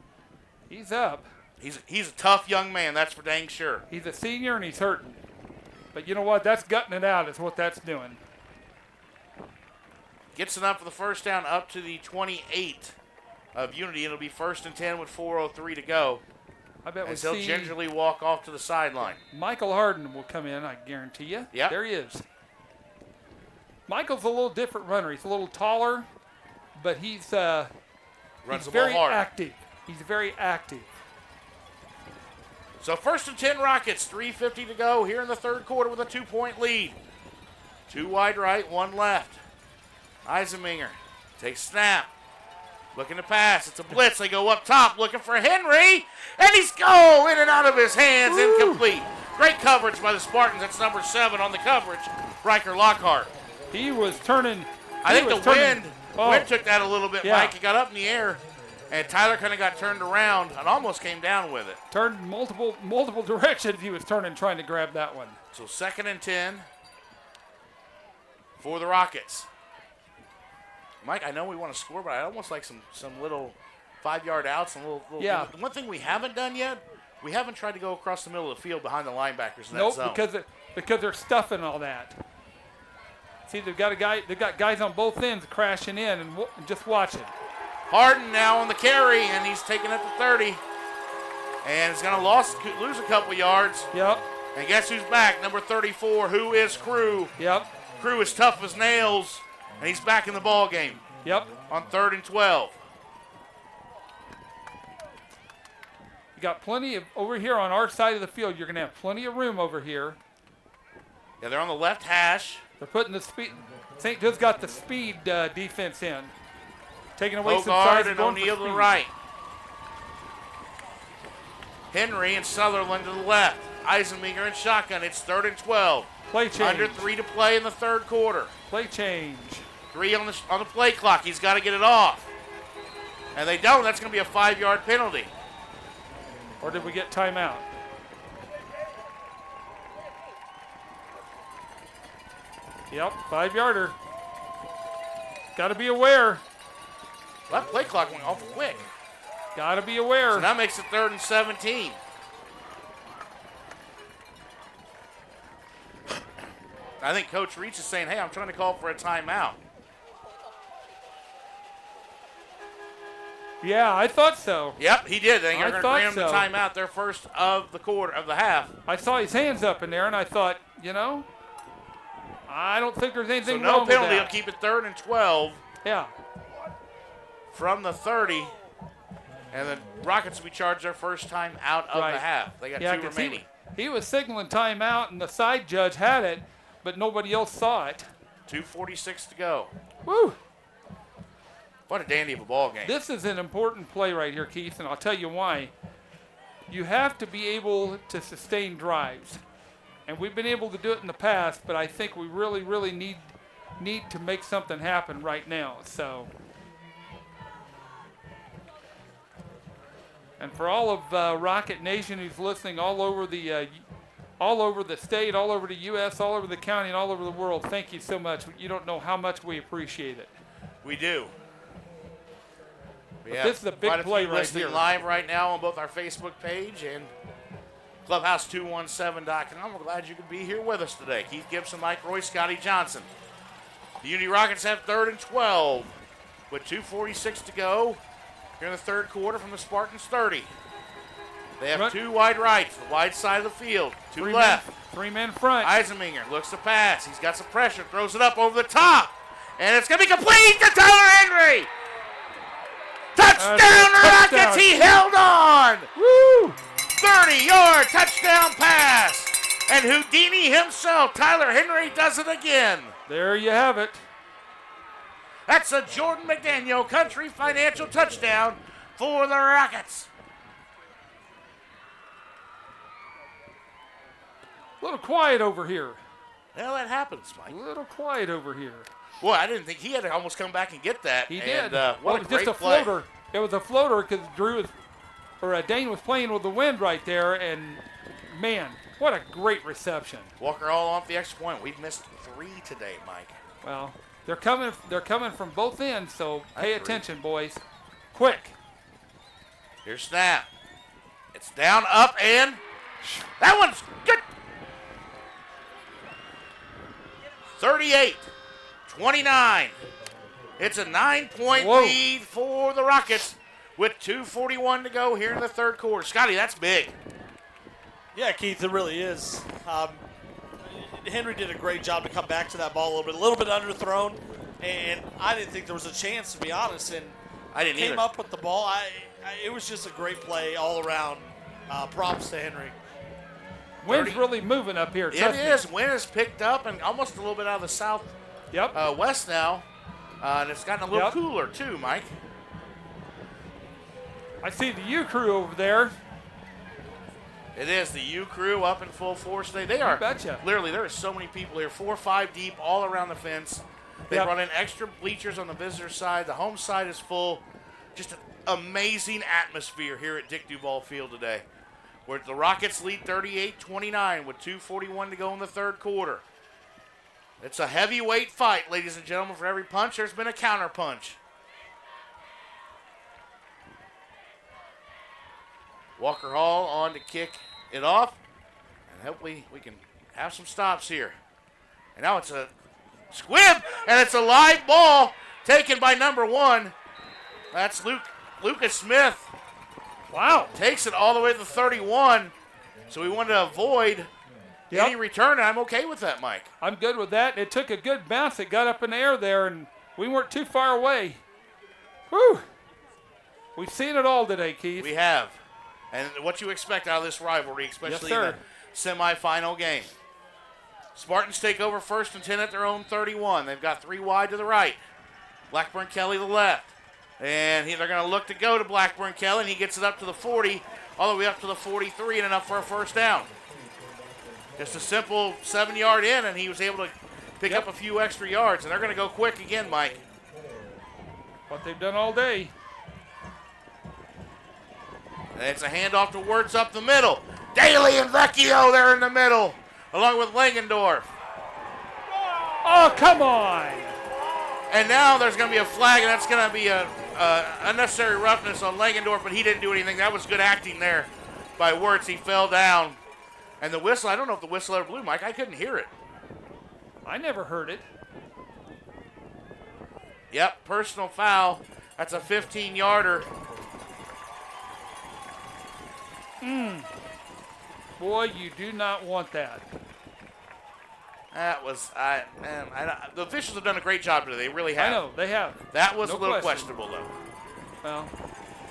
He's up. He's a tough young man, that's for dang sure. He's a senior and he's hurting. But you know what? That's gutting it out is what that's doing. Gets it up for the first down up to the 28 of Unity. It'll be 1st and 10 with 4:03 to go. I bet as we'll he'll see gingerly walk off to the sideline. Michael Harden will come in, I guarantee you. Yeah. There he is. Michael's a little different runner. He's a little taller, but he's Runs he's the ball very hard. active. He's very active. So 1st and 10 Rockets, 3:50 to go here in the third quarter with a 2-point lead. 2 wide right, 1 left. Eisenminger takes snap. Looking to pass. It's a blitz. They go up top looking for Henry. And he's go in and out of his hands. Incomplete. Great coverage by the Spartans. That's number 7 on the coverage. Riker Lockhart. He was turning. I think the wind took that a little bit, Yeah. Mike. He got up in the air. And Tyler kind of got turned around and almost came down with it. Turned multiple directions. He was turning, trying to grab that one. So 2nd and 10 for the Rockets. Mike, I know we want to score, but I almost like some little 5-yard outs and little. Yeah. One thing we haven't done yet, we haven't tried to go across the middle of the field behind the linebackers in that Nope, zone. because they're stuffing all that. See, they've got guys on both ends crashing in and just watching. Harden now on the carry, and he's taking it to 30. And he's going to lose a couple yards. Yep. And guess who's back? Number 34, who is Crew. Yep. Crew is tough as nails, and he's back in the ball game. Yep. On 3rd and 12. You got plenty of, over here on our side of the field, you're going to have plenty of room over here. Yeah, they're on the left hash. They're putting the speed. St. Joe's got the speed defense in. Taking away some Bogard size and going O'Neal for to the speed. right. Henry and Sutherland to the left. Eisenminger and shotgun. It's 3rd and 12. Play change. Under 3 to play in the third quarter. Play change. 3 on the play clock. He's got to get it off. And they don't. That's going to be a 5-yard penalty. Or did we get timeout? Yep, 5-yarder. Got to be aware. That play clock went awful quick. Got to be aware. So that makes it 3rd and 17. I think Coach Reach is saying, hey, I'm trying to call for a timeout. Yeah, I thought so. Yep, he did. They're going to grant him the so. timeout, their first of the quarter, of the half. I saw his hands up in there, and I thought, I don't think there's anything so wrong no penalty. with He'll that. keep it 3rd and 12. Yeah. From the 30. And the Rockets will be charged their first time out of the half. They got 2 remaining. He was signaling timeout, and the side judge had it, but nobody else saw it. 2:46 to go. Woo! What a dandy of a ball game. This is an important play right here, Keith, and I'll tell you why. You have to be able to sustain drives. And we've been able to do it in the past, but I think we really, really need to make something happen right now. So, and for all of Rocket Nation who's listening all over the state, all over the U.S., all over the county, and all over the world, thank you so much. You don't know how much we appreciate it. We do. But this is a big play right here. Live right now on both our Facebook page and Clubhouse217.com. We're glad you could be here with us today. Keith Gibson, Mike Roy, Scotty Johnson. The Unity Rockets have 3rd and 12 with 2:46 to go here in the third quarter from the Spartans 30. They have 2 wide rights, the wide side of the field, 2 left. 3 men front. Eisenminger looks to pass. He's got some pressure, throws it up over the top. And it's going to be complete to Tyler Henry. Touchdown Rockets! He held on. Woo! 30-yard touchdown pass. And Houdini himself, Tyler Henry, does it again. There you have it. That's a Jordan McDaniel Country Financial touchdown for the Rockets. A little quiet over here. Well, that happens, Mike. A little quiet over here. Boy, I didn't think he had to almost come back and get that. He and, did. What a great just a play. floater. It was a floater because Dane was playing with the wind right there, and man, what a great reception. Walker all off the extra point. We've missed 3 today, Mike. Well, they're coming from both ends, so pay attention, boys. Quick. Here's snap. It's down, up, and that one's good. 38-29. It's a 9-point lead for the Rockets with 2:41 to go here in the third quarter. Scotty, that's big. Yeah, Keith, it really is. Henry did a great job to come back to that ball a little bit underthrown, and I didn't think there was a chance, to be honest. And I didn't came either. up with the ball. It was just a great play all around. Props to Henry. Wind's really moving up here. It is. Wind has picked up and almost a little bit out of the south west now. And it's gotten a little cooler too, Mike. I see the U crew over there. It is the U crew up in full force today. They are. Betcha. Literally, there are so many people here, 4 or 5 deep, all around the fence. They brought in extra bleachers on the visitor side. The home side is full. Just an amazing atmosphere here at Dick Duval Field today, where the Rockets lead 38-29 with 2:41 to go in the third quarter. It's a heavyweight fight, ladies and gentlemen. For every punch, there's been a counter punch. Walker Hall on to kick it off, and hopefully we can have some stops here. And now it's a squib, and it's a live ball taken by number 1. That's Lucas Smith. Wow. Takes it all the way to the 31. So we wanted to avoid any return, and I'm okay with that, Mike. I'm good with that. It took a good bounce. It got up in the air there, and we weren't too far away. Whew. We've seen it all today, Keith. We have. And what you expect out of this rivalry, especially in the semifinal game. Spartans take over 1st and 10 at their own 31. They've got 3 wide to the right. Blackburn Kelly the left. And they're going to look to go to Blackburn Kelly, and he gets it up to the 40, all the way up to the 43, and enough for a first down. Just a simple 7-yard in, and he was able to pick up a few extra yards. And they're going to go quick again, Mike. What they've done all day. And it's a handoff to Wirtz up the middle. Daly and Vecchio there in the middle, along with Langendorf. Oh, come on. And now there's going to be a flag, and that's going to be a unnecessary roughness on Langendorf, but he didn't do anything. That was good acting there by Wirtz. He fell down. And the whistle, I don't know if the whistle ever blew, Mike. I couldn't hear it. I never heard it. Yep, personal foul. That's a 15-yarder. Boy, you do not want that. That was, the officials have done a great job today. They really have. I know, they have. That was No a little question. questionable, though. Well,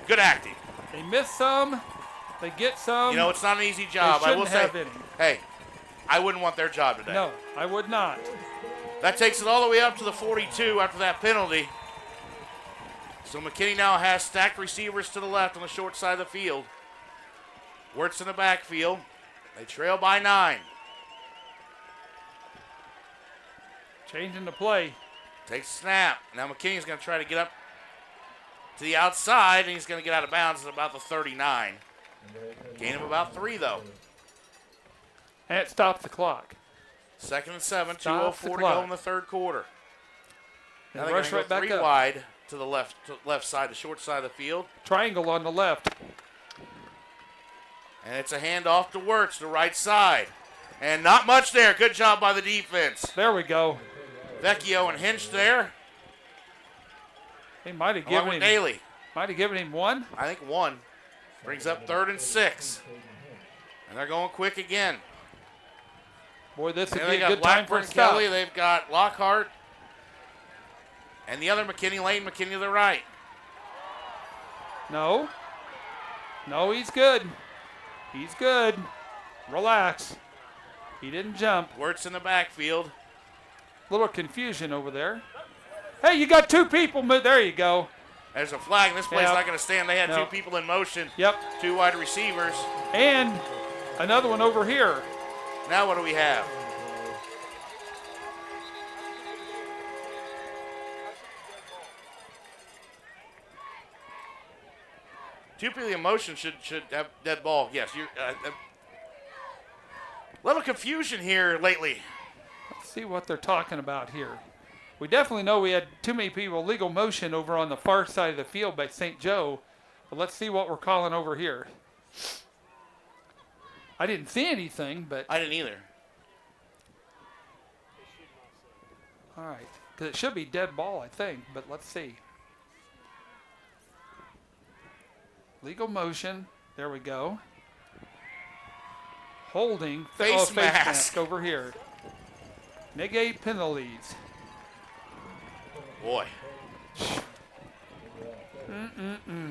good acting. They miss some, they get some. You know, it's not an easy job. They I will say, have any. hey, I wouldn't want their job today. No, I would not. That takes it all the way up to the 42 after that penalty. So McKinney now has stacked receivers to the left on the short side of the field. Wirtz in the backfield. They trail by 9. Changing the play. Takes a snap. Now McKinney's going to try to get up to the outside, and he's going to get out of bounds at about the 39. Gain of about 3, though. And it stops the clock. 2nd and 7, Stops 2:04 the to clock. go in the third quarter. And Now they're rush going to go right back 3 up. wide to the left side, the short side of the field. Triangle on the left. And it's a handoff to Wirtz, the right side. And not much there. Good job by the defense. There we go. Vecchio and Hinch there. They might have Along given with him. Daly. Might have given him 1. I think 1. Brings up 3rd and 6. And they're going quick again. Boy, this would And be they a got good time for a Blackburn stop. Kelly. They've got Lockhart. And the other McKinney, Lane McKinney to the right. No. No, he's good. He's good. Relax. He didn't jump. Wirtz in the backfield. Little confusion over there. Hey, you got 2 people. There you go. There's a flag, and this play's Yep. not going to stand. They had Nope. 2 people in motion. Yep. 2 wide receivers. And another one over here. Now what do we have? Two people in motion should have dead ball. Yes, you. Little confusion here lately. Let's see what they're talking about here. We definitely know we had too many people legal motion over on the far side of the field by St. Joe. But let's see what we're calling over here. I didn't see anything, but... I didn't either. All right. Because it should be dead ball, I think. But let's see. Legal motion. There we go. Holding. Face mask over here. Negate penalties. Boy.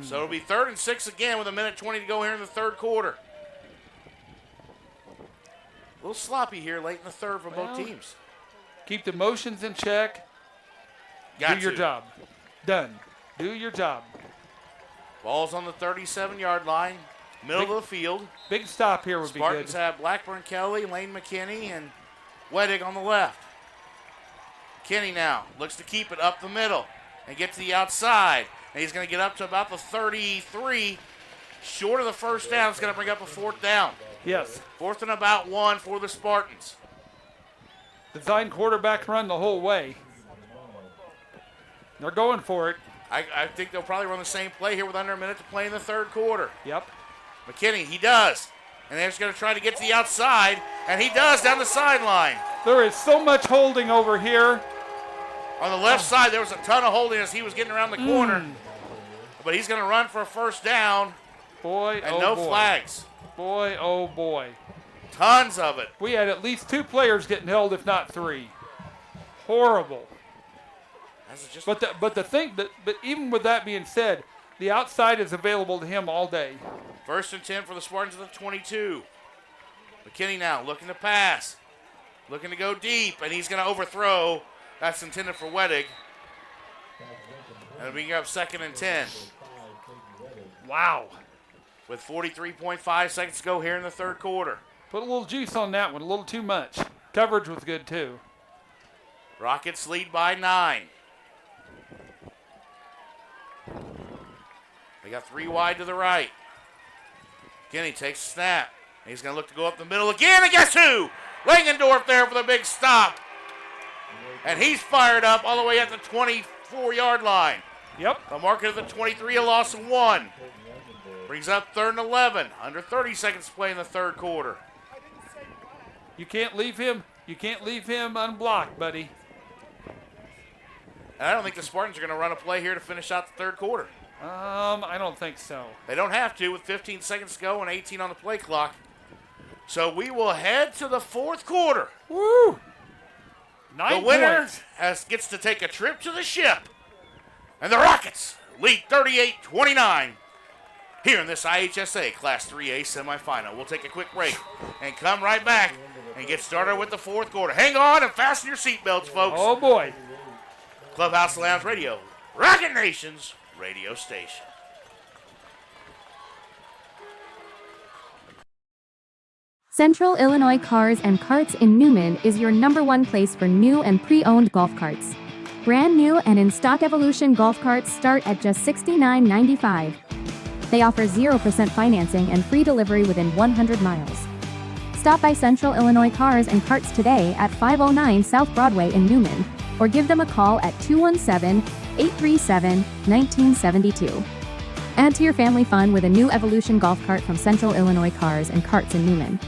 So it'll be 3rd and 6 again with 1:20 to go here in the third quarter. A little sloppy here late in the third for both teams. Keep the motions in check. Do your job. Done. Do your job. Ball's on the 37-yard line, middle of the field. Big stop here would be good. Spartans have Blackburn Kelly, Lane McKinney, and Wedig on the left. McKinney now looks to keep it up the middle and get to the outside. And he's going to get up to about the 33. Short of the first down. It's going to bring up a 4th down. Yes. 4th and about 1 for the Spartans. Design quarterback run the whole way. They're going for it. I think they'll probably run the same play here with under a minute to play in the third quarter. Yep. McKinney, he does. And they're just going to try to get to the outside. And he does down the sideline. There is so much holding over here. On the left side, there was a ton of holding as he was getting around the corner. But he's going to run for a first down. Boy, and no flags. Boy, oh boy. Tons of it. We had at least 2 players getting held, if not 3. Horrible. But even with that being said, the outside is available to him all day. 1st and 10 for the Spartans at the 22. McKinney now looking to pass. Looking to go deep, and he's going to overthrow. That's intended for Wedig. And we got 2nd and 10. Wow. With 43.5 seconds to go here in the third quarter. Put a little juice on that one, a little too much. Coverage was good too. Rockets lead by 9. They got 3 wide to the right. McKinney takes a snap. He's going to look to go up the middle again, and guess who? Langendorf there for the big stop. And he's fired up all the way at the 24-yard line. Yep. The marker of the 23, a loss of 1. Brings up 3rd and 11. Under 30 seconds to play in the third quarter. You can't leave him. You can't leave him unblocked, buddy. And I don't think the Spartans are going to run a play here to finish out the third quarter. I don't think so. They don't have to with 15 seconds to go and 18 on the play clock. So we will head to the fourth quarter. Woo! The winner gets to take a trip to the ship. And the Rockets lead 38-29 here in this IHSA Class 3A semifinal. We'll take a quick break and come right back and get started with the fourth quarter. Hang on and fasten your seatbelts, folks. Oh, boy. Clubhouse Lounge Radio, Rocket Nation's radio station. Central Illinois Cars and Carts in Newman is your #1 place for new and pre-owned golf carts. Brand new and in stock Evolution golf carts start at just $69.95. They offer 0% financing and free delivery within 100 miles. Stop by Central Illinois Cars and Carts today at 509 South Broadway in Newman, or give them a call at 217-837-1972. Add to your family fun with a new Evolution golf cart from Central Illinois Cars and Carts in Newman.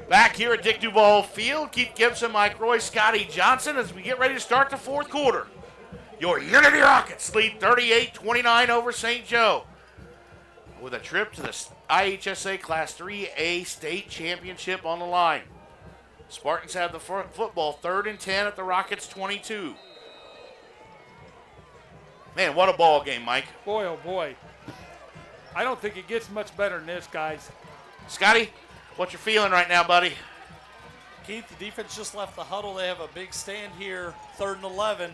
Back here at Dick Duval Field, Keith Gibson, Mike Roy, Scotty Johnson as we get ready to start the fourth quarter. Your Unity Rockets lead 38-29 over St. Joe with a trip to the IHSA Class 3A State Championship on the line. Spartans have the football 3rd and 10 at the Rockets 22. Man, what a ball game, Mike. Boy, oh boy. I don't think it gets much better than this, guys. Scotty, what you feeling right now, buddy? Keith, the defense just left the huddle. They have a big stand here, 3rd and 11.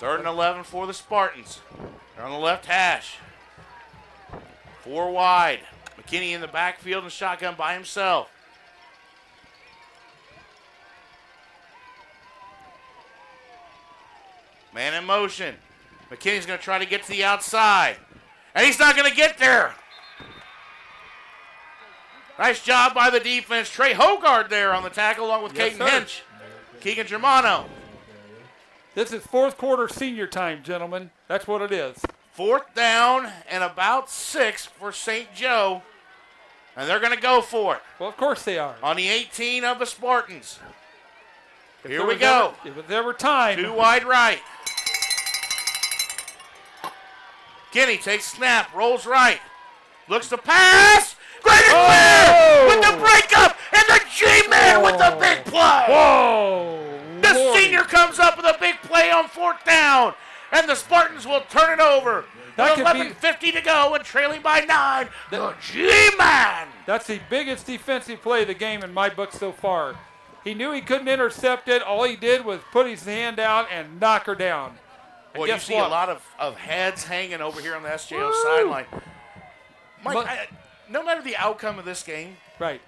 3rd and 11 for the Spartans. They're on the left hash. 4 wide. McKinney in the backfield and shotgun by himself. Man in motion. McKinney's going to try to get to the outside. And he's not going to get there. Nice job by the defense. Trey Hogard there on the tackle along with Caden Hinch. Keegan Germano. This is fourth quarter senior time, gentlemen. That's what it is. 4th down and about 6 for St. Joe. And they're going to go for it. Well, of course they are. On the 18 of the Spartans. Here we go. If there were time. 2 wide right. Kenny takes snap, rolls right, looks to pass. Great and clear with the breakup, and the G-Man with the big play. Whoa! The Lordy. senior comes up with a big play on 4th down, and the Spartans will turn it over. That With could be- 11:50 to go and trailing by 9. The G-Man. That's the biggest defensive play of the game in my book so far. He knew he couldn't intercept it. All he did was put his hand out and knock her down. And Boy, you guess see what? a lot of heads hanging over here on the SJO sideline. Mike, no matter the outcome of this game, right?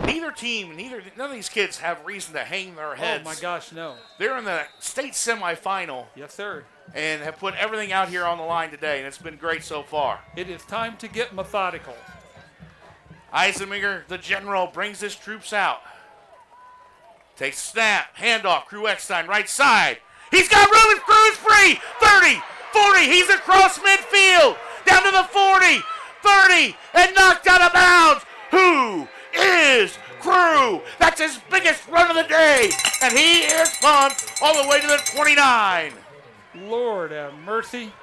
Neither team, none of these kids have reason to hang their heads. Oh my gosh, no. They're in the state semifinal. Yes, sir. And have put everything out here on the line today, and it's been great so far. It is time to get methodical. Eisenmenger, the general, brings his troops out. Takes snap, handoff, Crew Eckstein, right side. He's got room, his crew is free. 30, 40, he's across midfield. Down to the 40, 30, and knocked out of bounds. Who is Crew? That's his biggest run of the day. And he is pumped all the way to the 29. Lord have mercy.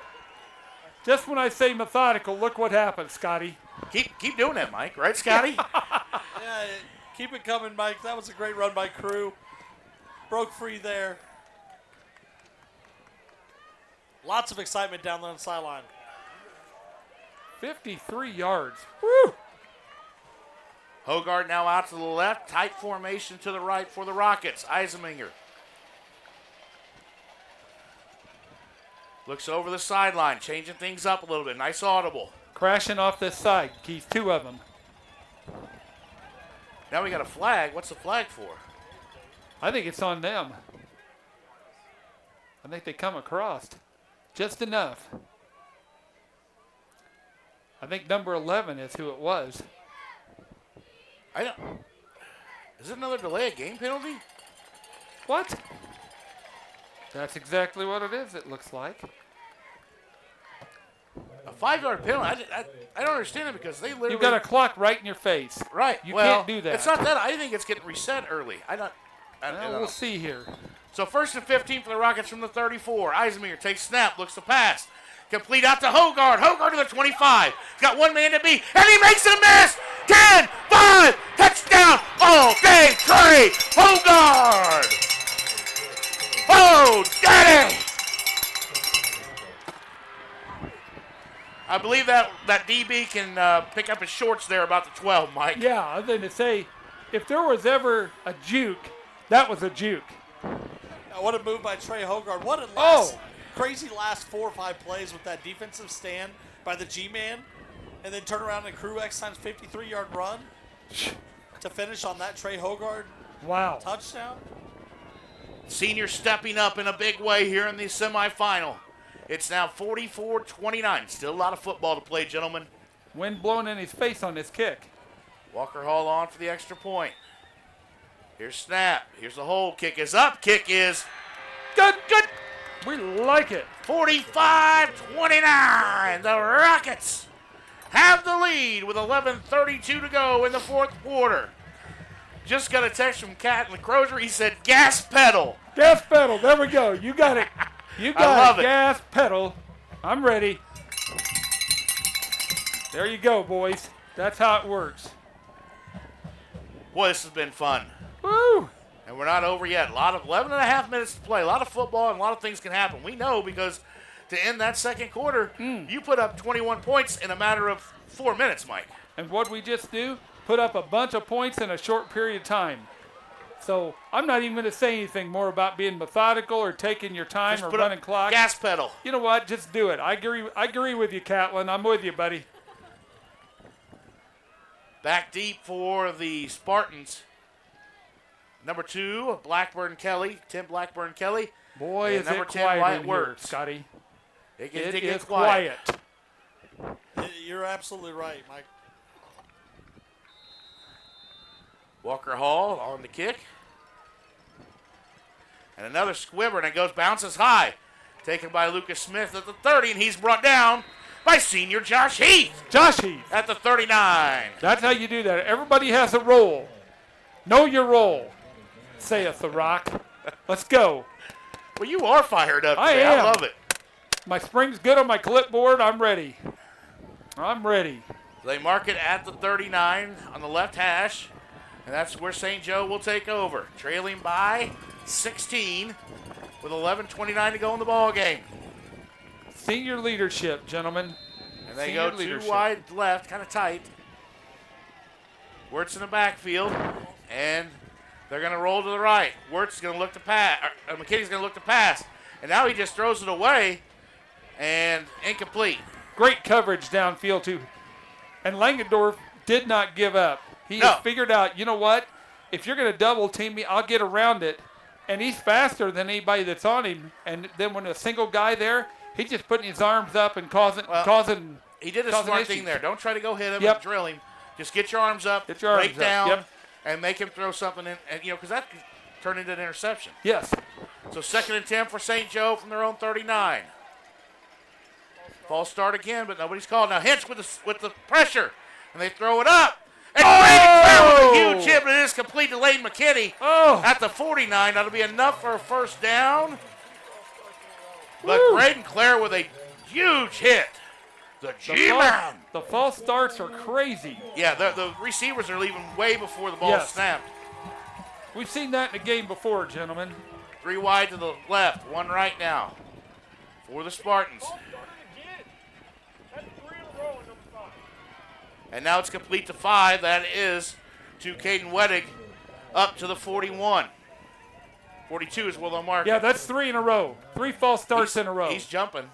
Just when I say methodical, look what happens, Scotty. Keep doing that, Mike. Right, Scotty? Yeah, keep it coming, Mike. That was a great run by Crew. Broke free there. Lots of excitement down there on the sideline. 53 yards. Woo! Hogard now out to the left. Tight formation to the right for the Rockets. Eisenmenger looks over the sideline, changing things up a little bit. Nice audible. Crashing off this side. Keith, 2 of them. Now we got a flag. What's the flag for? I think it's on them. I think they come across just enough. I think number 11 is who it was. Is it another delay of game penalty? What? That's exactly what it is, it looks like. A 5-yard penalty? I don't understand it because they literally... You've got a clock right in your face. Right. You well, can't do that. It's not that. I think it's getting reset early. I don't We'll know. see here. So 1st and 15 for the Rockets from the 34. Eisenmenger takes snap, looks to pass. Complete out to Hogard. Hogard to the 25. He's got one man to beat, and he makes a miss. 10, 5, touchdown, all day Trey Hogard. Oh, daddy. I believe that DB can pick up his shorts there about the 12, Mike. Yeah, other than to say, if there was ever a juke, that was a juke. What a move by Trey Hogard. What a crazy last 4 or 5 plays with that defensive stand by the G-Man, and then turn around and Crew Eckstein's 53-yard run to finish on that Trey Hogard touchdown. Senior stepping up in a big way here in the semifinal. It's now 44-29. Still a lot of football to play, gentlemen. Wind blowing in his face on this kick. Walker Hall on for the extra point. Here's snap. Here's the hold. Kick is up. Kick is good. Good. We like it. 45-29. The Rockets have the lead with 11:32 to go in the 4th quarter. Just got a text from Catlin Crozier. He said, gas pedal. Gas pedal. There we go. You got it. You got I love it. Gas pedal. I'm ready. There you go, boys. That's how it works. Boy, this has been fun. Woo! And we're not over yet. A lot of 11 and a half minutes to play. A lot of football and a lot of things can happen. We know because to end that second quarter, you put up 21 points in a matter of 4 minutes, Mike. And what we just do, put up a bunch of points in a short period of time. So I'm not even going to say anything more about being methodical or taking your time Just or put running up clock. gas pedal. You know what? Just do it. I agree with you, Catlin. I'm with you, buddy. Back deep for the Spartans. Number 2, Blackburn Kelly. Tim Blackburn Kelly. Boy, is number it 10, quiet Wyatt in Wirtz. here, Scotty. It It gets is quiet. You're absolutely right, Mike. Walker Hall on the kick. And another squibber, and it bounces high. Taken by Lucas Smith at the 30, and he's brought down by senior Josh Heath. Josh Heath. At the 39. That's how you do that. Everybody has a role. Know your role, saith the Rock. Let's go. Well, you are fired up I today. am. I love it. My spring's good on my clipboard. I'm ready. I'm ready. They mark it at the 39 on the left hash, and that's where St. Joe will take over, trailing by 16 with 11:29 to go in the ball game. Senior leadership, gentlemen. And they Senior go leadership. too wide left, kind of tight. Wirtz in the backfield, and they're going to roll to the right. Wirtz is going to look to pass. McKinney's going to look to pass, and now he just throws it away, and incomplete. Great coverage downfield, too. And Langendorf did not give up. He has figured out, you know what? If you're going to double team me, I'll get around it. And he's faster than anybody that's on him. And then when a single guy there, he's just putting his arms up and causing He did a causing smart issues. thing there. Don't try to go hit him Yep. and drill him. Just get your arms up, Get your arms break up. down, Yep. and make him throw something in. And because that could turn into an interception. Yes. So 2nd and 10 for St. Joe from their own 39. False start again, but nobody's called. Now Hinch with the pressure, and they throw it up. And Clare with a huge hit, but it is complete to Lane McKinney at the 49. That'll be enough for a first down. But Braden Clare with a huge hit. The G-Man. The false starts are crazy. Yeah, the receivers are leaving way before the ball snapped. We've seen that in a game before, gentlemen. 3 wide to the left, 1 right now for the Spartans. And now it's complete to 5. That is to Caden Wettig up to the 41. 42 is where they'll mark. Yeah, that's 3 in a row. 3 false starts in a row. He's jumping.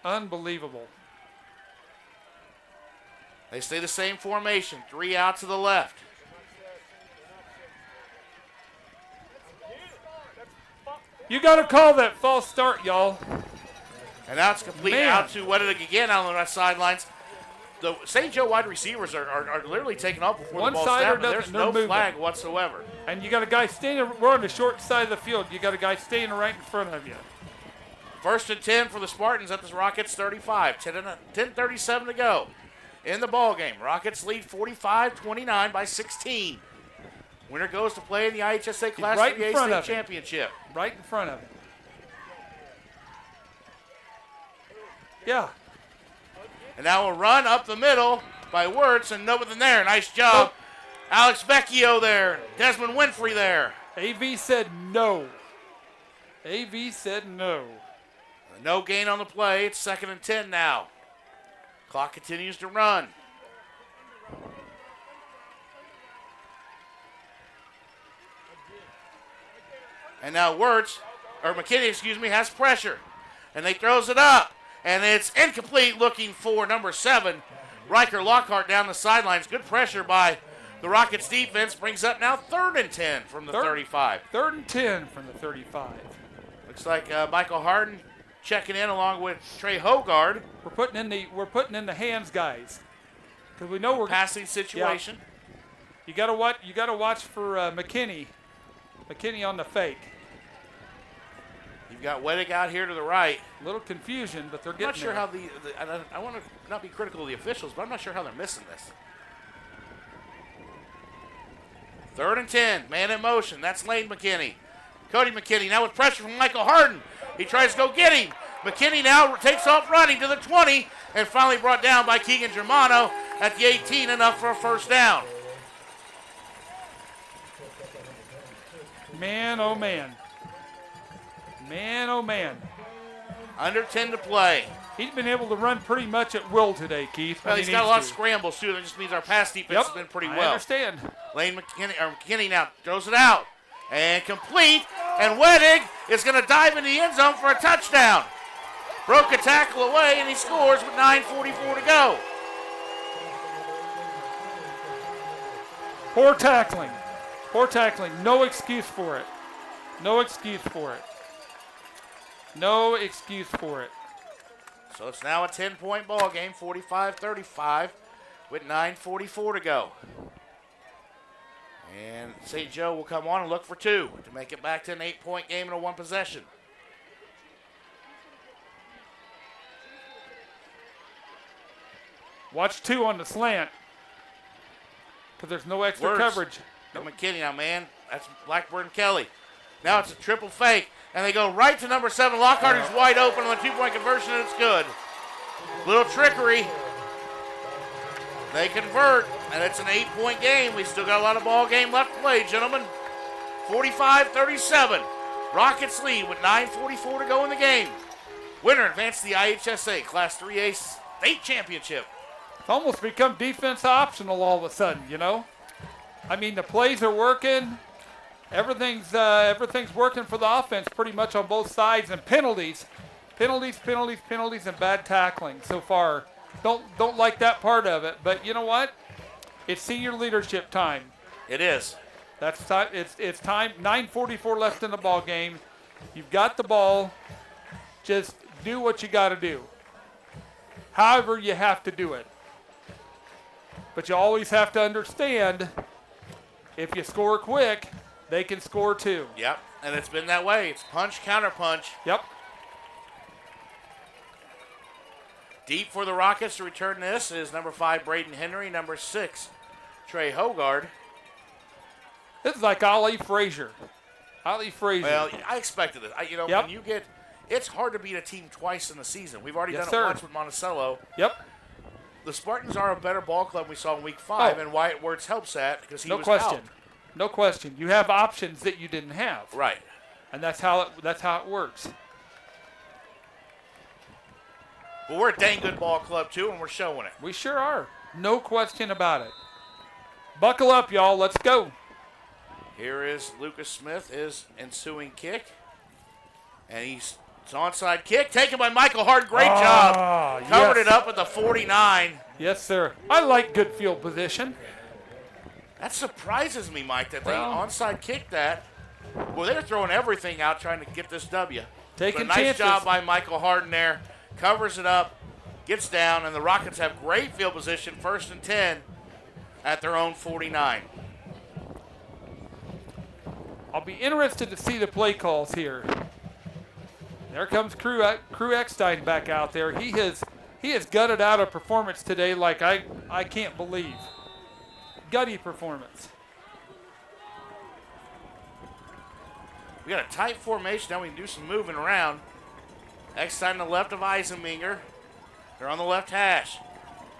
Unbelievable. They stay the same formation. 3 out to the left. You got to call that false start, y'all. And now it's complete out to Wettig again on the right sidelines. The St. Joe wide receivers are literally taking off before the ball snapped. There's no flag whatsoever. And you got a guy standing, we're on the short side of the field. You got a guy standing right in front of you. 1st and 10 for the Spartans at the Rockets 35. 10:37 to go in the ball game. Rockets lead 45-29 by 16. Winner goes to play in the IHSA Class 3A State Championship. Right in front of it. Yeah. And now a run up the middle by Wirtz, and nobody there. Nice job. Alex Vecchio there. Desmond Winfrey there. AV said no. AV said no. No gain on the play. It's 2nd and 10 now. Clock continues to run. And now McKinney, has pressure. And they throws it up. And it's incomplete, looking for number 7, Riker Lockhart down the sidelines. Good pressure by the Rockets defense. Brings up now 3rd and 10 from the 35. 3rd and 10 from the 35. Looks like Michael Harden checking in along with Trey Hogard. We're putting in the hands, guys, because we know we're passing situation. Yeah. You got to watch for McKinney. McKinney on the fake. You've got Wettig out here to the right. A little confusion, but they're getting I'm not sure there. how I want to not be critical of the officials, but I'm not sure how they're missing this. 3rd and 10, man in motion. That's Lane McKinney. Cody McKinney now with pressure from Michael Harden. He tries to go get him. McKinney now takes off running to the 20 and finally brought down by Keegan Germano at the 18, enough for a first down. Man, oh man. Man, oh man. Under 10 to play. He's been able to run pretty much at will today, Keith. Well, he's got a lot of scrambles, too. That just means our pass defense has been pretty well. I understand. Lane McKinney now throws it out. And complete. And Wettig is going to dive into the end zone for a touchdown. Broke a tackle away, and he scores with 9:44 to go. Poor tackling. Poor tackling. No excuse for it. No excuse for it. No excuse for it. So it's now a 10-point ball game, 45-35, with 9:44 to go. And St. Joe will come on and look for 2 to make it back to an 8-point game in a 1 possession. Watch 2 on the slant, because there's no extra coverage. No McKinney now, man. That's Blackburn Kelly. Now it's a triple fake. And they go right to number 7, Lockhart, who's wide open on the two-point conversion, and it's good. Little trickery. They convert, and it's an 8-point game. We still got a lot of ball game left to play, gentlemen. 45-37. Rockets lead with 9:44 to go in the game. Winner advanced to the IHSA Class 3A State Championship. It's almost become defense optional all of a sudden, you know? I mean, the plays are working. Everything's working for the offense pretty much on both sides. And penalties, and bad tackling so far. Don't like that part of it. But you know what? It's senior leadership time. It is. That's time. It's time. 9:44 left in the ball game. You've got the ball. Just do what you got to do. However you have to do it. But you always have to understand, if you score quick, they can score too. Yep, and it's been that way. It's punch, counter punch. Yep. Deep for the Rockets to return this is number 5, Braden Henry, number 6, Trey Hogard. This is like Ali Frazier. Well, I expected it. Yep. When you get, it's hard to beat a team twice in the season. We've already Yes, done sir. it once with Monticello. Yep. The Spartans are a better ball club we saw in week 5, Oh. and Wyatt Wertz helps that because he No was question. out. No question. You have options that you didn't have. Right. And that's how it works. But we're a dang good ball club, too, and we're showing it. We sure are. No question about it. Buckle up, y'all. Let's go. Here is Lucas Smith, his ensuing kick. And it's onside kick, taken by Michael Hart. Great job. Covered it up at the 49. Yes, sir. I like good field position. That surprises me, Mike, that they Well, onside kicked that. Well, they're throwing everything out trying to get this W. Taking But a nice chances. job by Michael Harden there. Covers it up, gets down, and the Rockets have great field position, 1st and 10 at their own 49. I'll be interested to see the play calls here. There comes Crew Eckstein back out there. He has gutted out a performance today like I can't believe. Gutty performance. We got a tight formation. Now we can do some moving around. Eckstein to the left of Eisenminger. They're on the left hash.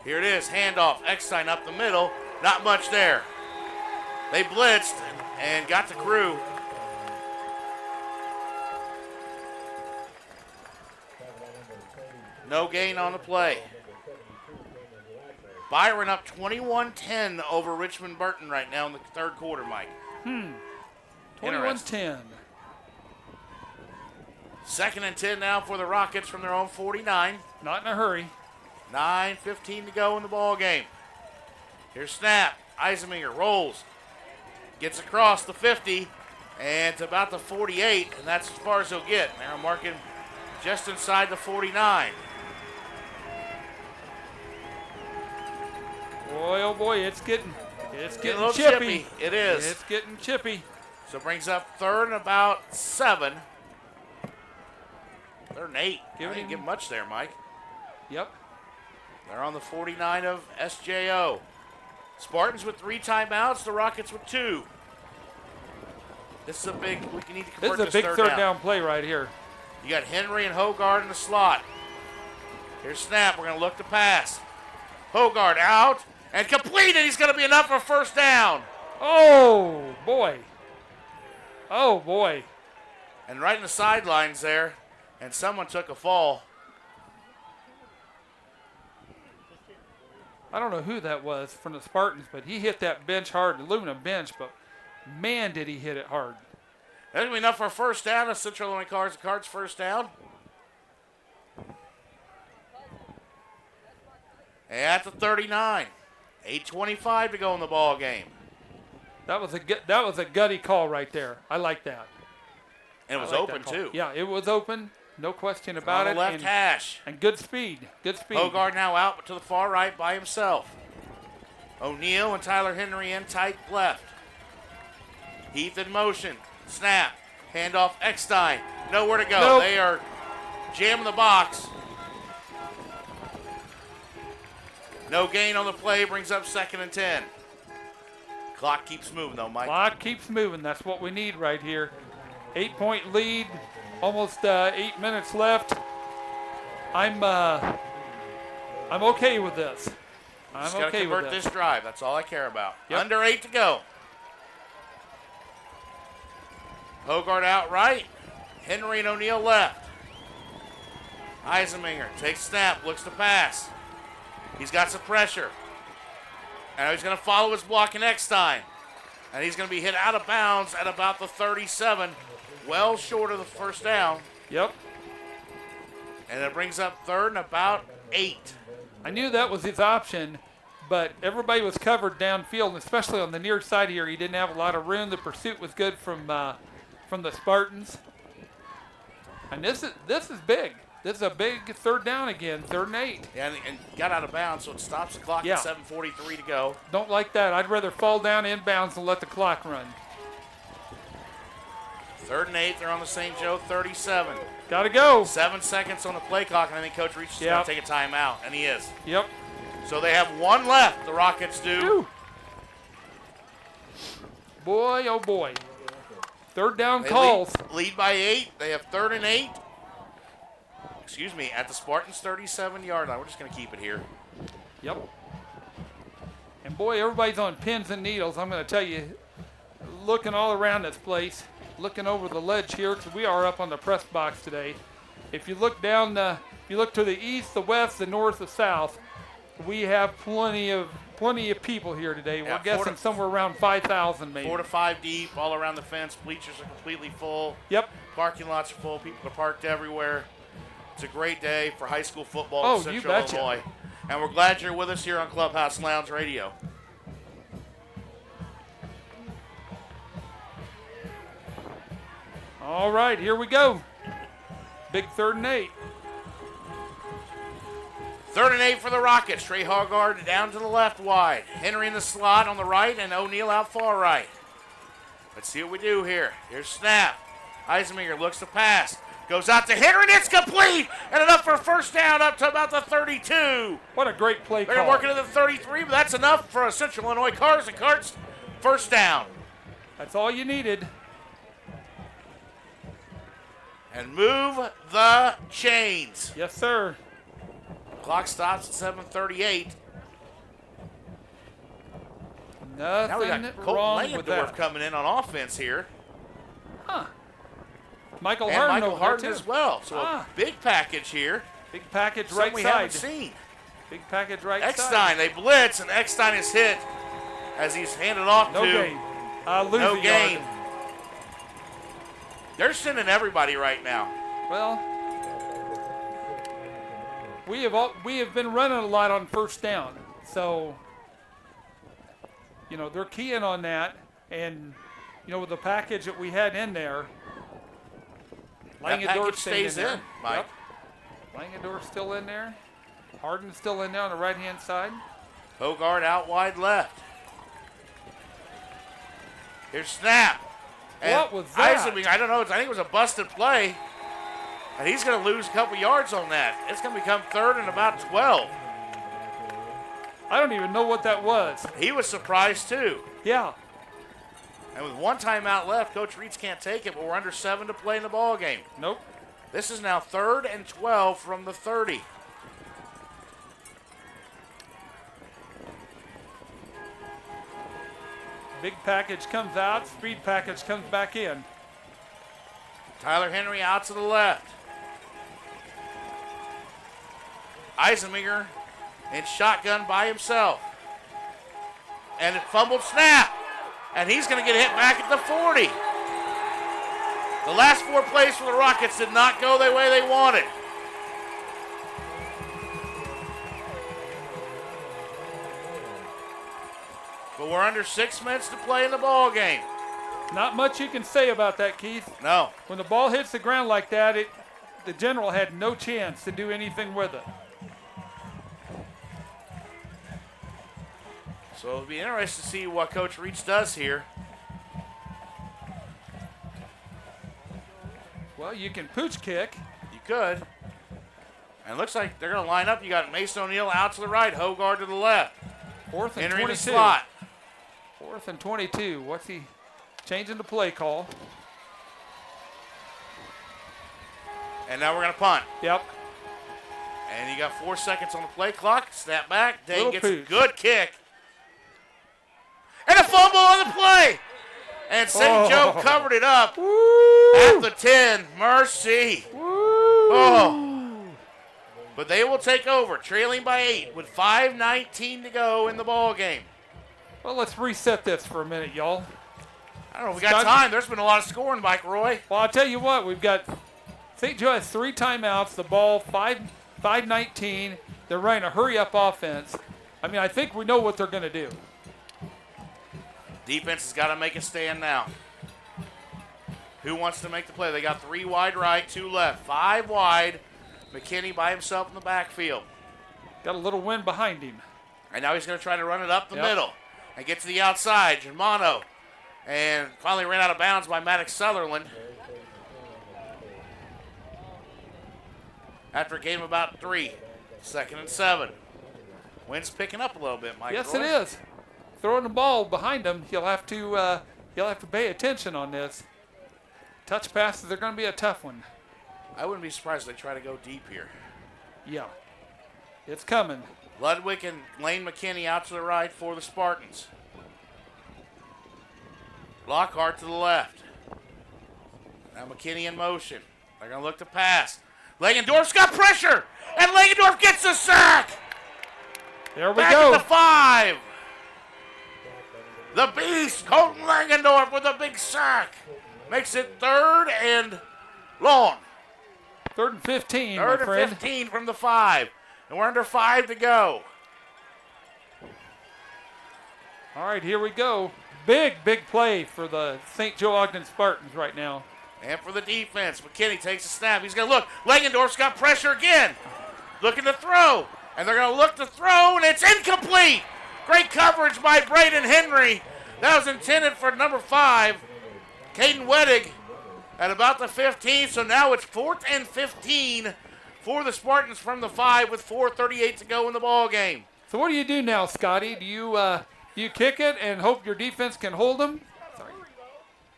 Here it is. Handoff. Eckstein up the middle. Not much there. They blitzed and got the Crew. No gain on the play. Byron up 21-10 over Richmond Burton right now in the 3rd quarter, Mike. 21-10. 2nd and 10 now for the Rockets from their own 49. Not in a hurry. 9:15 to go in the ball game. Here's snap. Eisenminger rolls. Gets across the 50 and to about the 48, and that's as far as he'll get. They're marking just inside the 49. Boy, oh boy, it's getting a little chippy. It is. It's getting chippy. So it brings up 3rd and about 7. 3rd and 8. Didn't get much there, Mike. Yep. They're on the 49 of SJO. Spartans with 3 timeouts, the Rockets with 2. This is a big, we need to convert This is a big third down. down play right here. You got Henry and Hogard in the slot. Here's snap. We're going to look to pass. Hogard out and completed. He's going to be enough for 1st down. Oh, boy. Oh, boy. And right in the sidelines there, and someone took a fall. I don't know who that was from the Spartans, but he hit that bench hard, aluminum bench, but man, did he hit it hard. That's going to be enough for a 1st down. A Central Illinois Cards 1st down. At the 39. 8:25 to go in the ball game. That was a gutty call right there. I like that. And it was I like open, that call. too. Yeah, it was open. No question about On it. the left hash. And good speed. Good speed. Hogard now out, but to the far right by himself. O'Neal and Tyler Henry in tight left. Heath in motion. Snap. Handoff Eckstein. Nowhere to go. Nope. They are jamming the box. No gain on the play. Brings up 2nd and 10. Clock keeps moving, though, Mike. Clock keeps moving. That's what we need right here. 8-point lead, almost 8 minutes left. I'm okay with this. Just got to convert this drive. That's all I care about. Yep. Under 8 to go. Hogard out right. Henry and O'Neill left. Eisenminger takes snap, looks to pass. He's got some pressure. And he's going to follow his block next time. And he's going to be hit out of bounds at about the 37, well short of the first down. Yep. And it brings up 3rd and about 8. I knew that was his option, but everybody was covered downfield, and especially on the near side here. He didn't have a lot of room. The pursuit was good from the Spartans. And this is big. This is a big 3rd down again, 3rd and 8. Yeah, and got out of bounds, so it stops the clock at 7:43 to go. Don't like that. I'd rather fall down inbounds and let the clock run. 3rd and 8, they're on the St. Joe 37. Gotta go. 7 seconds on the play clock, and I think Coach Reach is going to take a timeout, and he is. Yep. So they have 1 left, the Rockets do. Ooh. Boy, oh boy. 3rd down They calls. Lead by 8. They have 3rd and 8. Excuse me, at the Spartans 37-yard line. We're just going to keep it here. Yep. And boy, everybody's on pins and needles. I'm going to tell you, looking all around this place, looking over the ledge here, because we are up on the press box today. If you look down, if you look to the east, the west, the north, the south, we have plenty of people here today. Yeah, We're guessing somewhere around 5,000 maybe. 4 to 5 deep, all around the fence. Bleachers are completely full. Yep. Parking lots are full. People are parked everywhere. It's a great day for high school football in Central Illinois. And we're glad you're with us here on Clubhouse Lounge Radio. All right, here we go. Big 3rd and 8. 3rd and 8 for the Rockets. Trey Hogard down to the left wide. Henry in the slot on the right and O'Neill out far right. Let's see what we do here. Here's snap. Eisenminger looks to pass. Goes out to Henry, and it's complete! And enough for a first down up to about the 32. What a great play call. They're working to the 33, but that's enough for a Central Illinois Cars and Carts first down. That's all you needed. And move the chains. Yes, sir. Clock stops at 7:38. Nothing now we got Colton wrong with that. Langendorf coming in on offense here. Huh. Michael and Harden, Michael Harden as well. So a big package here. Big package Something right we side. haven't seen. Big package right Eckstein, side. they blitz, and Eckstein is hit as he's handed off no to gain. no gain. They're sending everybody right now. Well, we have been running a lot on first down, so they're keying on that, and with the package that we had in there. That package stays in, Mike. Yep. Langendorf's still in there. Harden's still in there on the right-hand side. Hogard out wide left. Here's snap. And what was that? I don't know. I think it was a busted play. And he's going to lose a couple yards on that. It's going to become 3rd and about 12. I don't even know what that was. He was surprised, too. Yeah. And with 1 timeout left, Coach Reitz can't take it, but we're under 7 to play in the ball game. Nope. This is now 3rd and 12 from the 30. Big package comes out. Speed package comes back in. Tyler Henry out to the left. Eisenminger in shotgun by himself. And it fumbled snap. And he's going to get hit back at the 40. The last 4 plays for the Rockets did not go the way they wanted. But we're under 6 minutes to play in the ball game. Not much you can say about that, Keith. No. When the ball hits the ground like that, the general had no chance to do anything with it. So it'll be interesting to see what Coach Reitz does here. Well, you can pooch kick. You could. And it looks like they're going to line up. You got Mason O'Neill out to the right, Hogard to the left. 4th and Henry 22. in the slot. 4th and 22. What's he changing the play call? And now we're going to punt. Yep. And you got 4 seconds on the play clock. Snap back. Dane Little gets a pooch. good kick. And a fumble on the play. And St. Joe covered it up at the 10. Mercy. Oh. But they will take over, trailing by 8 with 5:19 to go in the ball game. Well, let's reset this for a minute, y'all. I don't know. We got time. There's been a lot of scoring, Mike Roy. Well, I'll tell you what. We've got St. Joe has 3 timeouts. The ball 5:19. They're running a hurry-up offense. I mean, I think we know what they're going to do. Defense has got to make a stand now. Who wants to make the play? They got 3 wide right, 2 left, 5 wide. McKinney by himself in the backfield. Got a little wind behind him. And now he's going to try to run it up the middle and get to the outside. Germano. And finally ran out of bounds by Maddox Sutherland. After a game of about 3. 2nd and 7. Wind's picking up a little bit, Mike. Yes, Roy. it is. Throwing the ball behind him, he'll have to pay attention on this. Touch passes are going to be a tough one. I wouldn't be surprised if they try to go deep here. Yeah, it's coming. Ludwig and Lane McKinney out to the right for the Spartans. Lockhart to the left. Now McKinney in motion. They're going to look to pass. Langendorf's got pressure, and Langendorf gets a sack. There we Back go. at the 5. The beast, Colton Langendorf with a big sack. Makes it 3rd and long. 3rd and 15, 3rd my and friend. 15 from the 5. And we're under 5 to go. All right, here we go. Big play for the St. Joe Ogden Spartans right now. And for the defense, McKinney takes a snap. He's going to look. Langendorf's got pressure again. Looking to throw. And they're going to look to throw, and it's incomplete. Great coverage by Braden Henry. That was intended for number 5, Caden Wettig, at about the 15. So now it's 4th and 15 for the Spartans from the 5 with 4:38 to go in the ball game. So what do you do now, Scotty? Do you kick it and hope your defense can hold them?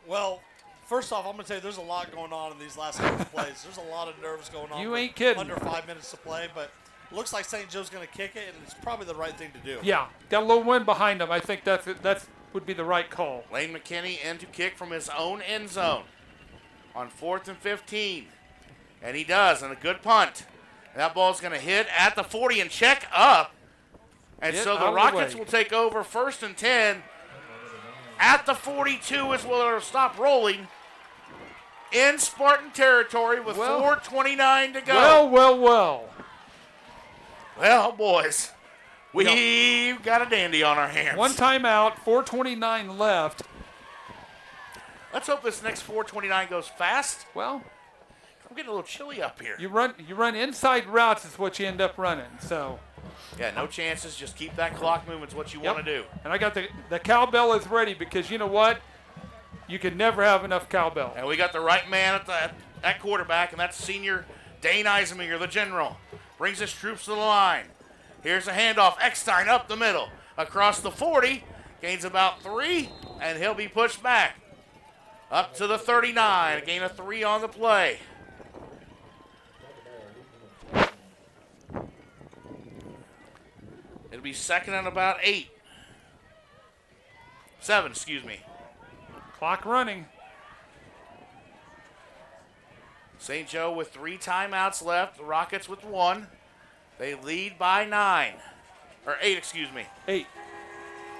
Well, first off, I'm going to tell you there's a lot going on in these last couple of plays. There's a lot of nerves going on. You ain't kidding. Under 5 minutes to play, but looks like St. Joe's going to kick it, and it's probably the right thing to do. Yeah, got a little wind behind them. I think that would be the right call. Lane McKinney in to kick from his own end zone on 4th and 15. And he does, and a good punt. And that ball's going to hit at the 40 and check up. And Get so out the of the Rockets way. will take over 1st and 10 at the 42 as well. They'll stop rolling in Spartan territory with 4:29 to go. Well. Well, boys, we've got a dandy on our hands. One timeout, 4:29 left. Let's hope this next 4:29 goes fast. Well, I'm getting a little chilly up here. you run inside routes is what you end up running. So Yeah, no chances. Just keep that clock moving is what you want to do. And I got the cowbell is ready because you know what? You can never have enough cowbell. And we got the right man at quarterback, and that's senior Dane Eisenmenger, the general. Brings his troops to the line. Here's a handoff. Eckstein up the middle. Across the 40. Gains about 3, and he'll be pushed back. Up to the 39. A gain of 3 on the play. It'll be 2nd and about 8. 7, excuse me. Clock running. St. Joe with 3 timeouts left. The Rockets with 1. They lead by 9. Or 8, excuse me. 8.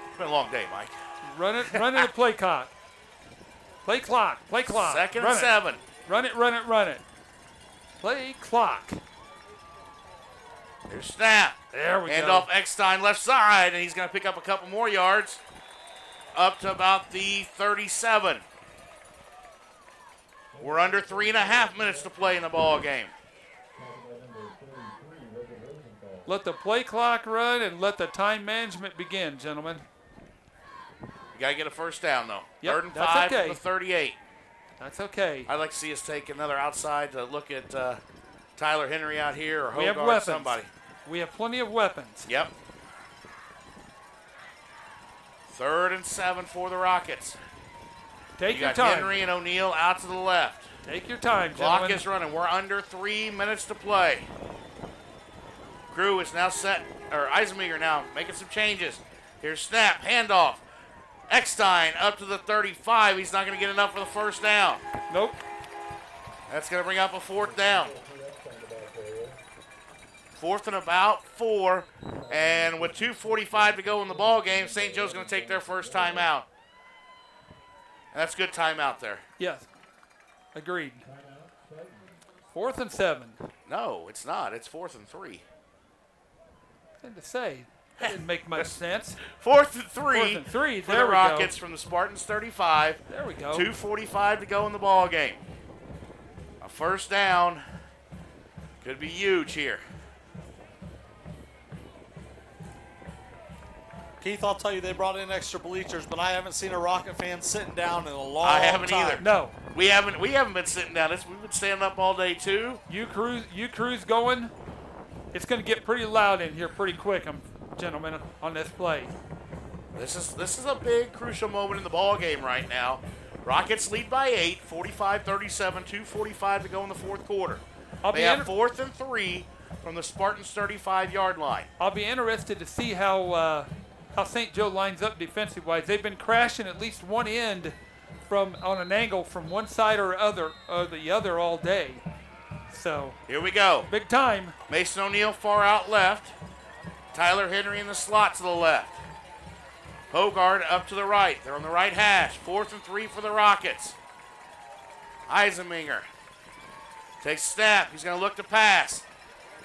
It's been a long day, Mike. Run it the play clock. Play clock. 2nd Run and 7. Run it. Play clock. There's snap. There we go. Handoff Eckstein left side, and he's going to pick up a couple more yards. Up to about the 37. We're under 3.5 minutes to play in the ball game. Let the play clock run and let the time management begin, gentlemen. You got to get a first down, though. Yep, 3rd and that's 5 okay. from the 38. That's okay. I'd like to see us take another outside to look at Tyler Henry out here or We have Hogard, weapons. somebody. We have plenty of weapons. Yep. 3rd and 7 for the Rockets. Take you your got time. Henry and O'Neal out to the left. Take your time, Clock gentlemen. is running. We're under 3 minutes to play. Crew is now set, or Eisenmenger now making some changes. Here's snap, handoff. Eckstein up to the 35. He's not going to get enough for the first down. Nope. That's going to bring up a 4th down. 4th and about 4. And with 2:45 to go in the ball game, St. Joe's going to take their first timeout. And that's a good timeout there. Yes. Agreed. 4th and 7. No, it's not. It's 4th and 3. Thing to say. That didn't make much sense. 4th and 3. 4th and 3. For There the we Rockets go. from the Spartans 35. There we go. 2:45 to go in the ball game. A first down could be huge here. Keith, I'll tell you, they brought in extra bleachers, but I haven't seen a Rocket fan sitting down in a long time. I haven't either. No. We haven't been sitting down. We've been standing up all day too. You crews going. It's going to get pretty loud in here pretty quick, gentlemen, on this play. This is a big crucial moment in the ball game right now. Rockets lead by 8, 45-37, 2:45 to go in the 4th quarter. They have 4th and 3 from the Spartans 35-yard line. I'll be interested to see how St. Joe lines up defensive-wise. They've been crashing at least one end on an angle from one side or the other all day. So here we go. Big time. Mason O'Neill far out left. Tyler Henry in the slot to the left. Hogard up to the right. They're on the right hash. 4th and 3 for the Rockets. Eisenmenger takes snap. He's going to look to pass.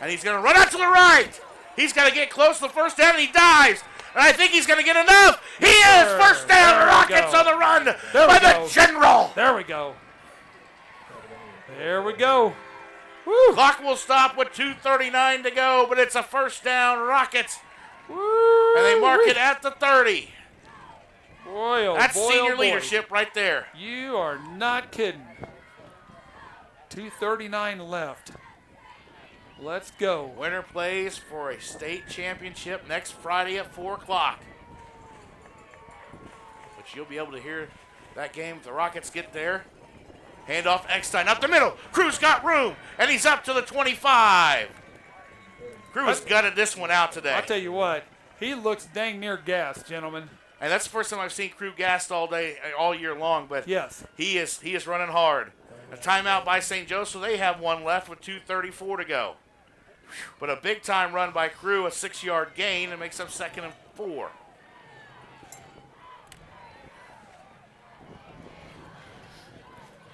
And he's going to run out to the right. He's got to get close to the first down, and he dives. And I think he's going to get enough. He is. First down. Rockets on the run by the General. There we go. There we go. Woo. Clock will stop with 2:39 to go, but it's a first down, Rockets. Woo. And they mark it at the 30. Boy, oh That's boy, senior oh boy. leadership right there. You are not kidding. 2:39 left. Let's go. Winner plays for a state championship next Friday at 4 o'clock. But you'll be able to hear that game if the Rockets get there. Handoff Eckstein up the middle. Crew's got room, and he's up to the 25. Crew's gutted this one out today. I'll tell you what, he looks dang near gassed, gentlemen. And that's the first time I've seen Crew gassed all year long. But yes, he is running hard. A timeout by St. Joe, so they have one left with 2:34 to go. But a big time run by Crew, a 6-yard gain, and makes up 2nd and 4.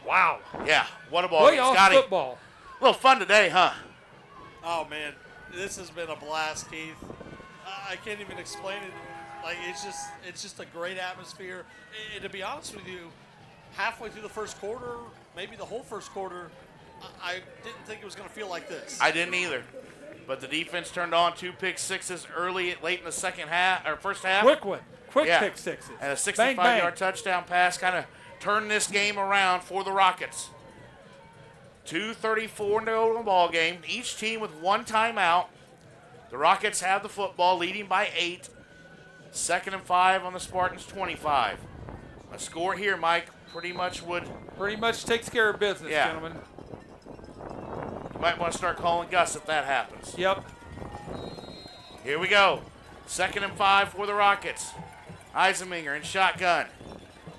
Wow. Yeah, what a ball game. Scotty. Football. A little fun today, huh? Oh, man. This has been a blast, Keith. I can't even explain it. Like, it's just a great atmosphere. And to be honest with you, halfway through the first quarter, maybe the whole first quarter, I didn't think it was going to feel like this. I didn't either. But the defense turned on 2 pick sixes late in the first half. Quick pick sixes. And a 65-yard touchdown pass kind of turned this game around for the Rockets. 2:34 to go in the ball game. Each team with one timeout. The Rockets have the football, leading by 8. 2nd and 5 on the Spartans' 25. A score here, Mike, pretty much takes care of business, yeah. gentlemen. You might want to start calling Gus if that happens. Yep. Here we go. 2nd and 5 for the Rockets. Eisenmenger in shotgun.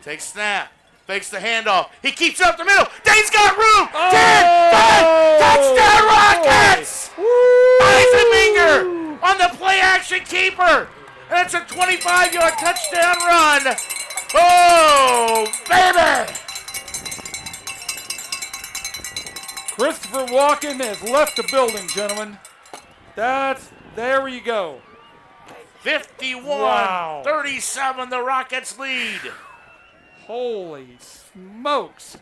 Takes snap. Fakes the handoff. He keeps it up the middle. Dane's got room. 10, 5, touchdown Rockets! Eisenmenger on the play action keeper. And it's a 25-yard touchdown run. Oh, baby! Christopher Walken has left the building, gentlemen. There you go. 51-37, the Rockets lead. Holy smokes.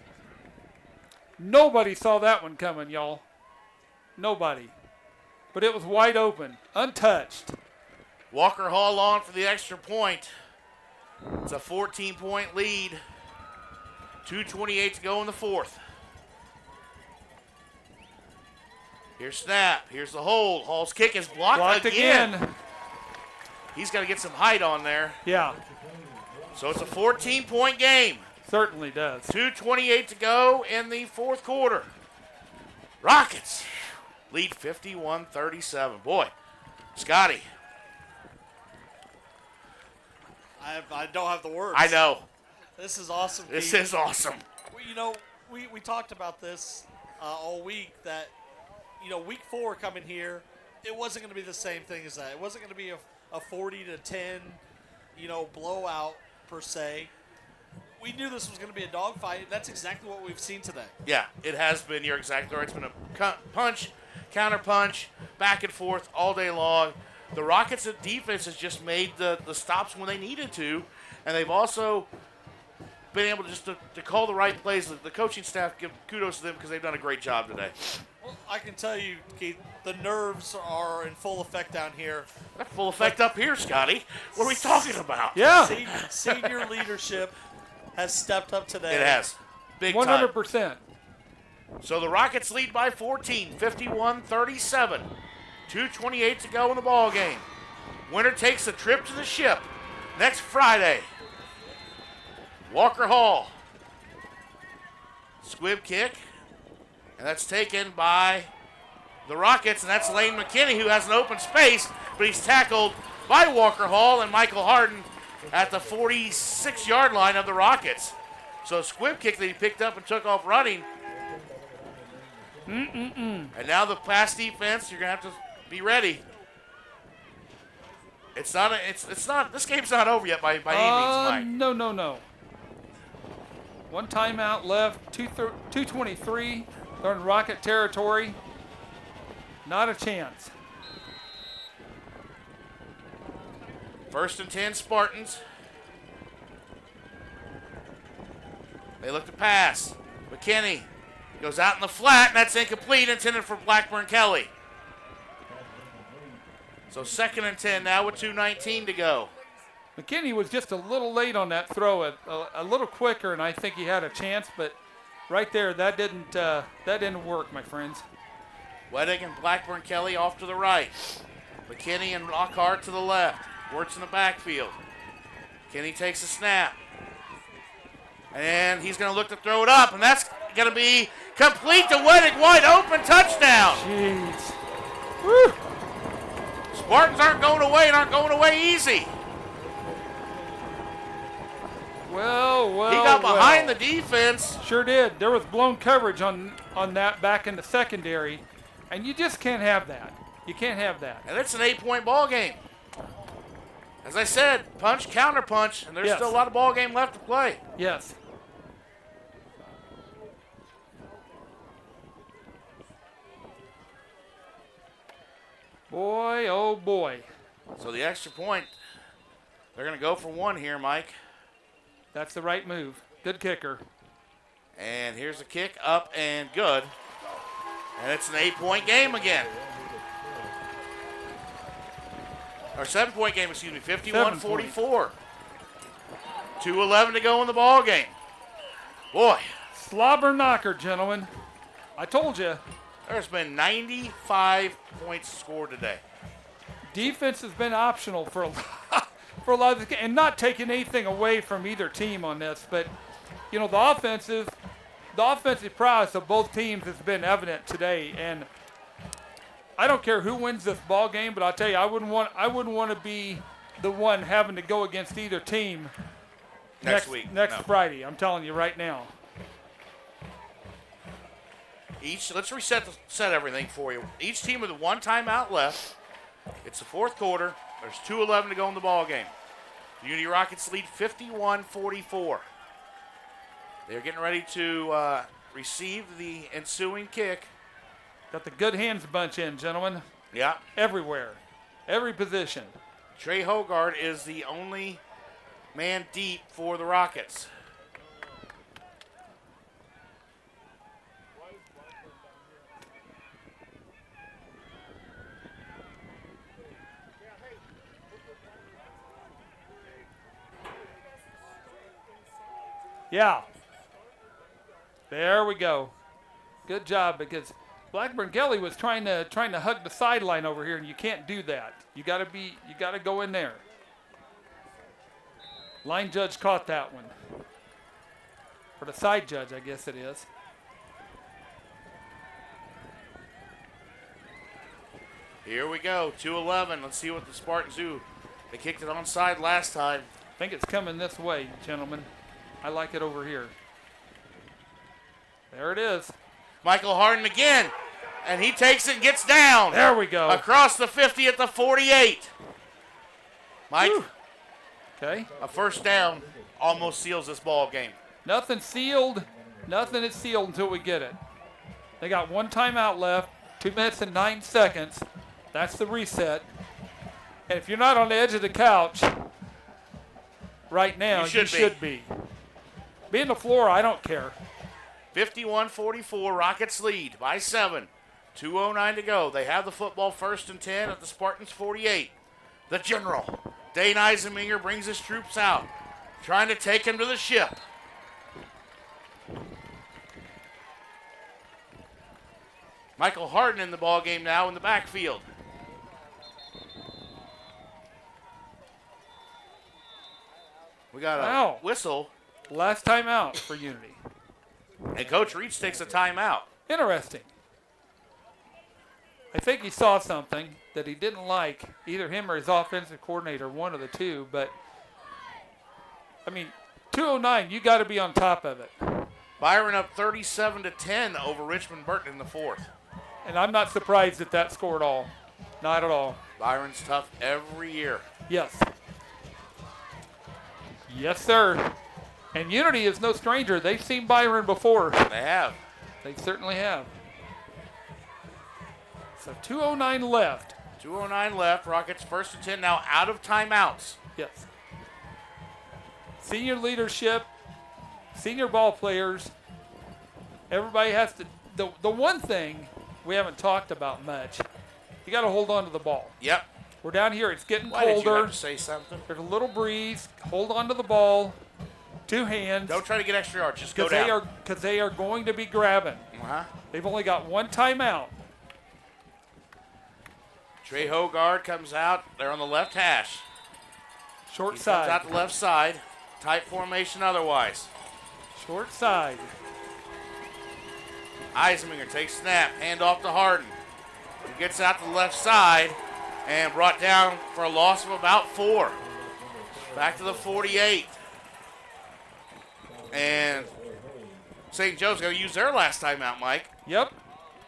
Nobody saw that one coming, y'all. Nobody. But it was wide open, untouched. Walker Hall on for the extra point. It's a 14-point lead. 2:28 to go in the 4th. Here's snap. Here's the hold. Hall's kick is blocked again. He's got to get some height on there. Yeah. So it's a 14-point game. Certainly does. 2:28 to go in the fourth quarter. Rockets lead 51-37. Boy, Scotty. I don't have the words. I know. This is awesome. This Pete. is awesome. We talked about this all week that, week 4 coming here, it wasn't going to be the same thing as that. It wasn't going to be a 40-10, blowout per se. We knew this was going to be a dogfight. That's exactly what we've seen today. Yeah, it has been. You're exactly right. It's been a punch, counter punch, back and forth all day long. The Rockets' defense has just made the stops when they needed to, and they've also been able to just to call the right plays. The coaching staff, give kudos to them because they've done a great job today. Well, I can tell you, Keith, the nerves are in full effect down here. They're full effect up here, Scotty. What are we talking about? Yeah. Senior leadership has stepped up today. It has. Big time. 100%. So the Rockets lead by 14, 51-37. 2:28 to go in the ball game. Winner takes a trip to the ship next Friday. Walker Hall. Squib kick. And that's taken by the Rockets, and that's Lane McKinney, who has an open space, but he's tackled by Walker Hall and Michael Harden at the 46-yard line of the Rockets. So squib kick that he picked up and took off running. And now the pass defense, you're going to have to be ready. It's not, this game's not over yet by any means, Mike. No. One timeout left, 2:23. They're in Rocket territory. Not a chance. 1st and 10 Spartans. They look to pass. McKinney goes out in the flat, and that's incomplete, intended for Blackburn Kelly. So 2nd and 10 now with 2:19 to go. McKinney was just a little late on that throw, a little quicker, and I think he had a chance, but right there, that didn't work, my friends. Weddick and Blackburn Kelly off to the right. McKinney and Lockhart to the left. Works in the backfield. McKinney takes a snap. And he's going to look to throw it up, and that's going to be complete to Weddick. Wide open touchdown. Jeez. Woo. Spartans aren't going away and aren't going away easy. Well. He got behind the defense. Sure did. There was blown coverage on that back in the secondary, and you just can't have that. You can't have that. And it's an 8-point ball game. As I said, punch, counter punch, and there's still a lot of ball game left to play. Yes. Boy, oh boy. So the extra point, they're going to go for one here, Mike. That's the right move. Good kicker. And here's the kick, up and good. And it's an 8-point game again. Or 7-point game, excuse me, 51-44. 2:11 to go in the ball game. Boy. Slobber knocker, gentlemen. I told you. There's been 95 points scored today. Defense has been optional for a lot of the game, and not taking anything away from either team on this, but the offensive prowess of both teams has been evident today, and I don't care who wins this ball game, but I'll tell you, I wouldn't want to be the one having to go against either team next Friday. I'm telling you right now. Let's set everything for you. Each team with one timeout left. It's the fourth quarter. There's 2:11 to go in the ball game. The Unity Rockets lead 51-44. They're getting ready to receive the ensuing kick. Got the good hands bunch in, gentlemen. Yeah. Everywhere. Every position. Trey Hogard is the only man deep for the Rockets. Yeah. There we go. Good job, because Blackburn Kelly was trying to hug the sideline over here, and you can't do that. You gotta go in there. Line judge caught that one. Or the side judge, I guess it is. Here we go, 2-11. Let's see what the Spartans do. They kicked it onside last time. I think it's coming this way, gentlemen. I like it over here. There it is. Michael Harden again, and he takes it and gets down. There we go. Across the 50 at the 48. Mike, okay. A first down almost seals this ball game. Nothing sealed. Nothing is sealed until we get it. They got one timeout left, 2 minutes and 9 seconds. That's the reset. And if you're not on the edge of the couch right now, you should be. Be on the floor, I don't care. 51-44, Rockets lead by 7. 2:09 to go. They have the football, 1st and 10 at the Spartans 48. The general, Dane Eisenmenger, brings his troops out, trying to take him to the ship. Michael Harden in the ball game now in the backfield. We got a whistle. Last timeout for Unity. And Coach Reach takes a timeout. Interesting. I think he saw something that he didn't like, either him or his offensive coordinator, one of the two. But, I mean, 2:09, you got to be on top of it. Byron up 37-10 over Richmond Burton in the 4th. And I'm not surprised at that score at all. Not at all. Byron's tough every year. Yes. Yes, sir. And Unity is no stranger. They've seen Byron before. They have. They certainly have. So 2:09 left. 2:09 left. Rockets 1st and 10 now out of timeouts. Yes. Senior leadership, senior ball players. Everybody has to. The one thing we haven't talked about much, you got to hold on to the ball. Yep. We're down here. It's getting Why colder. Did you have to say something? There's a little breeze. Hold on to the ball. 2 hands. Don't try to get extra yards. Just go down. Because they are going to be grabbing. They've only got one timeout. Trey Hogard comes out. They're on the left hash. Short side. Comes out the left side. Tight formation otherwise. Short side. Eisenmenger takes snap. Hand off to Harden. He gets out to the left side and brought down for a loss of about 4. Back to the 48. And St. Joe's going to use their last timeout, Mike. Yep.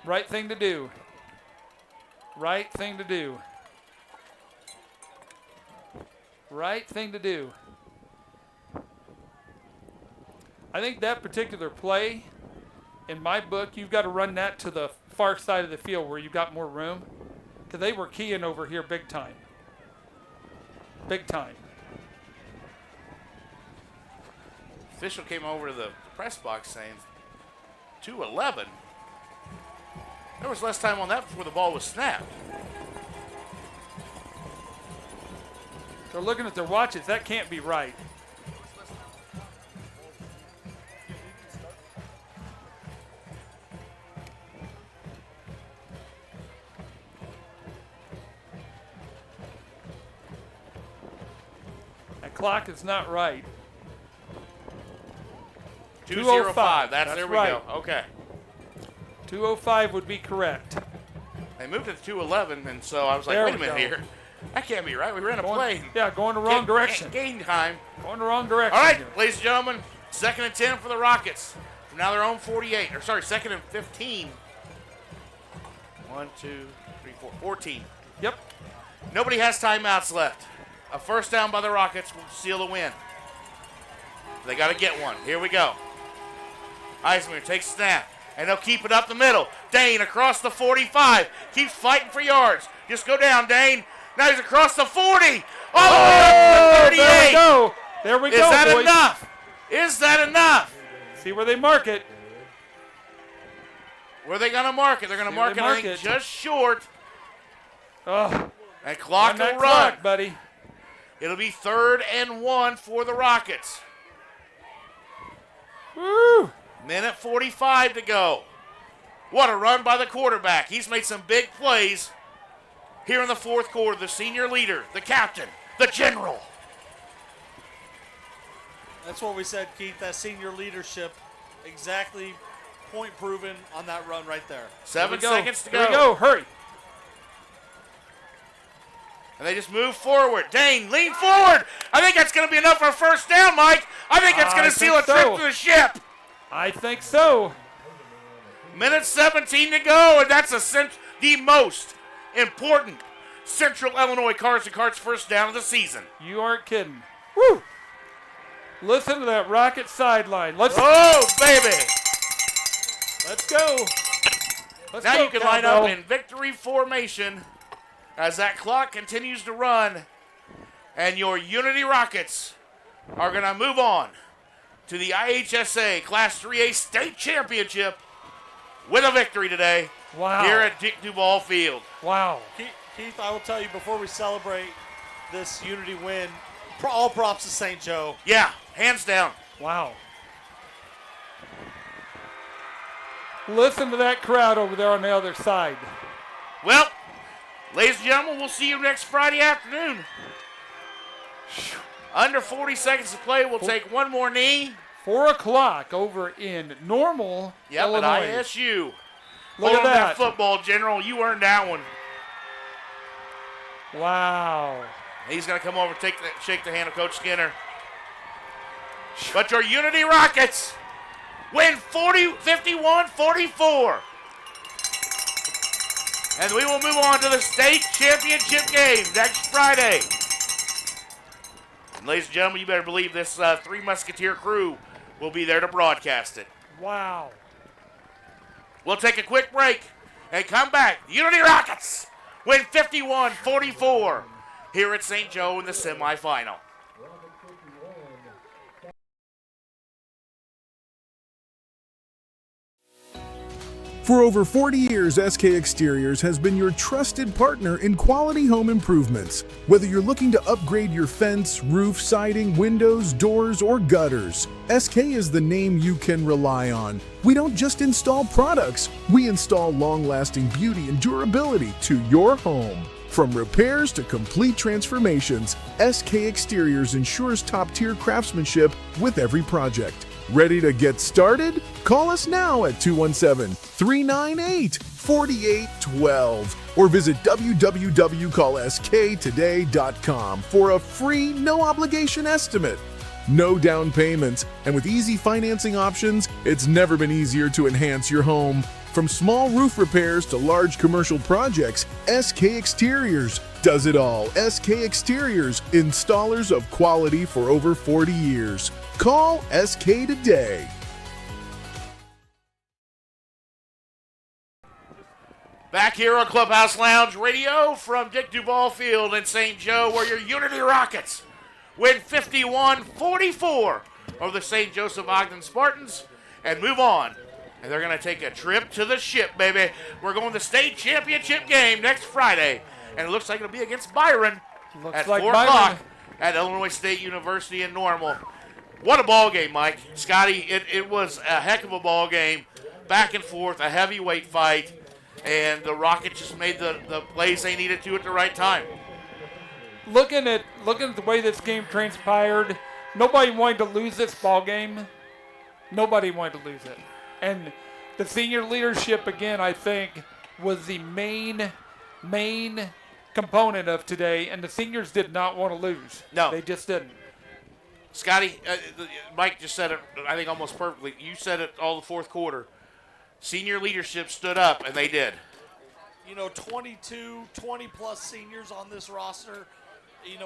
Right thing to do. Right thing to do. Right thing to do. I think that particular play, in my book, you've got to run that to the far side of the field where you've got more room. Because they were keying over here big time. Big time. Official came over to the press box saying 2:11. There was less time on that before the ball was snapped. They're looking at their watches. That can't be right. That clock is not right. 2:05. There we right. go. Okay. 2:05 would be correct. They moved it to 2:11, and so I was like, There wait a we minute go. here. That can't be right. We ran a play. Yeah, going the wrong direction. Gain time. Going the wrong direction. All right, here. ladies and gentlemen, 2nd and 10 for the Rockets. From now their own 48. Or sorry, 2nd and 15. 1, 2, 3, 4, 14. Yep. Nobody has timeouts left. A first down by the Rockets will seal the win. They got to get one. Here we go. Eisenmenger takes snap, and they'll keep it up the middle. Dane across the 45. Keeps fighting for yards. Just go down, Dane. Now he's across the 40. All the way up to the 38. There we go. There we go, Is that boys. enough? Is that enough? See where they mark it. Where are they going to mark it? They're going to mark it, I think, just short. Oh. And clock will run. Clock, buddy. It'll be 3rd and 1 for the Rockets. Woo! Minute 45 to go. What a run by the quarterback. He's made some big plays here in the 4th quarter. The senior leader, the captain, the general. That's what we said, Keith. That senior leadership, exactly point proven on that run right there. 7 seconds to go. Here we go. Hurry. And they just move forward. Dane, lean forward. I think that's going to be enough for a first down, Mike. I think that's going to seal a trip to the ship. I think so. Minute 17 to go, and that's the most important Central Illinois Cars and Carts first down of the season. You aren't kidding. Woo! Listen to that rocket sideline. Oh, baby. Let's go. Now you can line up in victory formation as that clock continues to run, and your Unity Rockets are going to move on to the IHSA Class 3A State Championship with a victory today here at Dick Duval Field. Wow. Keith, I will tell you before we celebrate this Unity win, all props to St. Joe. Yeah, hands down. Wow. Listen to that crowd over there on the other side. Well, ladies and gentlemen, we'll see you next Friday afternoon. Under 40 seconds to play. We'll take one more knee. 4 o'clock over in Normal, Illinois. At ISU. Look at that. Football, General. You earned that one. Wow. He's going to come over and shake the hand of Coach Skinner. But your Unity Rockets win 51-44. And we will move on to the state championship game next Friday. And ladies and gentlemen, you better believe this Three Musketeer crew will be there to broadcast it. Wow. We'll take a quick break and come back. Unity Rockets win 51-44 here at St. Joe in the semifinal. For over 40 years, SK Exteriors has been your trusted partner in quality home improvements. Whether you're looking to upgrade your fence, roof, siding, windows, doors, or gutters, SK is the name you can rely on. We don't just install products, we install long-lasting beauty and durability to your home. From repairs to complete transformations, SK Exteriors ensures top-tier craftsmanship with every project. Ready to get started? Call us now at 217-398-4812 or visit www.callsktoday.com for a free, no-obligation estimate. No down payments, and with easy financing options, it's never been easier to enhance your home. From small roof repairs to large commercial projects, SK Exteriors does it all. SK Exteriors, installers of quality for over 40 years. Call SK today. Back here on Clubhouse Lounge Radio from Dick Duval Field in St. Joe, where your Unity Rockets win 51-44 over the St. Joseph Ogden Spartans and move on. And they're going to take a trip to the ship, baby. We're going to the state championship game next Friday. And it looks like it'll be against Byron at 4 o'clock at Illinois State University in Normal. What a ball game, Mike. Scotty, it was a heck of a ball game. Back and forth, a heavyweight fight. And the Rockets just made the plays they needed to at the right time. Looking at the way this game transpired, nobody wanted to lose this ball game. Nobody wanted to lose it. And the senior leadership, again, I think, was the main component of today, and the seniors did not want to lose. No. They just didn't. Scotty, Mike just said it, I think, almost perfectly. You said it all the fourth quarter. Senior leadership stood up, and they did. 20-plus seniors on this roster.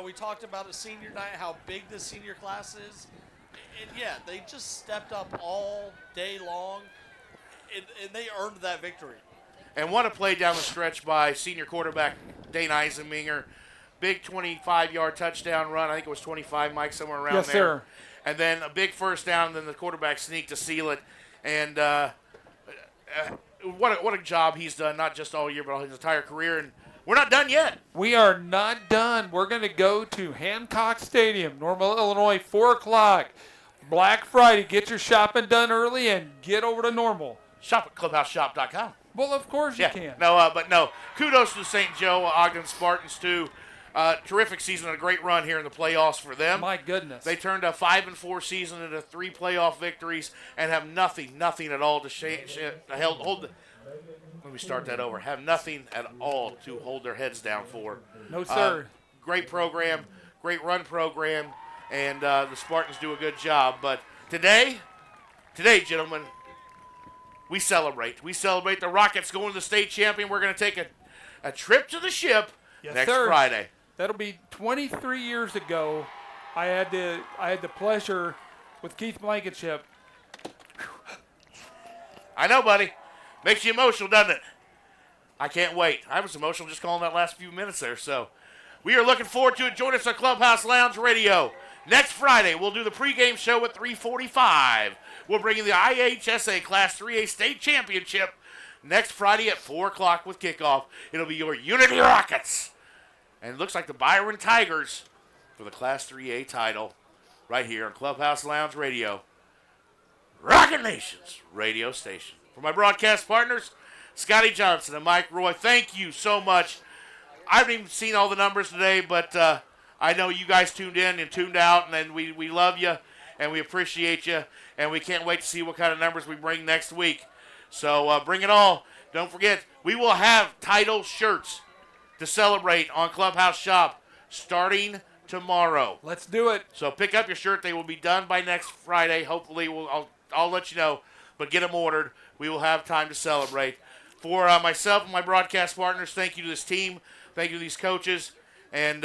We talked about a senior night, how big the senior class is. And, yeah, they just stepped up all day long, and they earned that victory. And what a play down the stretch by senior quarterback Dane Eisenminger. Big 25-yard touchdown run. I think it was 25, Mike, somewhere around there. Yes, sir. And then a big first down, and then the quarterback sneaked to seal it. And what a job he's done, not just all year, but his entire career. And we're not done yet. We are not done. We're going to go to Hancock Stadium, Normal, Illinois, 4 o'clock. Black Friday. Get your shopping done early and get over to Normal. Shop at clubhouseshop.com. Well, of course you can. No, but no. Kudos to St. Joe, Ogden Spartans, too. Terrific season and a great run here in the playoffs for them. My goodness. They turned a 5-4 season into 3 playoff victories and have nothing at all to hold. Let me start that over. Have nothing at all to hold their heads down for. No, sir. Great program, great run program, and the Spartans do a good job. But today, gentlemen, we celebrate. We celebrate the Rockets going to the state champion. We're going to take a trip to the ship next Friday. That'll be 23 years ago. I had the pleasure with Keith Blankenship. I know, buddy. Makes you emotional, doesn't it? I can't wait. I was emotional just calling that last few minutes there. So we are looking forward to it. Join us on Clubhouse Lounge Radio. Next Friday, we'll do the pregame show at 3:45. We'll bring you the IHSA Class 3A State Championship next Friday at 4 o'clock with kickoff. It'll be your Unity Rockets. And it looks like the Byron Tigers for the Class 3A title right here on Clubhouse Lounge Radio. Rocket Nation's radio station. For my broadcast partners, Scotty Johnson and Mike Roy, thank you so much. I haven't even seen all the numbers today, but I know you guys tuned in and tuned out, and we love you, and we appreciate you, and we can't wait to see what kind of numbers we bring next week. So bring it all. Don't forget, we will have title shirts to celebrate on Clubhouse Shop starting tomorrow. Let's do it. So pick up your shirt. They will be done by next Friday. Hopefully, I'll let you know, but get them ordered. We will have time to celebrate. For myself and my broadcast partners, thank you to this team. Thank you to these coaches. And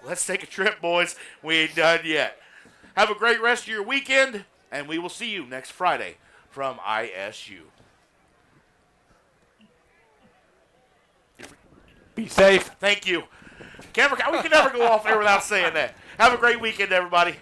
let's take a trip, boys. We ain't done yet. Have a great rest of your weekend, and we will see you next Friday from ISU. Be safe. Thank you. We can never go off there without saying that. Have a great weekend, everybody.